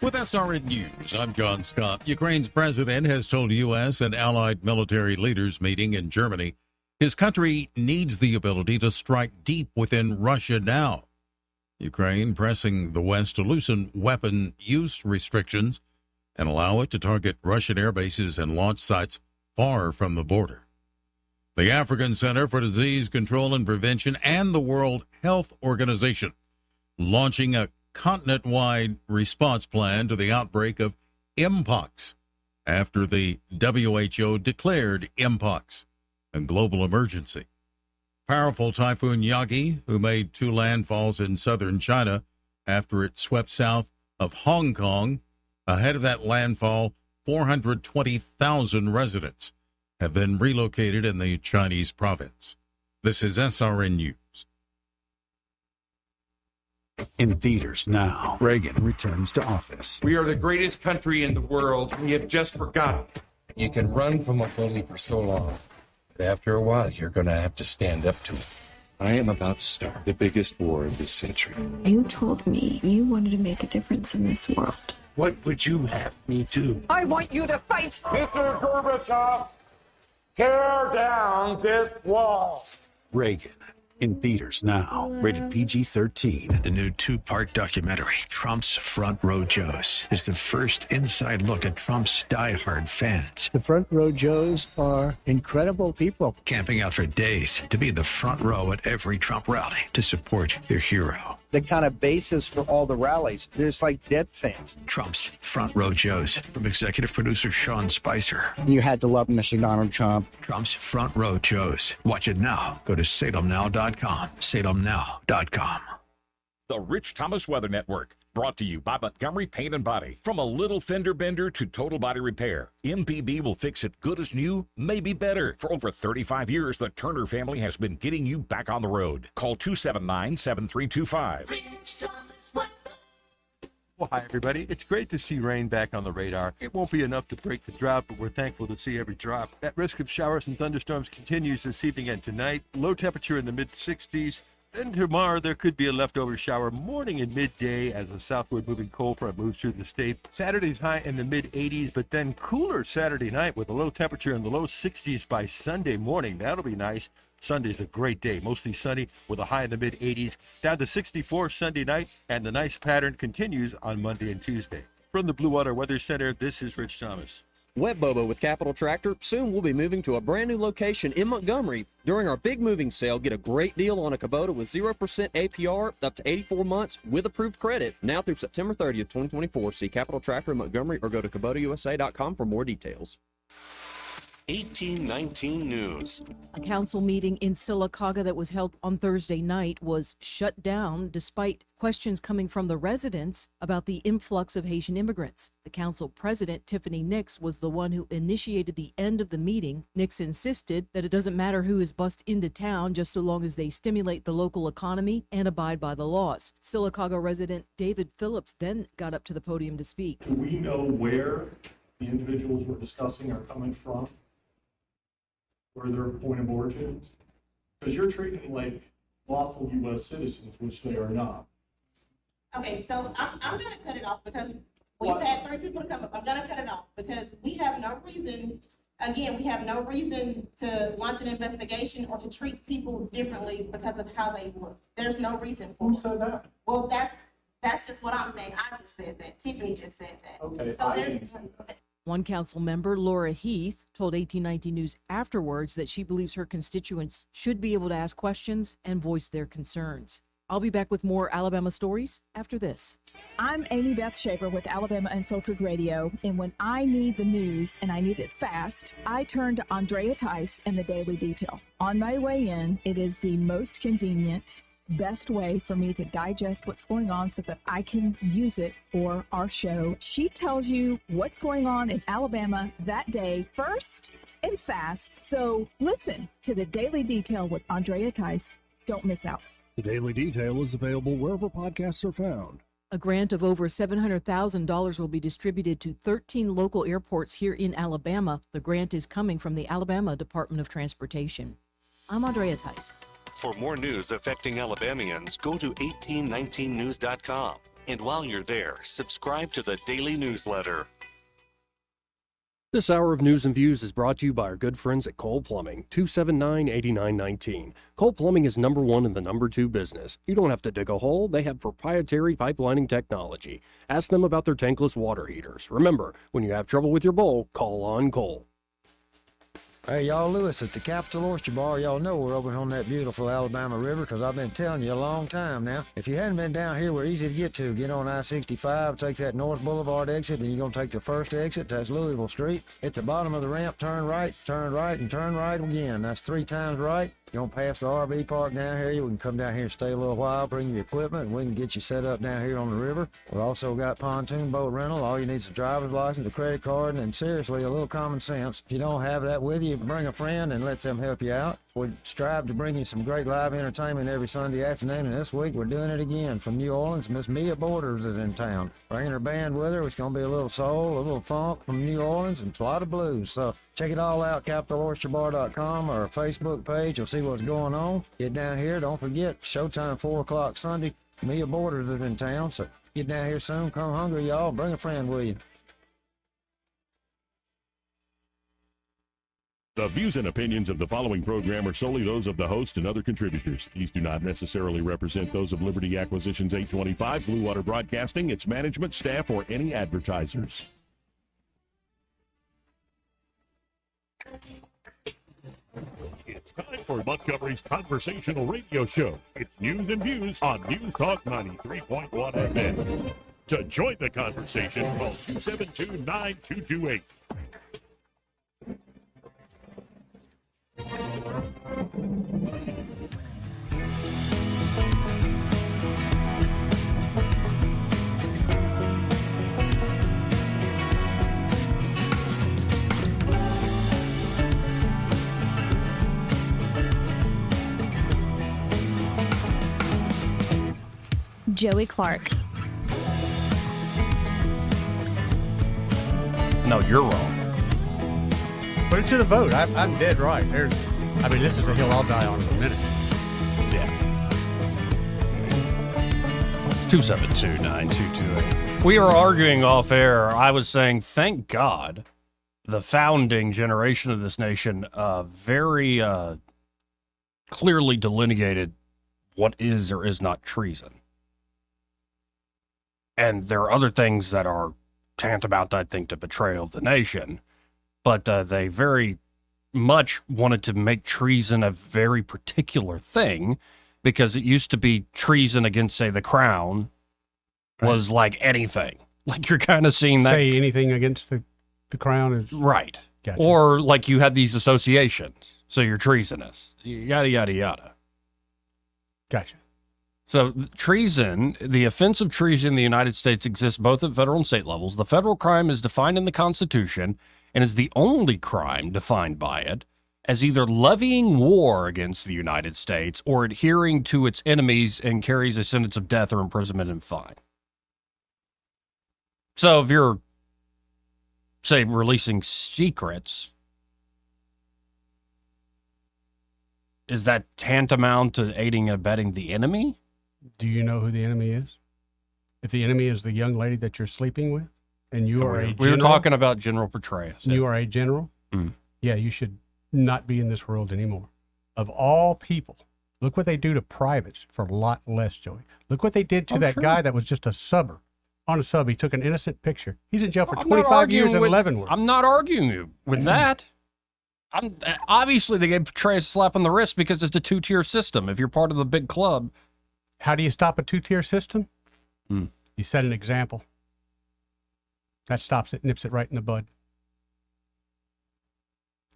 With SRN News, I'm John Scott. Ukraine's president has told U.S. and allied military leaders meeting in Germany his country needs the ability to strike deep within Russia now. Ukraine pressing the West to loosen weapon use restrictions and allow it to target Russian air bases and launch sites far from the border. The African Center for Disease Control and Prevention and the World Health Organization launching a continent-wide response plan to the outbreak of Mpox after the WHO declared Mpox a global emergency. Powerful Typhoon Yagi, who made 2 landfalls in southern China after it swept south of Hong Kong, ahead of that landfall, 420,000 residents have been relocated in the Chinese province. This is SRN News. In theaters now, Reagan returns to office. We are the greatest country in the world. We have just forgotten. You can run from a bully for so long, but after a while, you're going to have to stand up to it. I am about to start the biggest war of this century. You told me you wanted to make a difference in this world. What would you have me do? I want you to fight! Mr. Gorbachev, tear down this wall. Reagan. In theaters now. Rated PG-13. The new 2-part documentary, Trump's Front Row Joes, is the first inside look at Trump's diehard fans. The Front Row Joes are incredible people. Camping out for days to be in the front row at every Trump rally to support their hero. The kind of basis for all the rallies, there's like dead fans. Trump's Front Row Joes, from executive producer Sean Spicer. You had to love Mr. Donald Trump. Trump's Front Row Joes. Watch it now. Go to salemnow.com. salemnow.com. The Rich Thomas Weather Network, brought to you by Montgomery Paint and Body. From a little fender bender to total body repair, MPB will fix it good as new, maybe better. For over 35 years, the Turner family has been getting you back on the road. Call 279-7325. Well, hi, everybody. It's great to see rain back on the radar. It won't be enough to break the drought, but we're thankful to see every drop. That risk of showers and thunderstorms continues this evening and tonight. Low temperature in the mid-60s. Then tomorrow, there could be a leftover shower morning and midday as a southward moving cold front moves through the state. Saturday's high in the mid-80s, but then cooler Saturday night with a low temperature in the low 60s by Sunday morning. That'll be nice. Sunday's a great day, mostly sunny with a high in the mid-80s, down to 64 Sunday night, and the nice pattern continues on Monday and Tuesday. From the Blue Water Weather Center, this is Rich Thomas. Wet Bobo with Capital Tractor. Soon we'll be moving to a brand new location in Montgomery. During our big moving sale, get a great deal on a Kubota with 0% APR up to 84 months with approved credit. Now through September 30th, 2024. See Capital Tractor in Montgomery or go to KubotaUSA.com for more details. 1819 News. A council meeting in Sylacauga that was held on Thursday night was shut down despite questions coming from the residents about the influx of Haitian immigrants. The council president, Tiffany Nix, was the one who initiated the end of the meeting. Nix insisted that it doesn't matter who is bussed into town just so long as they stimulate the local economy and abide by the laws. Sylacauga resident David Phillips then got up to the podium to speak. Do we know where the individuals we're discussing are coming from? Where their point of origin is? Because you're treating them like lawful U.S. citizens, which they are not. Okay, so I'm going to cut it off because we've had 3 people to come up. I'm going to cut it off because we have no reason, again, we have no reason to launch an investigation or to treat people differently because of how they look. There's no reason for it. Who said that? Well, that's just what I'm saying. I just said that. Tiffany just said that. Okay, so I didn't say that. One council member, Laura Heath, told 1819 News afterwards that she believes her constituents should be able to ask questions and voice their concerns. I'll be back with more Alabama stories after this. I'm Amy Beth Schaefer with Alabama Unfiltered Radio, and when I need the news and I need it fast, I turn to Andrea Tice and the Daily Detail. On my way in, it is the most convenient, best way for me to digest what's going on so that I can use it for our show. She tells you what's going on in Alabama that day first and fast. So listen to the Daily Detail with Andrea Tice. Don't miss out. The Daily Detail is available wherever podcasts are found. A grant of over $700,000 will be distributed to 13 local airports here in Alabama. The grant is coming from the Alabama Department of Transportation. I'm Andrea Tice. For more news affecting Alabamians, go to 1819news.com. And while you're there, subscribe to the daily newsletter. This hour of News and Views is brought to you by our good friends at Cole Plumbing, 279-8919. Cole Plumbing is #1 in the #2 business. You don't have to dig a hole. They have proprietary pipelining technology. Ask them about their tankless water heaters. Remember, when you have trouble with your bowl, call on Cole. Hey, y'all, Lewis at the Capital Oyster Bar. Y'all know we're over on that beautiful Alabama River because I've been telling you a long time now. If you hadn't been down here, we're easy to get to. Get on I-65, take that North Boulevard exit, and you're going to take the first exit. That's Louisville Street. At the bottom of the ramp, turn right, and turn right again. That's 3 times right. You're going to pass the RV park down here. You can come down here and stay a little while, bring your equipment, and we can get you set up down here on the river. We've also got pontoon boat rental. All you need is a driver's license, a credit card, and seriously, a little common sense. If you don't have that with you, bring a friend and let them help you out. We strive to bring you some great live entertainment every Sunday afternoon, and this week we're doing it again. From New Orleans, Miss Mia Borders is in town. Bringing her band with her. It's going to be a little soul, a little funk from New Orleans, and a lot of blues. So check it all out, CapitalOysterBar.com or our Facebook page. You'll see what's going on. Get down here. Don't forget, showtime 4 o'clock Sunday. Mia Borders is in town, so get down here soon. Come hungry, y'all. Bring a friend with you. The views and opinions of the following program are solely those of the host and other contributors. These do not necessarily represent those of Liberty Acquisitions 825, Blue Water Broadcasting, its management, staff, or any advertisers. It's time for Montgomery's conversational radio show. It's News and Views on News Talk 93.1 FM. To join the conversation, call 272-9228. Joey Clark. No, you're wrong. Put it to the vote. I'm dead right. This is a hill I'll die on in a minute. Yeah. 272-9228. We are arguing off air. I was saying, thank God the founding generation of this nation very clearly delineated what is or is not treason. And there are other things that are tantamount, I think, to betrayal of the nation. But they very much wanted to make treason a very particular thing, because it used to be treason against, say, the crown was like anything. Like you're kind of seeing that. Say anything against the crown is... Right. Gotcha. Or like you had these associations, so you're treasonous. Yada, yada, yada. Gotcha. So treason, the offense of treason in the United States exists both at federal and state levels. The federal crime is defined in the Constitution and is the only crime defined by it as either levying war against the United States or adhering to its enemies, and carries a sentence of death or imprisonment and fine. So if you're, say, releasing secrets, is that tantamount to aiding and abetting the enemy? Do you know who the enemy is? If the enemy is the young lady that you're sleeping with, and you are a general... We were talking about General Petraeus. You are a general? Yeah, you should not be in this world anymore. Of all people, look what they do to privates for a lot less, Joey. Look what they did to that guy that was just a subber. On a sub, he took an innocent picture. He's in jail for 25 years in Leavenworth. I'm not arguing with that. Obviously, they gave Petraeus a slap on the wrist because it's a two-tier system. If you're part of the big club. How do you stop a two-tier system? You set an example. That stops it, nips it right in the bud.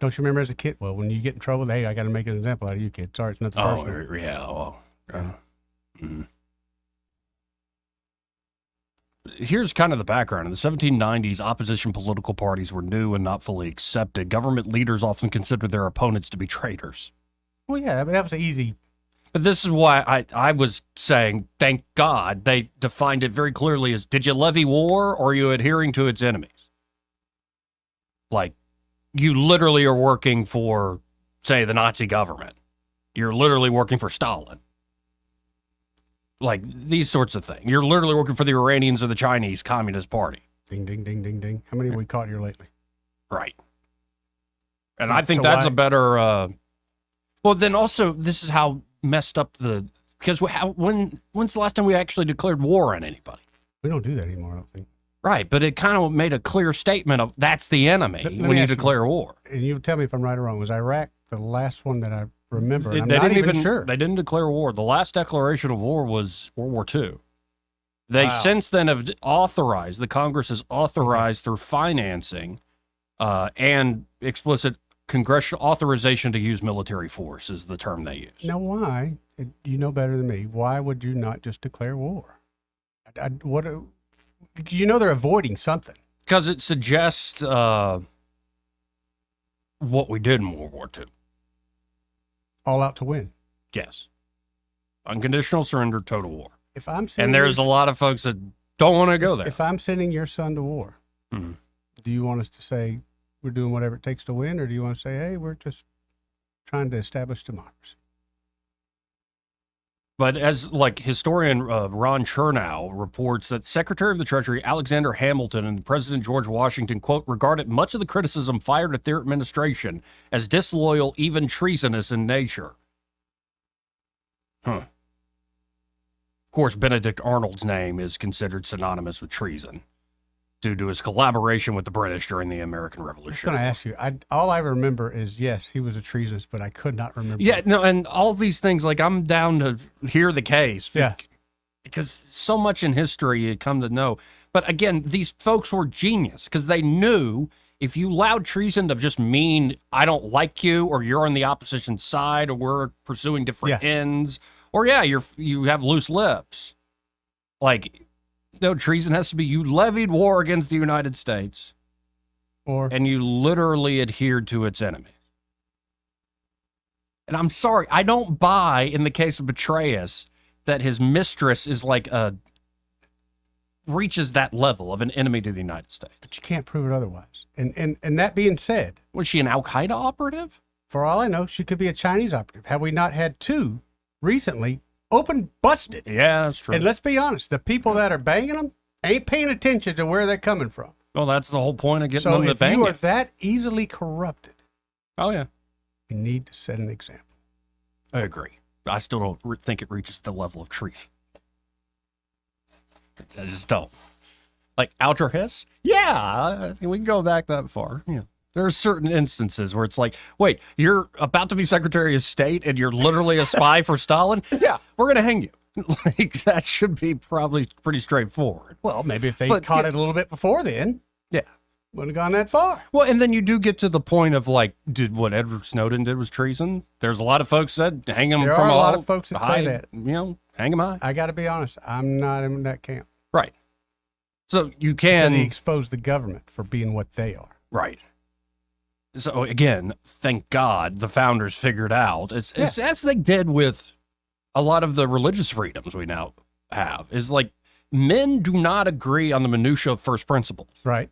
Don't you remember as a kid? Well, when you get in trouble, hey, I got to make an example out of you, kid. Sorry, it's nothing personal. Oh, yeah. Well, Here's kind of the background. In the 1790s, opposition political parties were new and not fully accepted. Government leaders often considered their opponents to be traitors. Well, yeah, that was easy. But this is why I was saying, thank God, they defined it very clearly as, did you levy war or are you adhering to its enemies? Like, you literally are working for, say, the Nazi government. You're literally working for Stalin. Like, these sorts of things. You're literally working for the Iranians or the Chinese Communist Party. Ding, ding, ding, ding, ding. How many have we caught here lately? Right. And I think that's a better... well, then also, this is how messed up because when's the last time we actually declared war on anybody? We don't do that anymore, I don't think. Right, but it kind of made a clear statement of that's the enemy when you declare war. And you tell me if I'm right or wrong. Was Iraq the last one that I remember? I'm not even sure. They didn't declare war. The last declaration of war was World War II. They since then have authorized, the Congress has authorized through financing and explicit congressional authorization to use military force is the term they use. Now, why? You know better than me. Why would you not just declare war? You know they're avoiding something. Because it suggests what we did in World War II. All out to win. Yes. Unconditional surrender, total war. If I'm and there's a lot of folks that don't want to go there. If I'm sending your son to war, do you want us to say we're doing whatever it takes to win, or do you want to say, hey, we're just trying to establish democracy? But as like historian Ron Chernow reports that Secretary of the Treasury Alexander Hamilton and President George Washington, quote, regarded much of the criticism fired at their administration as disloyal, even treasonous in nature. Of course, Benedict Arnold's name is considered synonymous with treason due to his collaboration with the British during the American Revolution. I was going to ask you, all I remember is, yes, he was a treasonous, but I could not remember. Yeah, no, and all these things, like, I'm down to hear the case. Yeah. Because so much in history you come to know. But again, these folks were genius because they knew if you allowed treason to just mean I don't like you or you're on the opposition side or we're pursuing different ends or, you have loose lips. Like... No, treason has to be you levied war against the United States and you literally adhered to its enemies. And I'm sorry, I don't buy in the case of Petraeus that his mistress is like reaches that level of an enemy to the United States. But you can't prove it otherwise. And that being said... Was she an Al-Qaeda operative? For all I know, she could be a Chinese operative. Have we not had two recently open busted. Yeah, that's true. And let's be honest, the people that are banging them ain't paying attention to where they're coming from. Well, that's the whole point of getting So them to if bang you you. are that easily corrupted, Oh, yeah. you need to set an example. I agree. I still don't think it reaches the level of treason. I just don't. Like Alger Hiss? Yeah, we can go back that far. Yeah. There are certain instances where it's like, wait, you're about to be Secretary of State and you're literally a spy for Stalin? Yeah, we're going to hang you. Like, that should be probably pretty straightforward. Well, maybe if they caught it a little bit before then. Yeah. Wouldn't have gone that far. Well, and then you do get to the point of like, did what Edward Snowden did was treason? There's a lot of folks that hang him There from are a lot all of folks that high, say that. You know, hang him high. I got to be honest, I'm not in that camp. Right. So you can. Because he exposed the government for being what they are. Right. So again, thank God the founders figured out. It's as they did with a lot of the religious freedoms we now have. Is like men do not agree on the minutia of first principles. Right.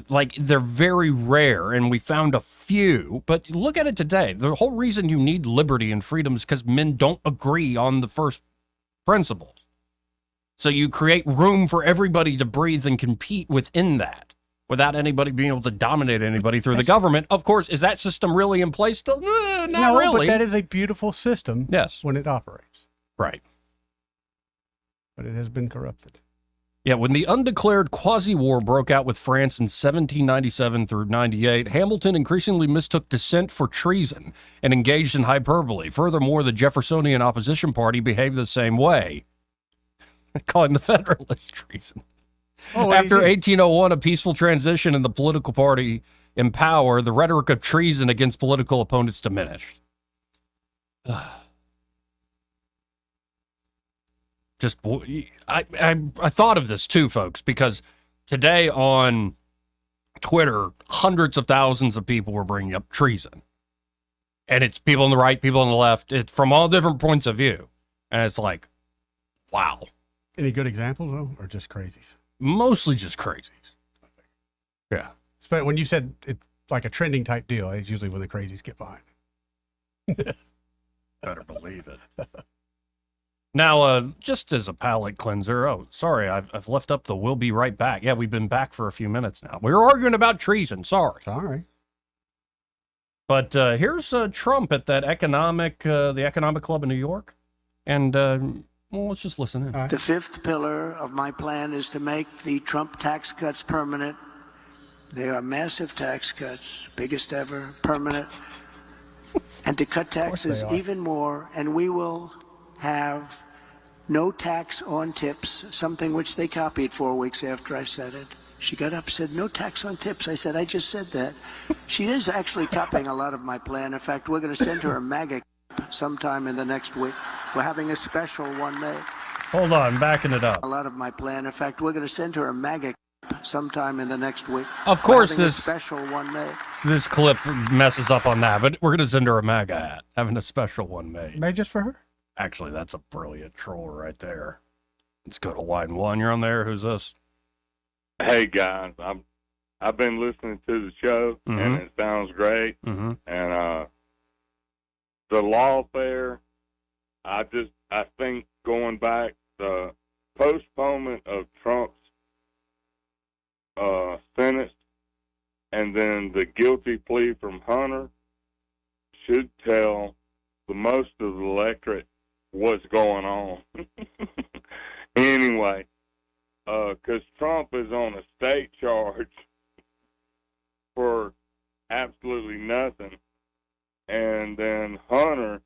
Like they're very rare, and we found a few. But look at it today. The whole reason you need liberty and freedom is because men don't agree on the first principles. So you create room for everybody to breathe and compete within that without anybody being able to dominate anybody through the government. Of course, is that system really in place still? Not no, really. But that is a beautiful system. Yes. When it operates. Right. But it has been corrupted. Yeah, when the undeclared quasi-war broke out with France in 1797 through 98, Hamilton increasingly mistook dissent for treason and engaged in hyperbole. Furthermore, the Jeffersonian opposition party behaved the same way, calling the Federalists treason. Oh, After 1801, a peaceful transition in the political party in power, the rhetoric of treason against political opponents diminished. Just, I thought of this too, folks, because today on Twitter, hundreds of thousands of people were bringing up treason. And it's people on the right, people on the left. It's from all different points of view. And it's like, wow. Any good examples, though, or just crazies? Mostly just crazies. Yeah. But when you said it's like a trending type deal, it's usually when the crazies get behind it. Better believe it. Now, just as a palate cleanser, sorry, I've left up the "we'll be right back." Yeah, we've been back for a few minutes now. We were arguing about treason. Sorry. But here's Trump at that the Economic Club in New York. And, well, let's just listen in. The fifth pillar of my plan is to make the Trump tax cuts permanent. They are massive tax cuts, biggest ever, permanent. And to cut taxes even more, and we will have no tax on tips, something which they copied 4 weeks after I said it. She got up and said, no tax on tips. I said, I just said that. She is actually copying a lot of my plan. In fact, we're going to send her a MAGA sometime in the next week. We're having a special one made. Hold on, backing it up. A lot of my plan. In fact, we're going to send her a MAGA sometime in the next week. Of course, we're having a special one made. This clip messes up on that, but we're going to send her a MAGA hat, having a special one made. Made just for her? Actually, that's a brilliant troll right there. Let's go to line one. You're on there. Who's this? Hey guys, I've been listening to the show and it sounds great. And the lawfare, I think going back, the postponement of Trump's sentence and then the guilty plea from Hunter should tell the most of the electorate what's going on. Anyway, because Trump is on a state charge for absolutely nothing, and then Hunter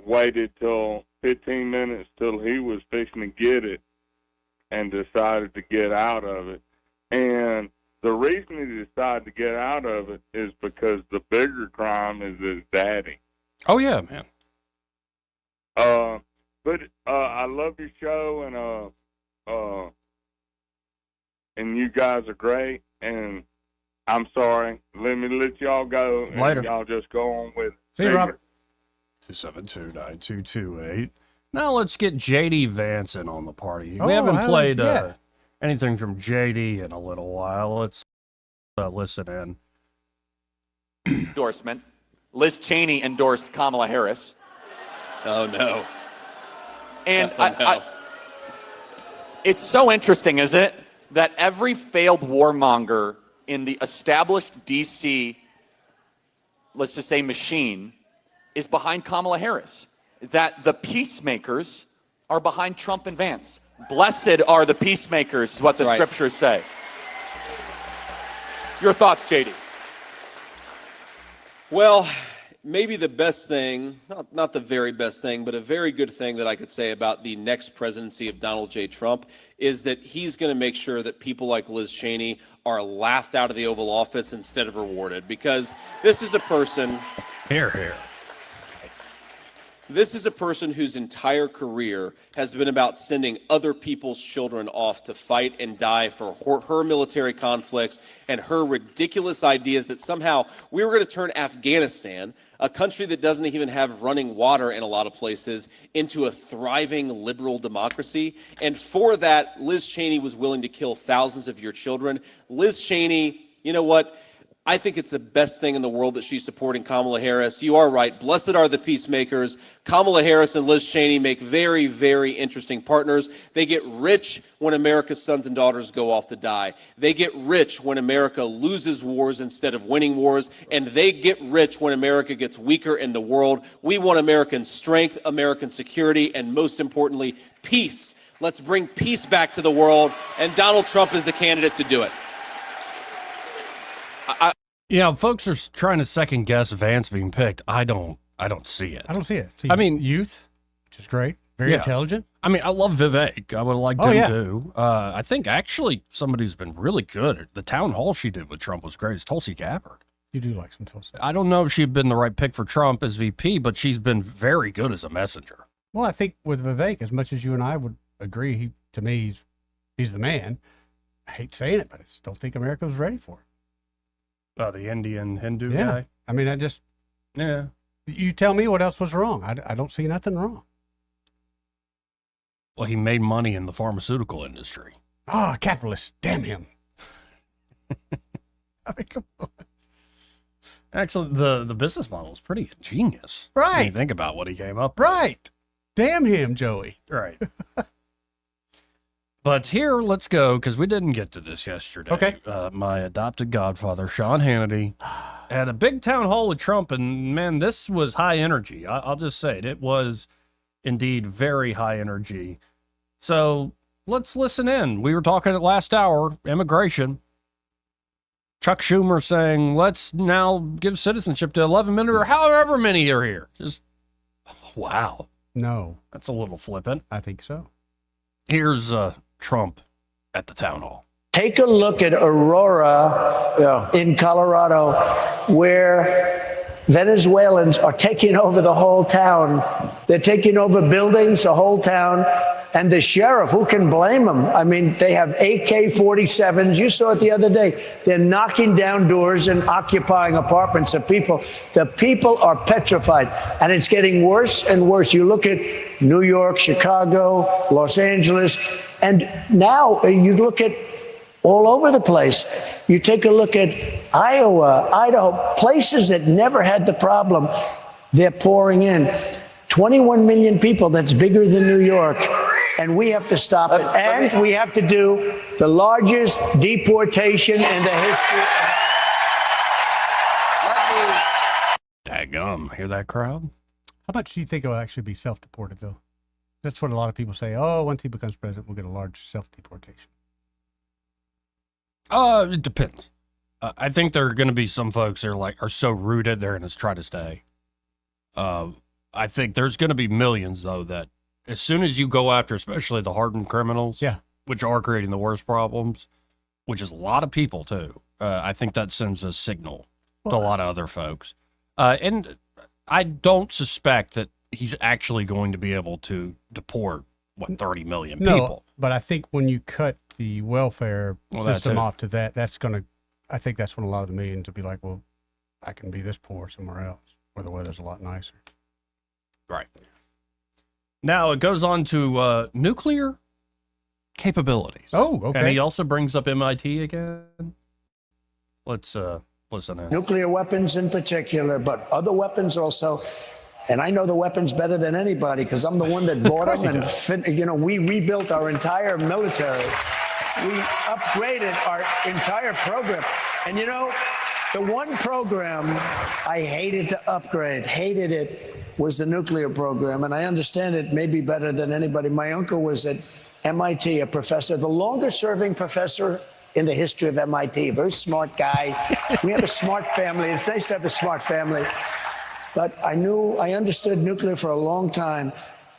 waited till 15 minutes till he was fixing to get it and decided to get out of it. And the reason he decided to get out of it is because the bigger crime is his daddy. Oh, yeah, man. But I love your show, and you guys are great, and I'm sorry. Let me let y'all go. Later. And y'all just go on with it. See you, Robert. 272-9228. Now let's get J.D. Vance in on the party. We haven't played anything from J.D. in a little while. Let's listen in. Endorsement. Liz Cheney endorsed Kamala Harris. Oh, no. And it's so interesting, isn't it, that every failed warmonger in the established D.C., let's just say machine, is behind Kamala Harris. That the peacemakers are behind Trump and Vance. Blessed are the peacemakers, is what the scriptures say. Your thoughts, JD? Well, maybe the best thing, not the very best thing, but a very good thing that I could say about the next presidency of Donald J. Trump is that he's going to make sure that people like Liz Cheney are laughed out of the Oval Office instead of rewarded, because this is a person... Here. This is a person whose entire career has been about sending other people's children off to fight and die for her military conflicts and her ridiculous ideas that somehow we were going to turn Afghanistan, a country that doesn't even have running water in a lot of places, into a thriving liberal democracy. And for that, Liz Cheney was willing to kill thousands of your children. Liz Cheney, you know what? I think it's the best thing in the world that she's supporting Kamala Harris. You are right. Blessed are the peacemakers. Kamala Harris and Liz Cheney make very, very interesting partners. They get rich when America's sons and daughters go off to die. They get rich when America loses wars instead of winning wars. And they get rich when America gets weaker in the world. We want American strength, American security, and most importantly, peace. Let's bring peace back to the world. And Donald Trump is the candidate to do it. Folks are trying to second guess Vance being picked. I don't see it. I don't see it. I mean, youth, which is great, very intelligent. I mean, I love Vivek. I would have liked him too. I think actually somebody who's been really good. The town hall she did with Trump was great. Is Tulsi Gabbard. You do like some Tulsi. I don't know if she'd been the right pick for Trump as VP, but she's been very good as a messenger. Well, I think with Vivek, as much as you and I would agree, he's the man. I hate saying it, but I still think America was ready for it. The Indian Hindu guy. I mean, you tell me what else was wrong. I don't see nothing wrong. Well, he made money in the pharmaceutical industry. Capitalist. Damn him. I mean, come on. Actually, the business model is pretty ingenious. Right. When you think about what he came up with. Right. Damn him, Joey. Right. But here, let's go, because we didn't get to this yesterday. Okay. My adopted godfather, Sean Hannity, had a big town hall with Trump, and man, this was high energy. I'll just say it. It was indeed very high energy. So let's listen in. We were talking at last hour, immigration. Chuck Schumer saying, let's now give citizenship to 11 million or however many are here. Just, wow. No. That's a little flippant. I think so. Here's Trump at the town hall. Take a look at Aurora in Colorado, where Venezuelans are taking over the whole town. They're taking over buildings, the whole town. And the sheriff, who can blame them? I mean, they have AK-47s. You saw it the other day. They're knocking down doors and occupying apartments of people. The people are petrified. And it's getting worse and worse. You look at New York, Chicago, Los Angeles, and now you look at all over the place. You take a look at Iowa, Idaho, places that never had the problem. They're pouring in. 21 million people, that's bigger than New York. And we have to stop it. And we have to do the largest deportation in the history. Daggum, hear that crowd? How much do you think it'll actually be self-deported, though? That's what a lot of people say. Oh, once he becomes president, we'll get a large self-deportation. It depends. I think there are going to be some folks that are so rooted, they're going to try to stay. I think there's going to be millions, though, that as soon as you go after, especially the hardened criminals, which are creating the worst problems, which is a lot of people, too, I think that sends a signal to a lot of other folks. And I don't suspect that he's actually going to be able to deport, 30 million people. No, but I think when you cut the welfare system off to that, I think that's when a lot of the millions will be like, well, I can be this poor somewhere else where the weather's a lot nicer. Right. Now it goes on to nuclear capabilities. Oh, okay. And he also brings up MIT again. Let's listen in. Nuclear weapons in particular, but other weapons also. And I know the weapons better than anybody because I'm the one that bought them. And, we rebuilt our entire military. We upgraded our entire program. And, the one program I hated to upgrade, hated it, was the nuclear program. And I understand it maybe better than anybody. My uncle was at MIT, a professor, the longest serving professor in the history of MIT. A very smart guy. We have a smart family. It's nice to have a smart family. But I understood nuclear for a long time,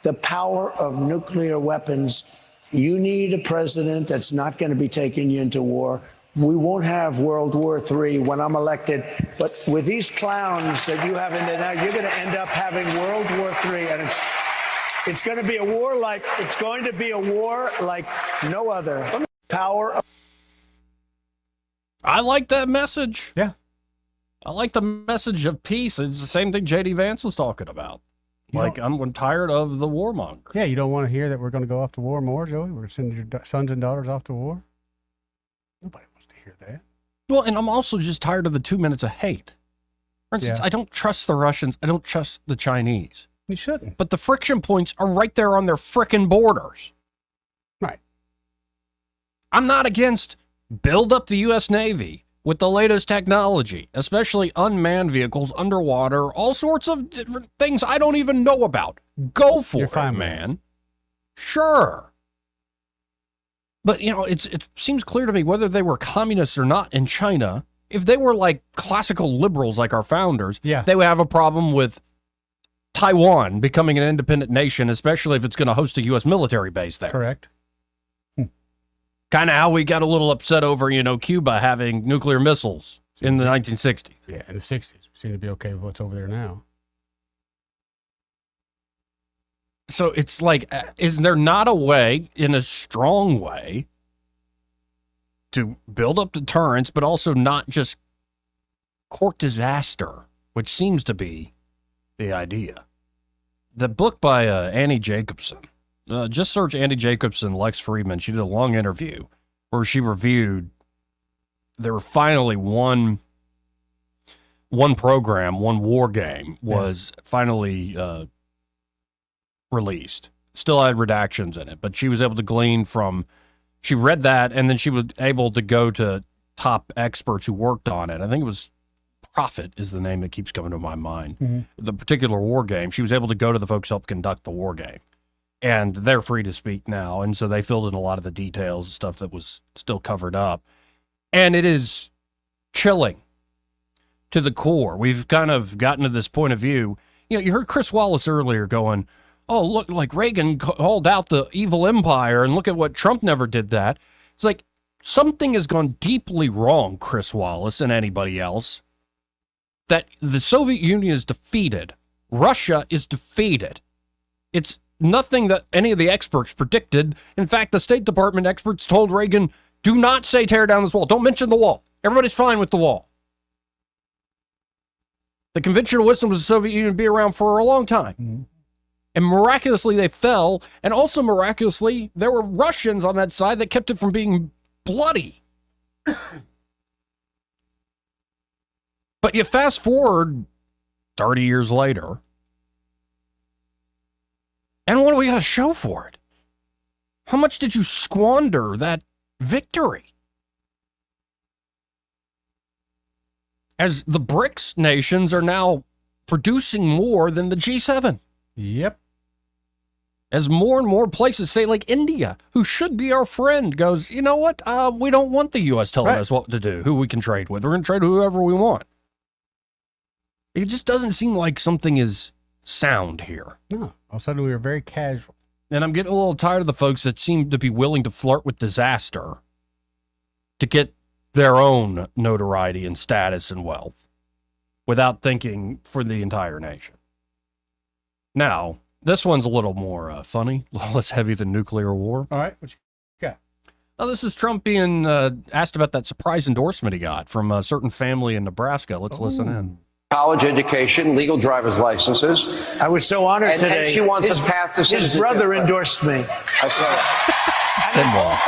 the power of nuclear weapons. You need a president that's not going to be taking you into war. We won't have World War III when I'm elected. But with these clowns that you have in there now, you're going to end up having World War III. And it's going to be a war like no other. Power of I like that message. Yeah. I like the message of peace. It's the same thing J.D. Vance was talking about. I'm tired of the warmonger. Yeah, you don't want to hear that we're going to go off to war more, Joey? We're going to send your sons and daughters off to war? Nobody wants to hear that. Well, and I'm also just tired of the 2 minutes of hate. For instance, I don't trust the Russians. I don't trust the Chinese. You shouldn't. But the friction points are right there on their frickin' borders. Right. I'm not against build up the U.S. Navy with the latest technology, especially unmanned vehicles underwater, all sorts of different things I don't even know about. Go for it, man. Sure. But, it seems clear to me whether they were communists or not in China, if they were like classical liberals like our founders, they would have a problem with Taiwan becoming an independent nation, especially if it's going to host a U.S. military base there. Correct. Kind of how we got a little upset over, Cuba having nuclear missiles in the 1960s. Yeah, in the 60s. We seem to be okay with what's over there now. So it's like, is there not a way, in a strong way, to build up deterrence, but also not just court disaster, which seems to be the idea? The book by Annie Jacobson. Just search Andy Jacobson, Lex Friedman. She did a long interview where she reviewed. There were finally one program, one war game was finally released. Still had redactions in it, but she was able to glean from. She read that, and then she was able to go to top experts who worked on it. I think it was Prophet is the name that keeps coming to my mind. Mm-hmm. The particular war game. She was able to go to the folks who helped conduct the war game. And they're free to speak now. And so they filled in a lot of the details and stuff that was still covered up. And it is chilling to the core. We've kind of gotten to this point of view. You heard Chris Wallace earlier going, oh, look, like Reagan called out the evil empire, and look at what Trump never did that. It's like something has gone deeply wrong, Chris Wallace and anybody else, that the Soviet Union is defeated. Russia is defeated. It's nothing that any of the experts predicted. In fact, the State Department experts told Reagan, do not say tear down this wall. Don't mention the wall. Everybody's fine with the wall. The conventional wisdom was the Soviet Union would be around for a long time. Mm-hmm. And miraculously, they fell. And also miraculously, there were Russians on that side that kept it from being bloody. But you fast forward 30 years later, and what do we got to show for it? How much did you squander that victory? As the BRICS nations are now producing more than the G7. Yep. As more and more places, say like India, who should be our friend, goes, you know what? We don't want the U.S. telling us what to do, who we can trade with. We're going to trade with whoever we want. It just doesn't seem like something is sound here. No. All of a sudden, we were very casual. And I'm getting a little tired of the folks that seem to be willing to flirt with disaster to get their own notoriety and status and wealth without thinking for the entire nation. Now, this one's a little more funny, a little less heavy than nuclear war. All right, what you got? Now, this is Trump being asked about that surprise endorsement he got from a certain family in Nebraska. Let's listen in. College education, legal driver's licenses. I was so honored today. And she wants a path to citizenship. His brother endorsed me. I saw it. Tim Walsh.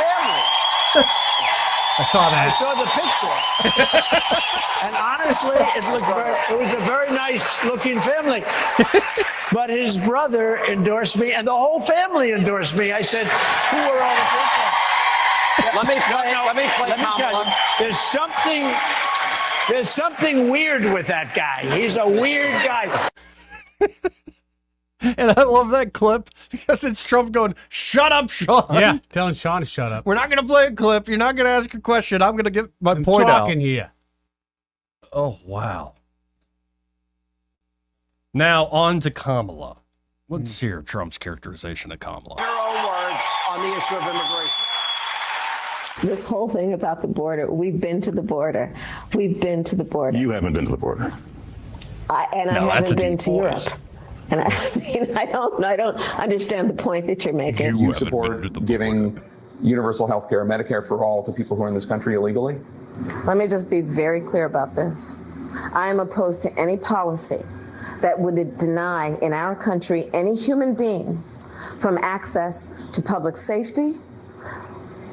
I saw that. I saw the picture. And honestly, it was a very nice looking family. But his brother endorsed me, and the whole family endorsed me. I said, who are all the people? Let me play Let me tell you, there's something weird with that guy. He's a weird guy. And I love that clip because it's Trump going, "Shut up, Sean." Yeah, telling Sean to shut up. We're not going to play a clip. You're not going to ask a question. I'm going to get my point out. Talking here. Oh, wow. Now, on to Kamala. Let's hear Trump's characterization of Kamala. Your own words on the issue of immigration. This whole thing about the border, we've been to the border. We've been to the border. You haven't been to the border. I haven't been to Europe. And I don't understand the point that you're making. You support giving universal health care, Medicare for all to people who are in this country illegally? Let me just be very clear about this. I am opposed to any policy that would deny in our country any human being from access to public safety,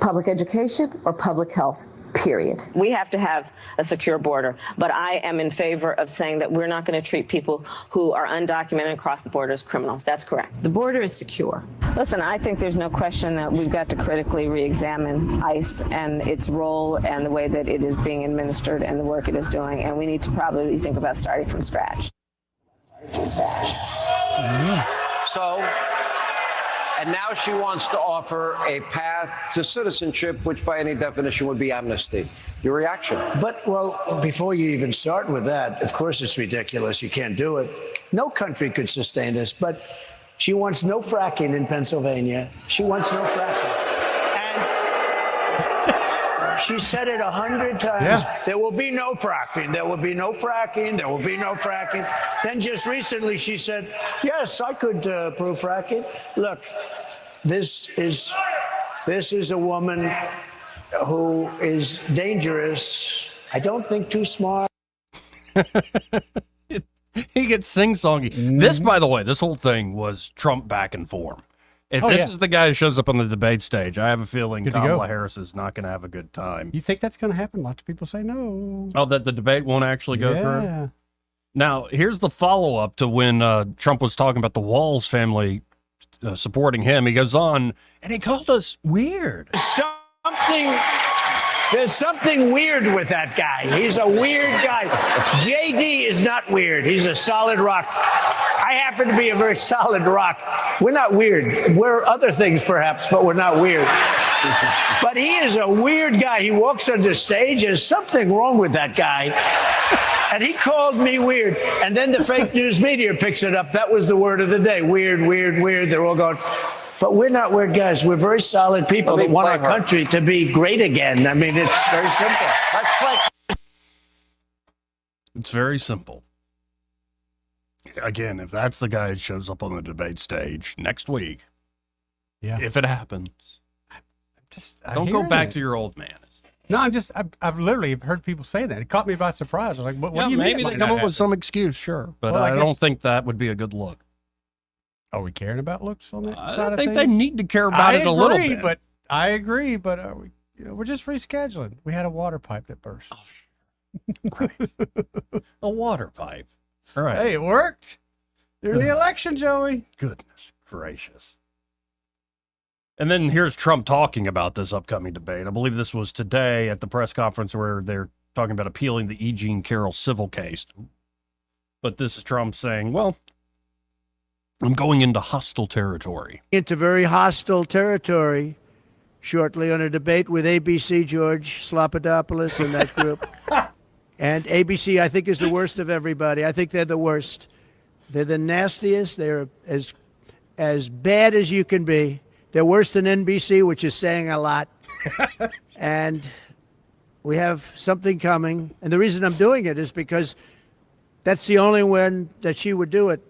public education, or public health, period. We have to have a secure border, but I am in favor of saying that we're not going to treat people who are undocumented across the border as criminals. That's correct. The border is secure. Listen, I think there's no question that we've got to critically re-examine ICE and its role and the way that it is being administered and the work it is doing, and we need to probably think about starting from scratch. So, and now she wants to offer a path to citizenship, which by any definition would be amnesty. Your reaction? But, well, before you even start with that, of course it's ridiculous. You can't do it. No country could sustain this. But she wants no fracking in Pennsylvania. She wants no fracking. And she said it 100 times. Yeah. There will be no fracking. There will be no fracking. There will be no fracking. Then just recently she said, yes, I could approve fracking. Look, this is a woman who is dangerous. I don't think too smart. He gets sing-songy. This, by the way, this whole thing was Trump back in form. If this is the guy who shows up on the debate stage, I have a feeling Kamala Harris is not going to have a good time. You think that's going to happen? Lots of people say no. Oh, that the debate won't actually go through? Now, here's the follow-up to when Trump was talking about the Walls family supporting him. He goes on, and he called us weird. There's something weird with that guy. He's a weird guy. JD is not weird. He's a solid rock. I happen to be a very solid rock. We're not weird. We're other things perhaps, but we're not weird. But he is a weird guy. He walks on the stage. There's something wrong with that guy. And he called me weird. And then the fake news media picks it up. That was the word of the day. Weird, weird, weird. They're all going, but we're not weird guys. We're very solid people that want our country to be great again. I mean, it's very simple. It's very simple. Again, if that's the guy that shows up on the debate stage next week, if it happens, don't go back to your old man. No, I've literally heard people say that. It caught me by surprise. I was like, what do you mean? Maybe they come up with some excuse, sure. But I don't think that would be a good look. Are we caring about looks on that side I of think things? they need to care about it a little bit. But I agree, but are we, we're just rescheduling. We had a water pipe that burst. Right. A water pipe. All right. Hey, it worked. During the election, Joey. Goodness gracious. And then here's Trump talking about this upcoming debate. I believe this was today at the press conference where they're talking about appealing the E. Jean Carroll civil case. But this is Trump saying, well, I'm going into hostile territory. Into very hostile territory shortly on a debate with ABC, George Slopadopoulos and that group. And ABC, I think, is the worst of everybody. I think they're the worst. They're the nastiest. They're as bad as you can be. They're worse than NBC, which is saying a lot. And we have something coming. And the reason I'm doing it is because that's the only one that she would do it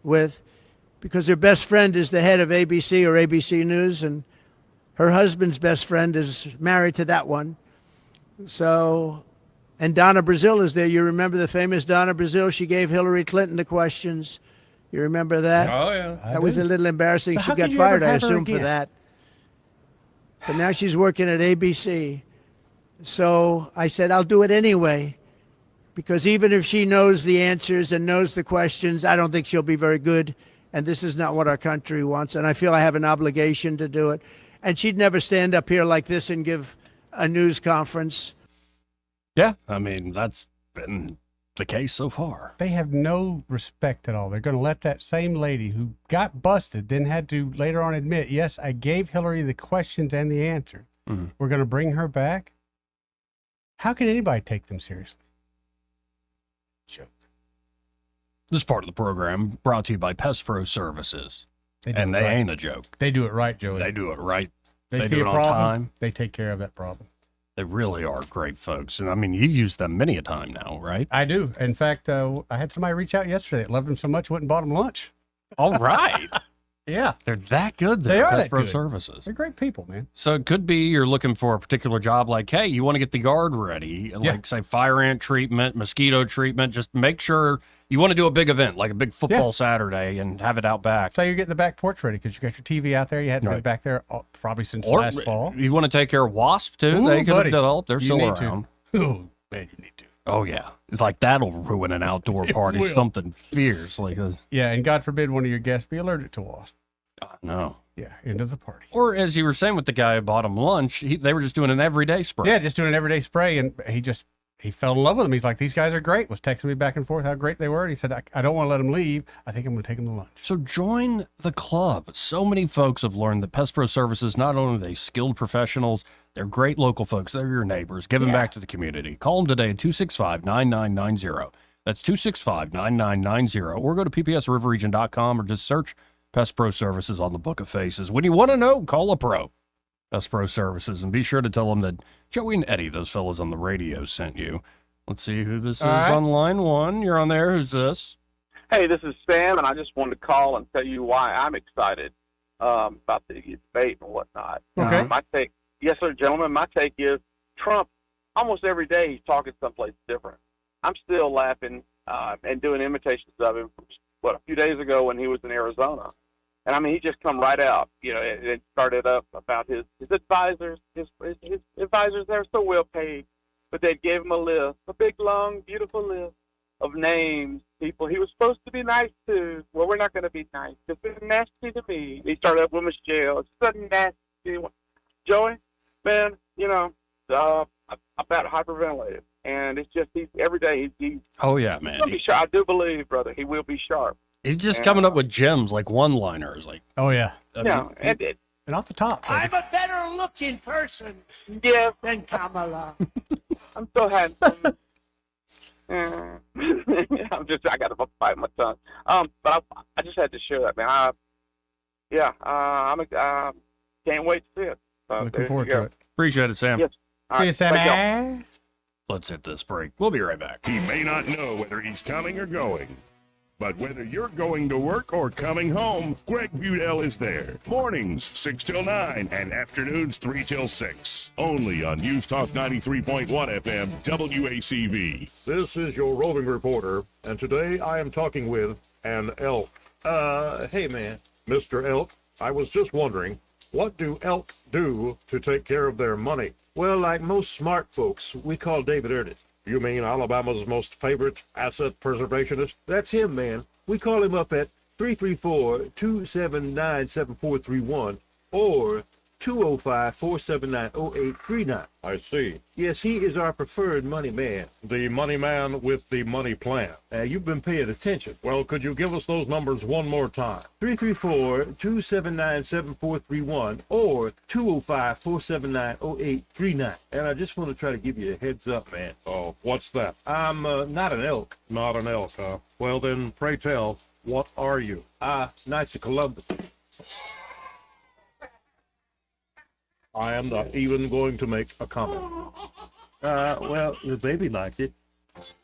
with, because her best friend is the head of ABC or ABC News, and her husband's best friend is married to that one. So, and Donna Brazile is there. You remember the famous Donna Brazile? She gave Hillary Clinton the questions. You remember that? Oh, yeah. That was a little embarrassing. So she got fired, I assume, for that. But now she's working at ABC. So I said, I'll do it anyway, because even if she knows the answers and knows the questions, I don't think she'll be very good. And this is not what our country wants. And I feel I have an obligation to do it. And she'd never stand up here like this and give a news conference. Yeah, I mean, that's been the case so far. They have no respect at all. They're going to let that same lady who got busted, then had to later on admit, yes, I gave Hillary the questions and the answer. Mm-hmm. We're going to bring her back. How can anybody take them seriously? Joke. This part of the program brought to you by Pest Pro Services. They ain't a joke. They do it right, Joey. They do it right. They see do a it on problem, time. they take care of that problem. They really are great folks. And I mean, you've used them many a time now, right? I do. In fact, I had somebody reach out yesterday that loved them so much, went and bought them lunch. All right. Yeah. They're that good there. They are Pest that Pro good. Services. They're great people, man. So it could be you're looking for a particular job like, hey, you want to get the yard ready, like say fire ant treatment, mosquito treatment. Just make sure you want to do a big event, like a big football Saturday and have it out back. So you're getting the back porch ready because you got your TV out there. You hadn't been back there probably since Or last fall. you want to take care of wasps too. Ooh, They could have buddy. developed. They're You still need to. around. Oh, man, you need to. Oh, yeah. It's like that'll ruin an outdoor It party. will. Something fierce. Like a, Yeah, and God forbid one of your guests be allergic to wasps. no. Yeah, end of the party. Or as you were saying with the guy who bought him lunch, they were just doing an everyday spray. Yeah, just doing an everyday spray, and he fell in love with them. He's like, these guys are great. Was texting me back and forth how great they were. And he said, I don't want to let them leave. I think I'm going to take them to lunch. So join the club. So many folks have learned that Pest Pro Services, not only are they skilled professionals, they're great local folks. They're your neighbors, giving back to the community. Call them today at 265-9990. That's 265-9990. Or go to ppsriverregion.com or just search Pest Pro Services on the Book of Faces. When you want to know, call a pro. Pest Pro Services. And be sure to tell them that Joey and Eddie, those fellas on the radio, sent you. Let's see who this is on line one. You're on there. Who's this? Hey, this is Sam, and I just wanted to call and tell you why I'm excited about the debate and whatnot. Okay. My take, yes, sir, gentlemen, my take is Trump, almost every day he's talking someplace different. I'm still laughing and doing imitations of him from, a few days ago when he was in Arizona. And, I mean, he just come right out, and started up about his advisors. His advisors, they're so well paid, but they gave him a list, a big, long, beautiful list of names, people he was supposed to be nice to. Well, we're not going to be nice. It's been nasty to me. He started up with Michelle. It's so nasty. Joey, man, about hyperventilated. And it's just, every day he's Oh, yeah, man. He'll be sharp. I do believe, brother, he will be sharp. He's just coming up with gems, like one-liners. Like, oh, yeah. And off the top. Baby. I'm a better looking person than Kamala. I'm so handsome. I got to bite my tongue. But I just had to share that, man. I can't wait to see it. Looking forward to it. Appreciate it, Sam. Yes. All right. See you, Thank Sam. Let's hit this break. We'll be right back. He may not know whether he's coming or going, but whether you're going to work or coming home, Greg Budell is there. Mornings 6 till 9 and afternoons 3 till 6. Only on News Talk 93.1 FM WACV. This is your roving reporter, and today I am talking with an elk. Hey man, Mr. Elk, I was just wondering, what do elk do to take care of their money? Well, like most smart folks, we call David Ernest. You mean Alabama's most favorite asset preservationist? That's him, man. We call him up at 334-279-7431 or 205-479-0839. I see. Yes, he is our preferred money man. The money man with the money plan. You've been paying attention. Well, could you give us those numbers one more time? 334-279-7431 or 205-479-0839. And I just want to try to give you a heads up, man. Oh, what's that? I'm not an elk. Not an elk, huh? Well, then, pray tell, what are you? Knights of Columbus. I am not even going to make a comment. Well, the baby liked it.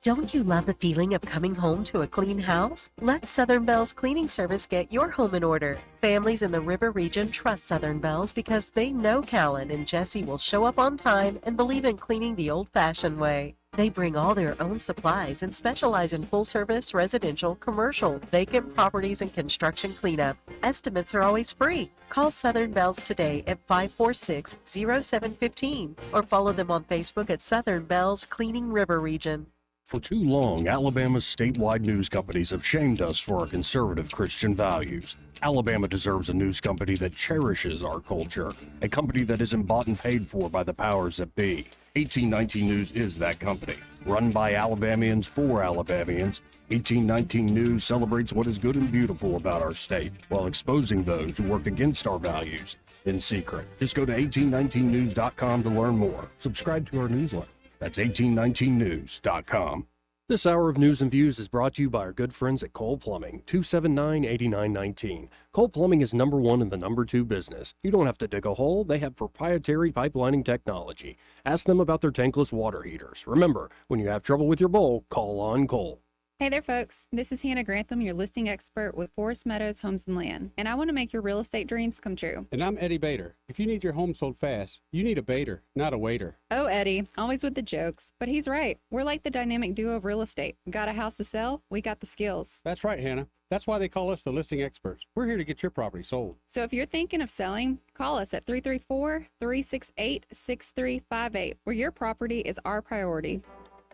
Don't you love the feeling of coming home to a clean house? Let Southern Bell's Cleaning Service get your home in order. Families in the River region trust Southern Bell's because they know Callan and Jesse will show up on time and believe in cleaning the old-fashioned way. They bring all their own supplies and specialize in full-service, residential, commercial, vacant properties, and construction cleanup. Estimates are always free. Call Southern Bells today at 546-0715 or follow them on Facebook at Southern Bells Cleaning River Region. For too long, Alabama's statewide news companies have shamed us for our conservative Christian values. Alabama deserves a news company that cherishes our culture, a company that isn't bought and paid for by the powers that be. 1819 News is that company. Run by Alabamians for Alabamians, 1819 News celebrates what is good and beautiful about our state, while exposing those who work against our values in secret. Just go to 1819news.com to learn more. Subscribe to our newsletter. That's 1819news.com. This hour of News and Views is brought to you by our good friends at Cole Plumbing, 279-8919. Cole Plumbing is number one in the number two business. You don't have to dig a hole. They have proprietary pipelining technology. Ask them about their tankless water heaters. Remember, when you have trouble with your bowl, call on Cole. Hey there, folks. This is Hannah Grantham, your listing expert with Forest Meadows Homes and Land, and I want to make your real estate dreams come true. And I'm Eddie Bader. If you need your home sold fast, you need a Bader, not a waiter. Oh, Eddie, always with the jokes, but he's right. We're like the dynamic duo of real estate. Got a house to sell? We got the skills. That's right, Hannah. That's why they call us the listing experts. We're here to get your property sold. So if you're thinking of selling, call us at 334-368-6358, where your property is our priority.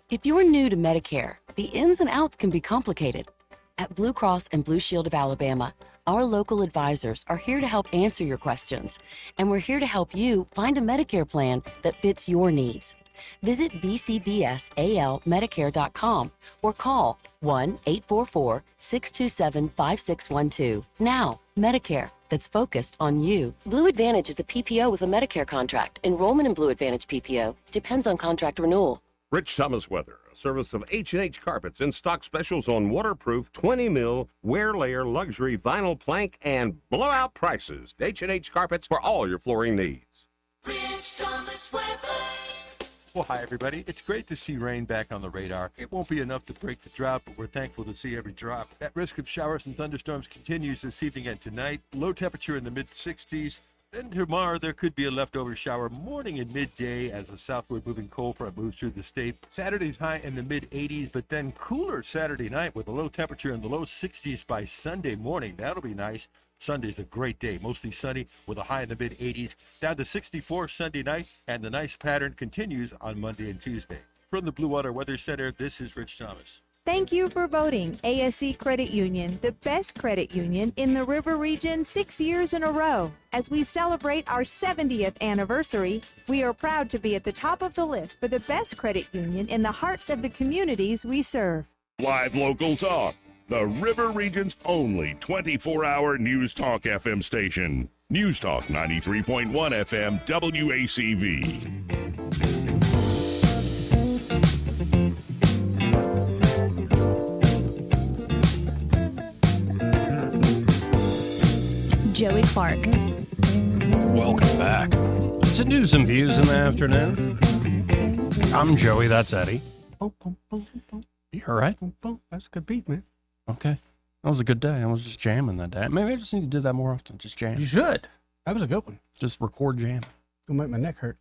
If you're new to Medicare, the ins and outs can be complicated. At Blue Cross and Blue Shield of Alabama, our local advisors are here to help answer your questions, and we're here to help you find a Medicare plan that fits your needs. Visit bcbsalmedicare.com or call 1-844-627-5612. Now, Medicare, that's focused on you. Blue Advantage is a PPO with a Medicare contract. Enrollment in Blue Advantage PPO depends on contract renewal. Rich Thomas Weather, a service of H&H Carpets, in stock specials on waterproof 20 mil wear layer luxury vinyl plank and blowout prices. H&H Carpets for all your flooring needs. Rich Thomas Weather. Well, hi, everybody. It's great to see rain back on the radar. It won't be enough to break the drought, but we're thankful to see every drop. That risk of showers and thunderstorms continues this evening and tonight. Low temperature in the mid-60s. Then tomorrow, there could be a leftover shower morning and midday as a southward moving cold front moves through the state. Saturday's high in the mid-80s, but then cooler Saturday night with a low temperature in the low 60s by Sunday morning. That'll be nice. Sunday's a great day, mostly sunny with a high in the mid-80s, down to 64 Sunday night, and the nice pattern continues on Monday and Tuesday. From the Blue Water Weather Center, this is Rich Thomas. Thank you for voting ASC Credit Union the best credit union in the River Region 6 years in a row. As we celebrate our 70th anniversary, we are proud to be at the top of the list for the best credit union in the hearts of the communities we serve. Live local talk. The River Region's only 24-hour News Talk FM station. News Talk 93.1 FM WACV. Joey Clark. Welcome back. It's a News and Views in the afternoon. I'm Joey, that's Eddie. You all right? That's a good beat, man. Okay. That was a good day. I was just jamming that day. Maybe I just need to do that more often. Just jam. You should. That was a good one. Just record jam. It'll make my neck hurt.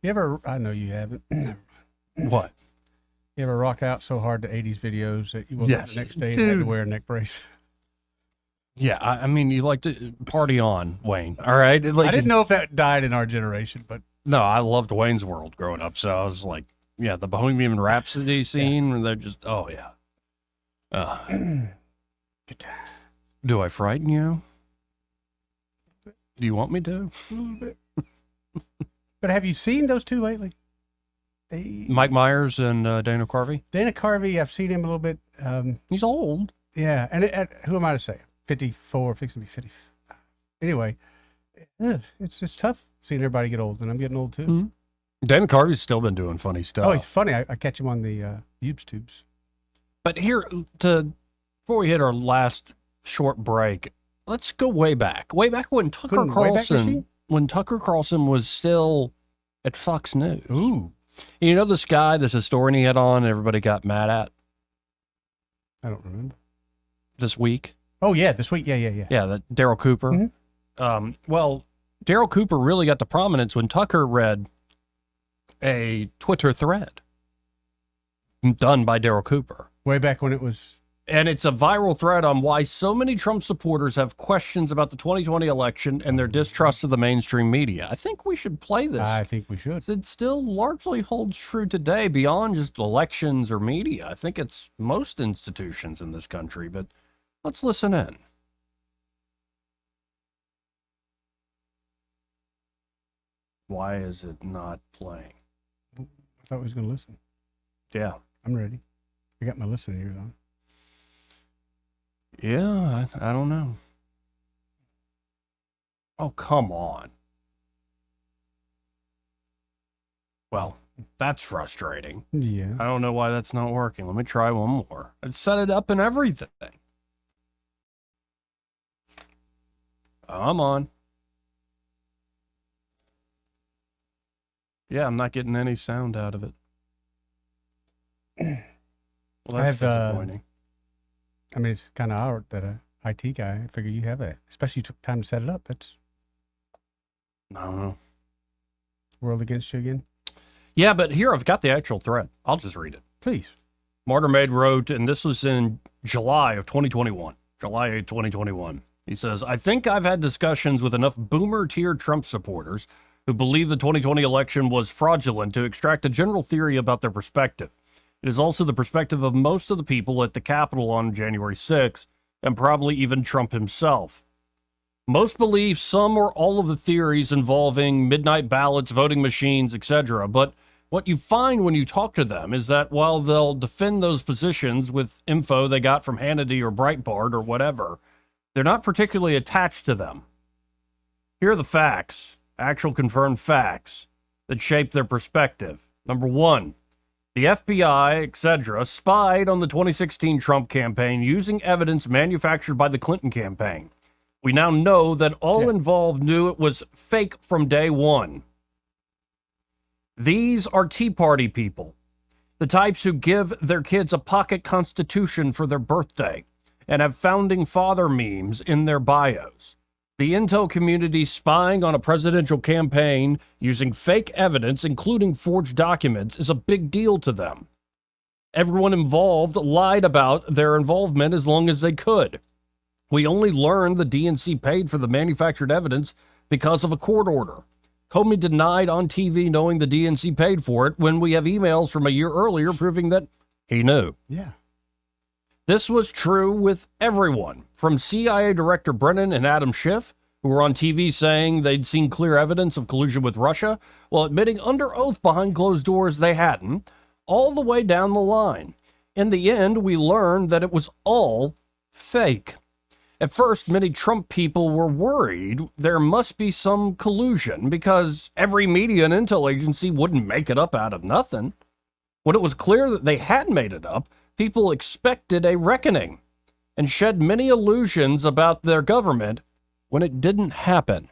You ever, I know you haven't. What? You ever rock out so hard to 80s videos that you woke up the next day and had to wear a neck brace? Yeah, I mean, you like to party on, Wayne. All right? Like, I didn't know if that died in our generation, but. No, I loved Wayne's World growing up, so I was like, yeah, the Bohemian Rhapsody scene where they're just, oh, yeah. Good time. Do I frighten you? Do you want me to? A little bit. But have you seen those two lately? Mike Myers and Dana Carvey? Dana Carvey, I've seen him a little bit. He's old. Yeah, and who am I to say? 54, fixing to be 55. Anyway, it's tough seeing everybody get old, and I'm getting old too. Mm-hmm. Dana Carvey's still been doing funny stuff. Oh, he's funny. I catch him on the YouTubes. But here, before we hit our last short break, let's go way back when Tucker Carlson was still at Fox News. Ooh, you know this guy, this historian he had on, everybody got mad at. I don't remember. This week. Oh yeah, this week. Yeah. Yeah, that Daryl Cooper. Mm-hmm. Well, Daryl Cooper really got to prominence when Tucker read a Twitter thread done by Daryl Cooper. Way back when it was. And it's a viral thread on why so many Trump supporters have questions about the 2020 election and their distrust of the mainstream media. I think we should play this. I think we should. It still largely holds true today beyond just elections or media. I think it's most institutions in this country, but let's listen in. Why is it not playing? I thought we was going to listen. Yeah. I'm ready. I got my listening ears on. Yeah, I don't know. Oh, come on. Well, that's frustrating. Yeah. I don't know why that's not working. Let me try one more. I set it up and everything. Come on. Yeah, I'm not getting any sound out of it. Well, that's disappointing. I mean, it's kind of odd that a IT guy, I figure you have that. Especially you took time to set it up. That's. I don't know. World against you again? Yeah, but here I've got the actual thread. I'll just read it. Please. Martyr Maid wrote, and this was in July of 2021. July 8, 2021. He says, I think I've had discussions with enough boomer-tier Trump supporters who believe the 2020 election was fraudulent to extract a general theory about their perspective. It is also the perspective of most of the people at the Capitol on January 6th, and probably even Trump himself. Most believe some or all of the theories involving midnight ballots, voting machines, etc. But what you find when you talk to them is that while they'll defend those positions with info they got from Hannity or Breitbart or whatever, they're not particularly attached to them. Here are the facts, actual confirmed facts, that shape their perspective. Number one, the FBI, etc., spied on the 2016 Trump campaign using evidence manufactured by the Clinton campaign. We now know that all involved knew it was fake from day one. These are Tea Party people, the types who give their kids a pocket constitution for their birthday and have founding father memes in their bios. The intel community spying on a presidential campaign using fake evidence, including forged documents, is a big deal to them. Everyone involved lied about their involvement as long as they could. We only learned the DNC paid for the manufactured evidence because of a court order. Comey denied on TV knowing the DNC paid for it when we have emails from a year earlier proving that he knew. Yeah. This was true with everyone, from CIA Director Brennan and Adam Schiff, who were on TV saying they'd seen clear evidence of collusion with Russia, while admitting under oath behind closed doors they hadn't, all the way down the line. In the end, we learned that it was all fake. At first, many Trump people were worried there must be some collusion because every media and intel agency wouldn't make it up out of nothing. When it was clear that they had made it up, people expected a reckoning and shed many illusions about their government when it didn't happen.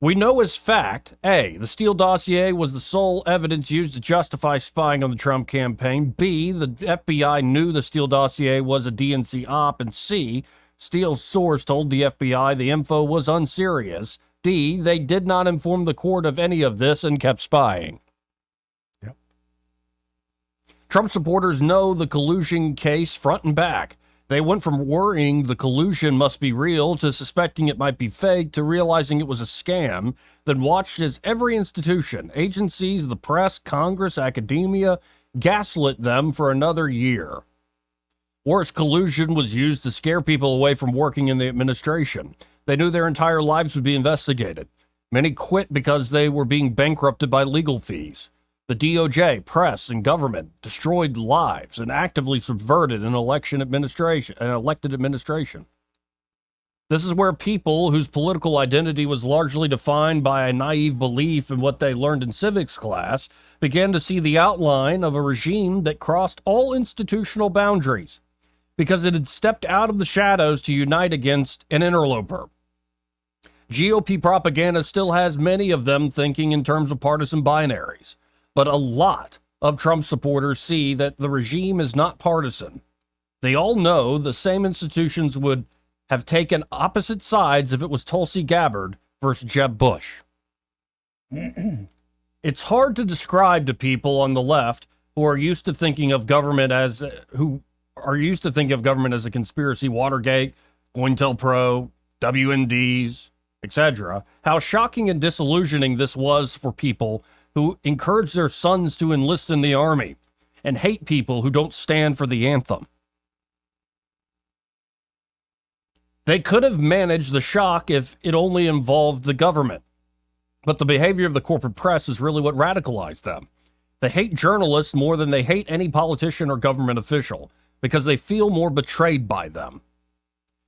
We know as fact, A, the Steele dossier was the sole evidence used to justify spying on the Trump campaign. B, the FBI knew the Steele dossier was a DNC op. And C, Steele's source told the FBI the info was unserious. D, they did not inform the court of any of this and kept spying. Yep. Trump supporters know the collusion case front and back. They went from worrying the collusion must be real to suspecting it might be fake to realizing it was a scam, then watched as every institution, agencies, the press, Congress, academia, gaslit them for another year. Worse, collusion was used to scare people away from working in the administration. They knew their entire lives would be investigated. Many quit because they were being bankrupted by legal fees. The DOJ, press, and government destroyed lives and actively subverted an elected administration. This is where people whose political identity was largely defined by a naive belief in what they learned in civics class began to see the outline of a regime that crossed all institutional boundaries because it had stepped out of the shadows to unite against an interloper. GOP propaganda still has many of them thinking in terms of partisan binaries. But a lot of Trump supporters see that the regime is not partisan. They all know the same institutions would have taken opposite sides if it was Tulsi Gabbard versus Jeb Bush. It's It's hard to describe to people on the left who are used to thinking of government as a conspiracy, Watergate, COINTELPRO, WMDs, etc., how shocking and disillusioning this was for people who encourage their sons to enlist in the army and hate people who don't stand for the anthem. They could have managed the shock if it only involved the government. But the behavior of the corporate press is really what radicalized them. They hate journalists more than they hate any politician or government official because they feel more betrayed by them.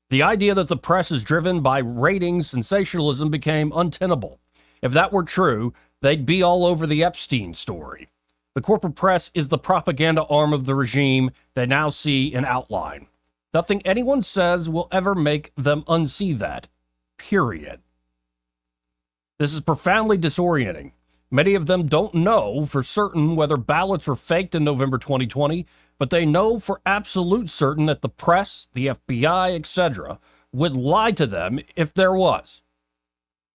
The idea that the press is driven by ratings, sensationalism became untenable. If that were true, they'd be all over the Epstein story. The corporate press is the propaganda arm of the regime they now see in outline. Nothing anyone says will ever make them unsee that. Period. This is profoundly disorienting. Many of them don't know for certain whether ballots were faked in November 2020, but they know for absolute certain that the press, the FBI, etc., would lie to them if there was.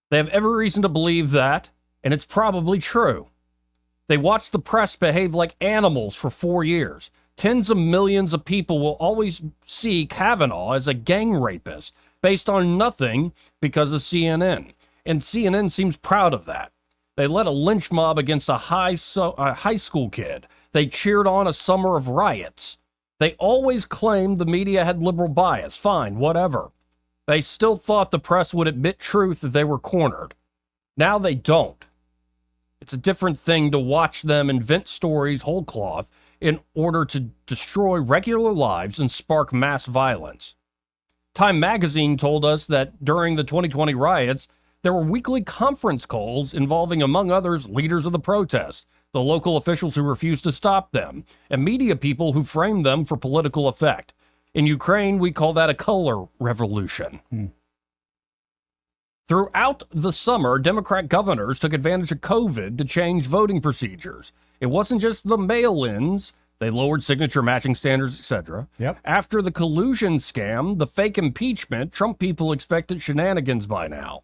They have every reason to believe that, and it's probably true. They watched the press behave like animals for 4 years. Tens of millions of people will always see Kavanaugh as a gang rapist based on nothing because of CNN. And CNN seems proud of that. They led a lynch mob against a high school kid. They cheered on a summer of riots. They always claimed the media had liberal bias. Fine, whatever. They still thought the press would admit truth if they were cornered. Now they don't. It's a different thing to watch them invent stories whole cloth in order to destroy regular lives and spark mass violence. Time magazine told us that during the 2020 riots, there were weekly conference calls involving, among others, leaders of the protests, the local officials who refused to stop them, and media people who framed them for political effect. In Ukraine, we call that a color revolution. Throughout the summer, Democrat governors took advantage of COVID to change voting procedures. It wasn't just the mail-ins. They lowered signature matching standards, etc. Yep. After the collusion scam, the fake impeachment, Trump people expected shenanigans by now.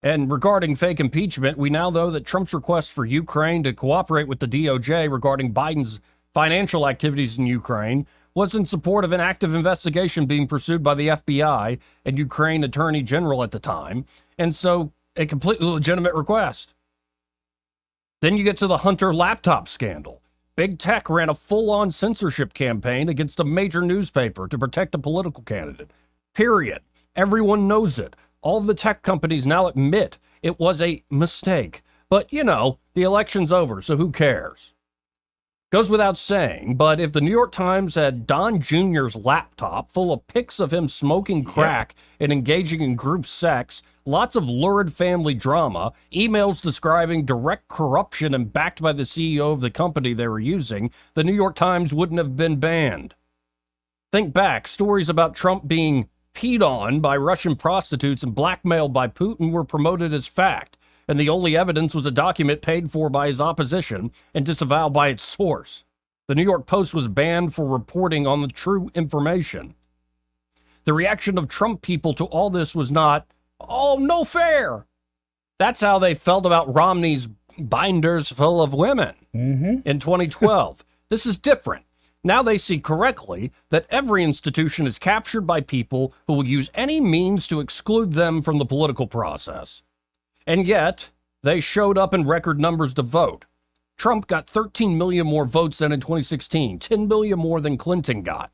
And regarding fake impeachment, we now know that Trump's request for Ukraine to cooperate with the DOJ regarding Biden's financial activities in Ukraine was in support of an active investigation being pursued by the FBI and Ukraine Attorney General at the time, and so a completely legitimate request. Then you get to the Hunter laptop scandal. Big Tech ran a full-on censorship campaign against a major newspaper to protect a political candidate. Period. Everyone knows it. All of the tech companies now admit it was a mistake. But, you know, the election's over, so who cares? Goes without saying, but if the New York Times had Don Jr.'s laptop full of pics of him smoking crack and engaging in group sex, lots of lurid family drama, emails describing direct corruption and backed by the CEO of the company they were using, the New York Times wouldn't have been banned. Think back, stories about Trump being peed on by Russian prostitutes and blackmailed by Putin were promoted as fact, and the only evidence was a document paid for by his opposition and disavowed by its source. The New York Post was banned for reporting on the true information. The reaction of Trump people to all this was not, "Oh, no fair." That's how they felt about Romney's binders full of women in 2012. This is different. Now they see correctly that every institution is captured by people who will use any means to exclude them from the political process. And yet, they showed up in record numbers to vote. Trump got 13 million more votes than in 2016, 10 million more than Clinton got.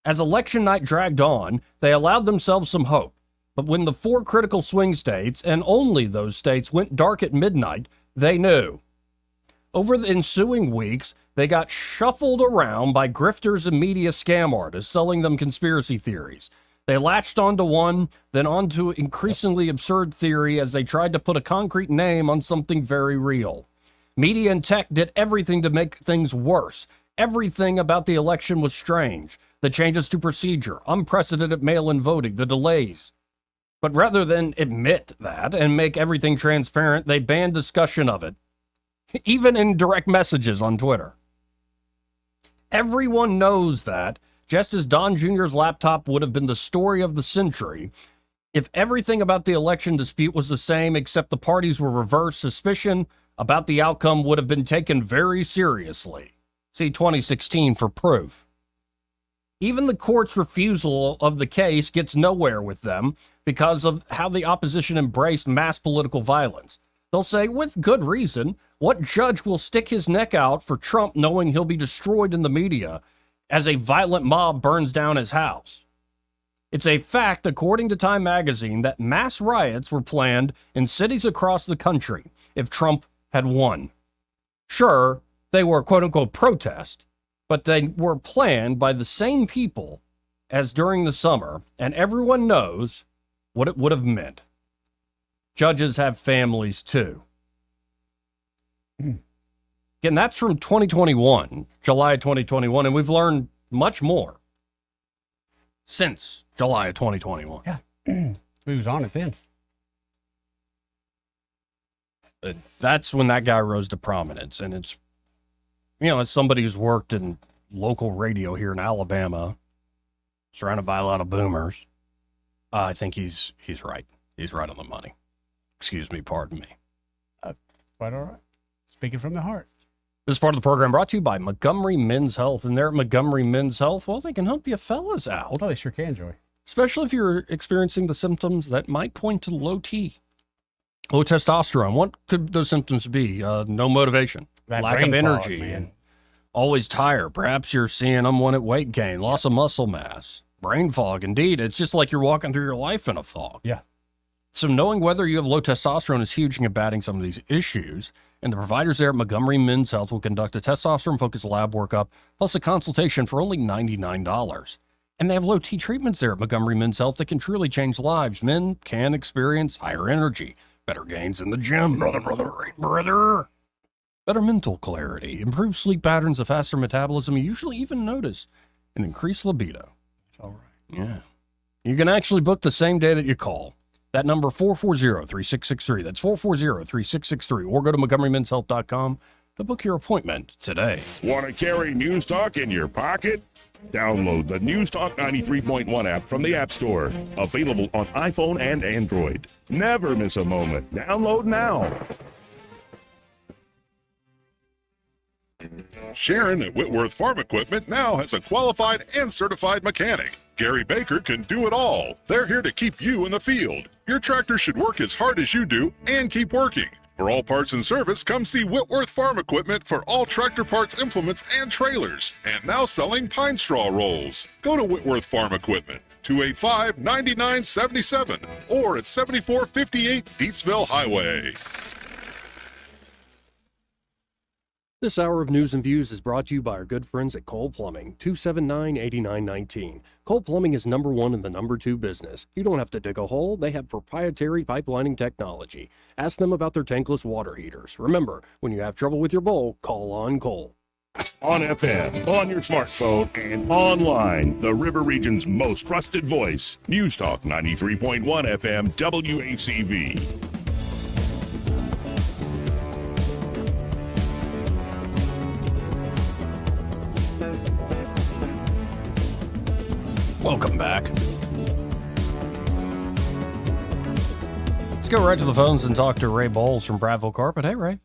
As election night dragged on, they allowed themselves some hope. But when the 4 critical swing states, and only those states, went dark at midnight, they knew. Over the ensuing weeks, they got shuffled around by grifters and media scam artists selling them conspiracy theories. They latched onto one, then onto increasingly absurd theory as they tried to put a concrete name on something very real. Media and tech did everything to make things worse. Everything about the election was strange. The changes to procedure, unprecedented mail-in voting, the delays. But rather than admit that and make everything transparent, they banned discussion of it, even in direct messages on Twitter. Everyone knows that, just as Don Jr.'s laptop would have been the story of the century, If everything about the election dispute was the same, except the parties were reversed, suspicion about the outcome would have been taken very seriously. See 2016 for proof. Even the court's refusal of the case gets nowhere with them because of how the opposition embraced mass political violence. They'll say, with good reason, what judge will stick his neck out for Trump knowing he'll be destroyed in the media as a violent mob burns down his house? It's a fact, according to Time magazine, that mass riots were planned in cities across the country if Trump had won. Sure, they were quote-unquote protest, but they were planned by the same people as during the summer, and everyone knows what it would have meant. Judges have families, too. Again, that's from 2021, July 2021, and we've learned much more since July of 2021. Yeah. We was on it then. That's when that guy rose to prominence. And it's, as somebody who's worked in local radio here in Alabama, surrounded by a lot of boomers, I think he's right. He's right on the money. Excuse me, pardon me. Quite all right. Speaking from the heart. This part of the program brought to you by Montgomery Men's Health. And there at Montgomery Men's Health, well, they can help you fellas out. Oh, they sure can, Joey. Especially if you're experiencing the symptoms that might point to low T. Low testosterone. What could those symptoms be? No motivation, lack of energy, man. Always tired. Perhaps you're seeing unwanted weight gain, loss of muscle mass, brain fog. Indeed, it's just like you're walking through your life in a fog. Yeah. So knowing whether you have low testosterone is huge in combating some of these issues. And the providers there at Montgomery Men's Health will conduct a testosterone-focused lab workup plus a consultation for only $99. And they have low T treatments there at Montgomery Men's Health that can truly change lives. Men can experience higher energy, better gains in the gym, brother. Better mental clarity, improved sleep patterns, a faster metabolism, you usually even notice an increased libido. All right. Yeah. You can actually book the same day that you call. That number, 440-3663. That's 440-3663. Or go to MontgomeryMen'sHealth.com to book your appointment today. Want to carry News Talk in your pocket? Download the News Talk 93.1 app from the App Store. Available on iPhone and Android. Never miss a moment. Download now. Sharon at Whitworth Farm Equipment now has a qualified and certified mechanic. Gary Baker can do it all. They're here to keep you in the field. Your tractor should work as hard as you do and keep working. For all parts and service, come see Whitworth Farm Equipment for all tractor parts, implements, and trailers. And now selling pine straw rolls. Go to Whitworth Farm Equipment, 285-9977, or at 7458 Deatsville Highway. This hour of news and views is brought to you by our good friends at Cole Plumbing, 279-8919. Cole Plumbing is number one in the number two business. You don't have to dig a hole. They have proprietary pipelining technology. Ask them about their tankless water heaters. Remember, when you have trouble with your bowl, call on Cole. On FM, on your smartphone, and online, the River Region's most trusted voice. News Talk 93.1 FM WACV. Welcome back. Let's go right to the phones and talk to Ray Bowles from Bradville Carpet. Hey, Ray.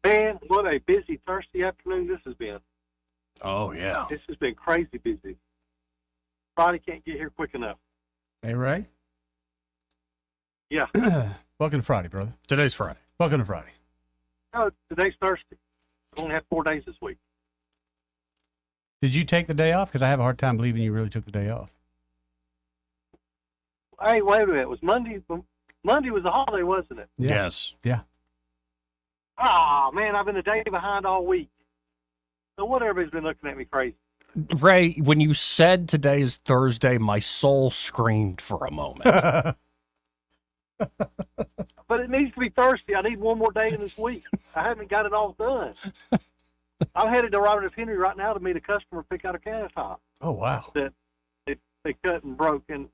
Man, what a busy Thursday afternoon this has been. Oh, yeah. This has been crazy busy. Friday can't get here quick enough. Hey, Ray. Yeah. Welcome to Friday, brother. Today's Friday. Welcome to Friday. No, today's Thursday. I only have 4 days this week. Did you take the day off? Because I have a hard time believing you really took the day off. Hey, wait a minute. It was Monday. Monday was a holiday, wasn't it? Yeah. Yes. Yeah. Ah, man, I've been a day behind all week. No wonder everybody's been looking at me crazy. Ray, when you said today is Thursday, my soul screamed for a moment. But it needs to be Thursday. I need one more day in this week. I haven't got it all done. I'm headed to Robert F. Henry right now to meet a customer, pick out a countertop. Oh, wow. That they cut and broke. And,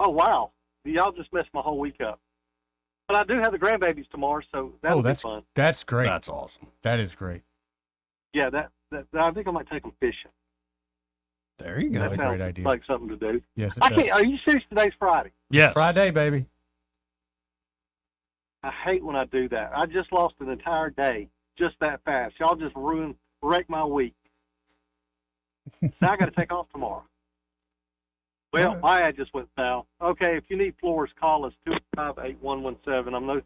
oh, wow. Y'all just messed my whole week up. But I do have the grandbabies tomorrow, so that'll be fun. That's great. That's awesome. That is great. Yeah, that I think I might take them fishing. There you go. That's a That great sounds idea. like something to do. Yes, it I does. can't. Are you serious? Today's Friday. Yes. Friday, baby. I hate when I do that. I just lost an entire day just that fast. Y'all just wreck my week. Now I got to take off tomorrow. Well, my ad just went south. Okay, if you need floors, call us 285-8117. I'm the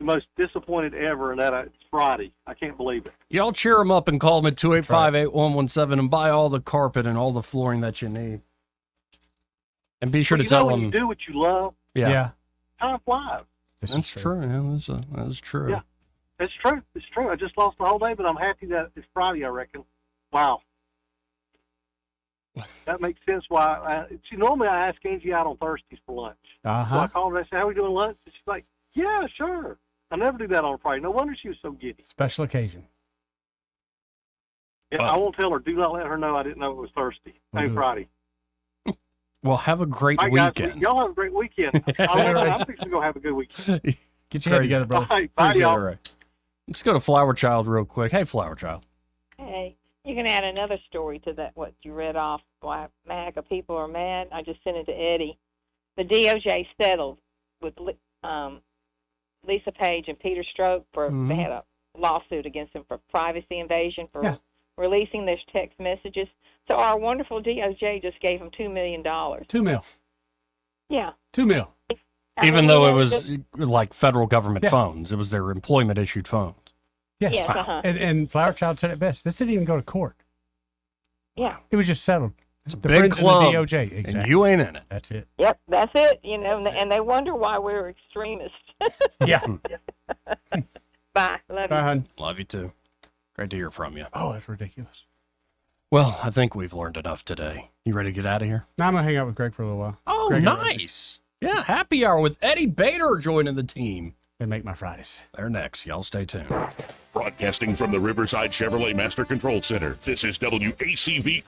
most disappointed ever in that it's Friday. I can't believe it. Y'all cheer them up and call them at 285-8117 and buy all the carpet and all the flooring that you need. And be sure Well, to tell when them. you do what you love, Yeah. time flies. That's true. Yeah, that's true. Yeah, it's true. It's true. I just lost the whole day, but I'm happy that it's Friday, I reckon. Wow. That makes sense why. See, normally I ask Angie out on Thursdays for lunch. Uh-huh. So I called her and I said, how are we doing lunch? And she's like, yeah, sure. I never do that on a Friday. No wonder she was so giddy. Special occasion. Yeah, I won't tell her. Do not let her know I didn't know it was Thursday. We'll do it. Friday. Well, have a great All right, guys, weekend. y'all have a great weekend. I'm fixing to go have a good weekend. Get your head together, brother. All right, bye, Appreciate y'all. it, Ray. Let's go to Flower Child real quick. Hey, Flower Child. Hey, you can add another story to that, what you read off, why MAGA people are mad. I just sent it to Eddie. The DOJ settled with Lisa Page and Peter Strzok for they had a lawsuit against them for privacy invasion for releasing their text messages. So our wonderful DOJ just gave them $2 million. $2 million. Yeah. $2 million. Even though it was like federal government phones, it was their employment issued phones. Yes. Yes, And Flower Child said it best. This didn't even go to court. Yeah. It was just settled. It's a the big friends club, of the DOJ. Exactly. and you ain't in it. That's it. Yep, that's it. You know, and they wonder why we're extremists. Yeah. Bye. Love Bye, you. hon. Love you too. Great to hear from you. Oh, that's ridiculous. Well, I think we've learned enough today. You ready to get out of here? Now I'm going to hang out with Greg for a little while. Oh, Greg, nice. Yeah, happy hour with Eddie Bader joining the team. They make my Fridays. They're next. Y'all stay tuned. Broadcasting from the Riverside Chevrolet Master Control Center, this is WACV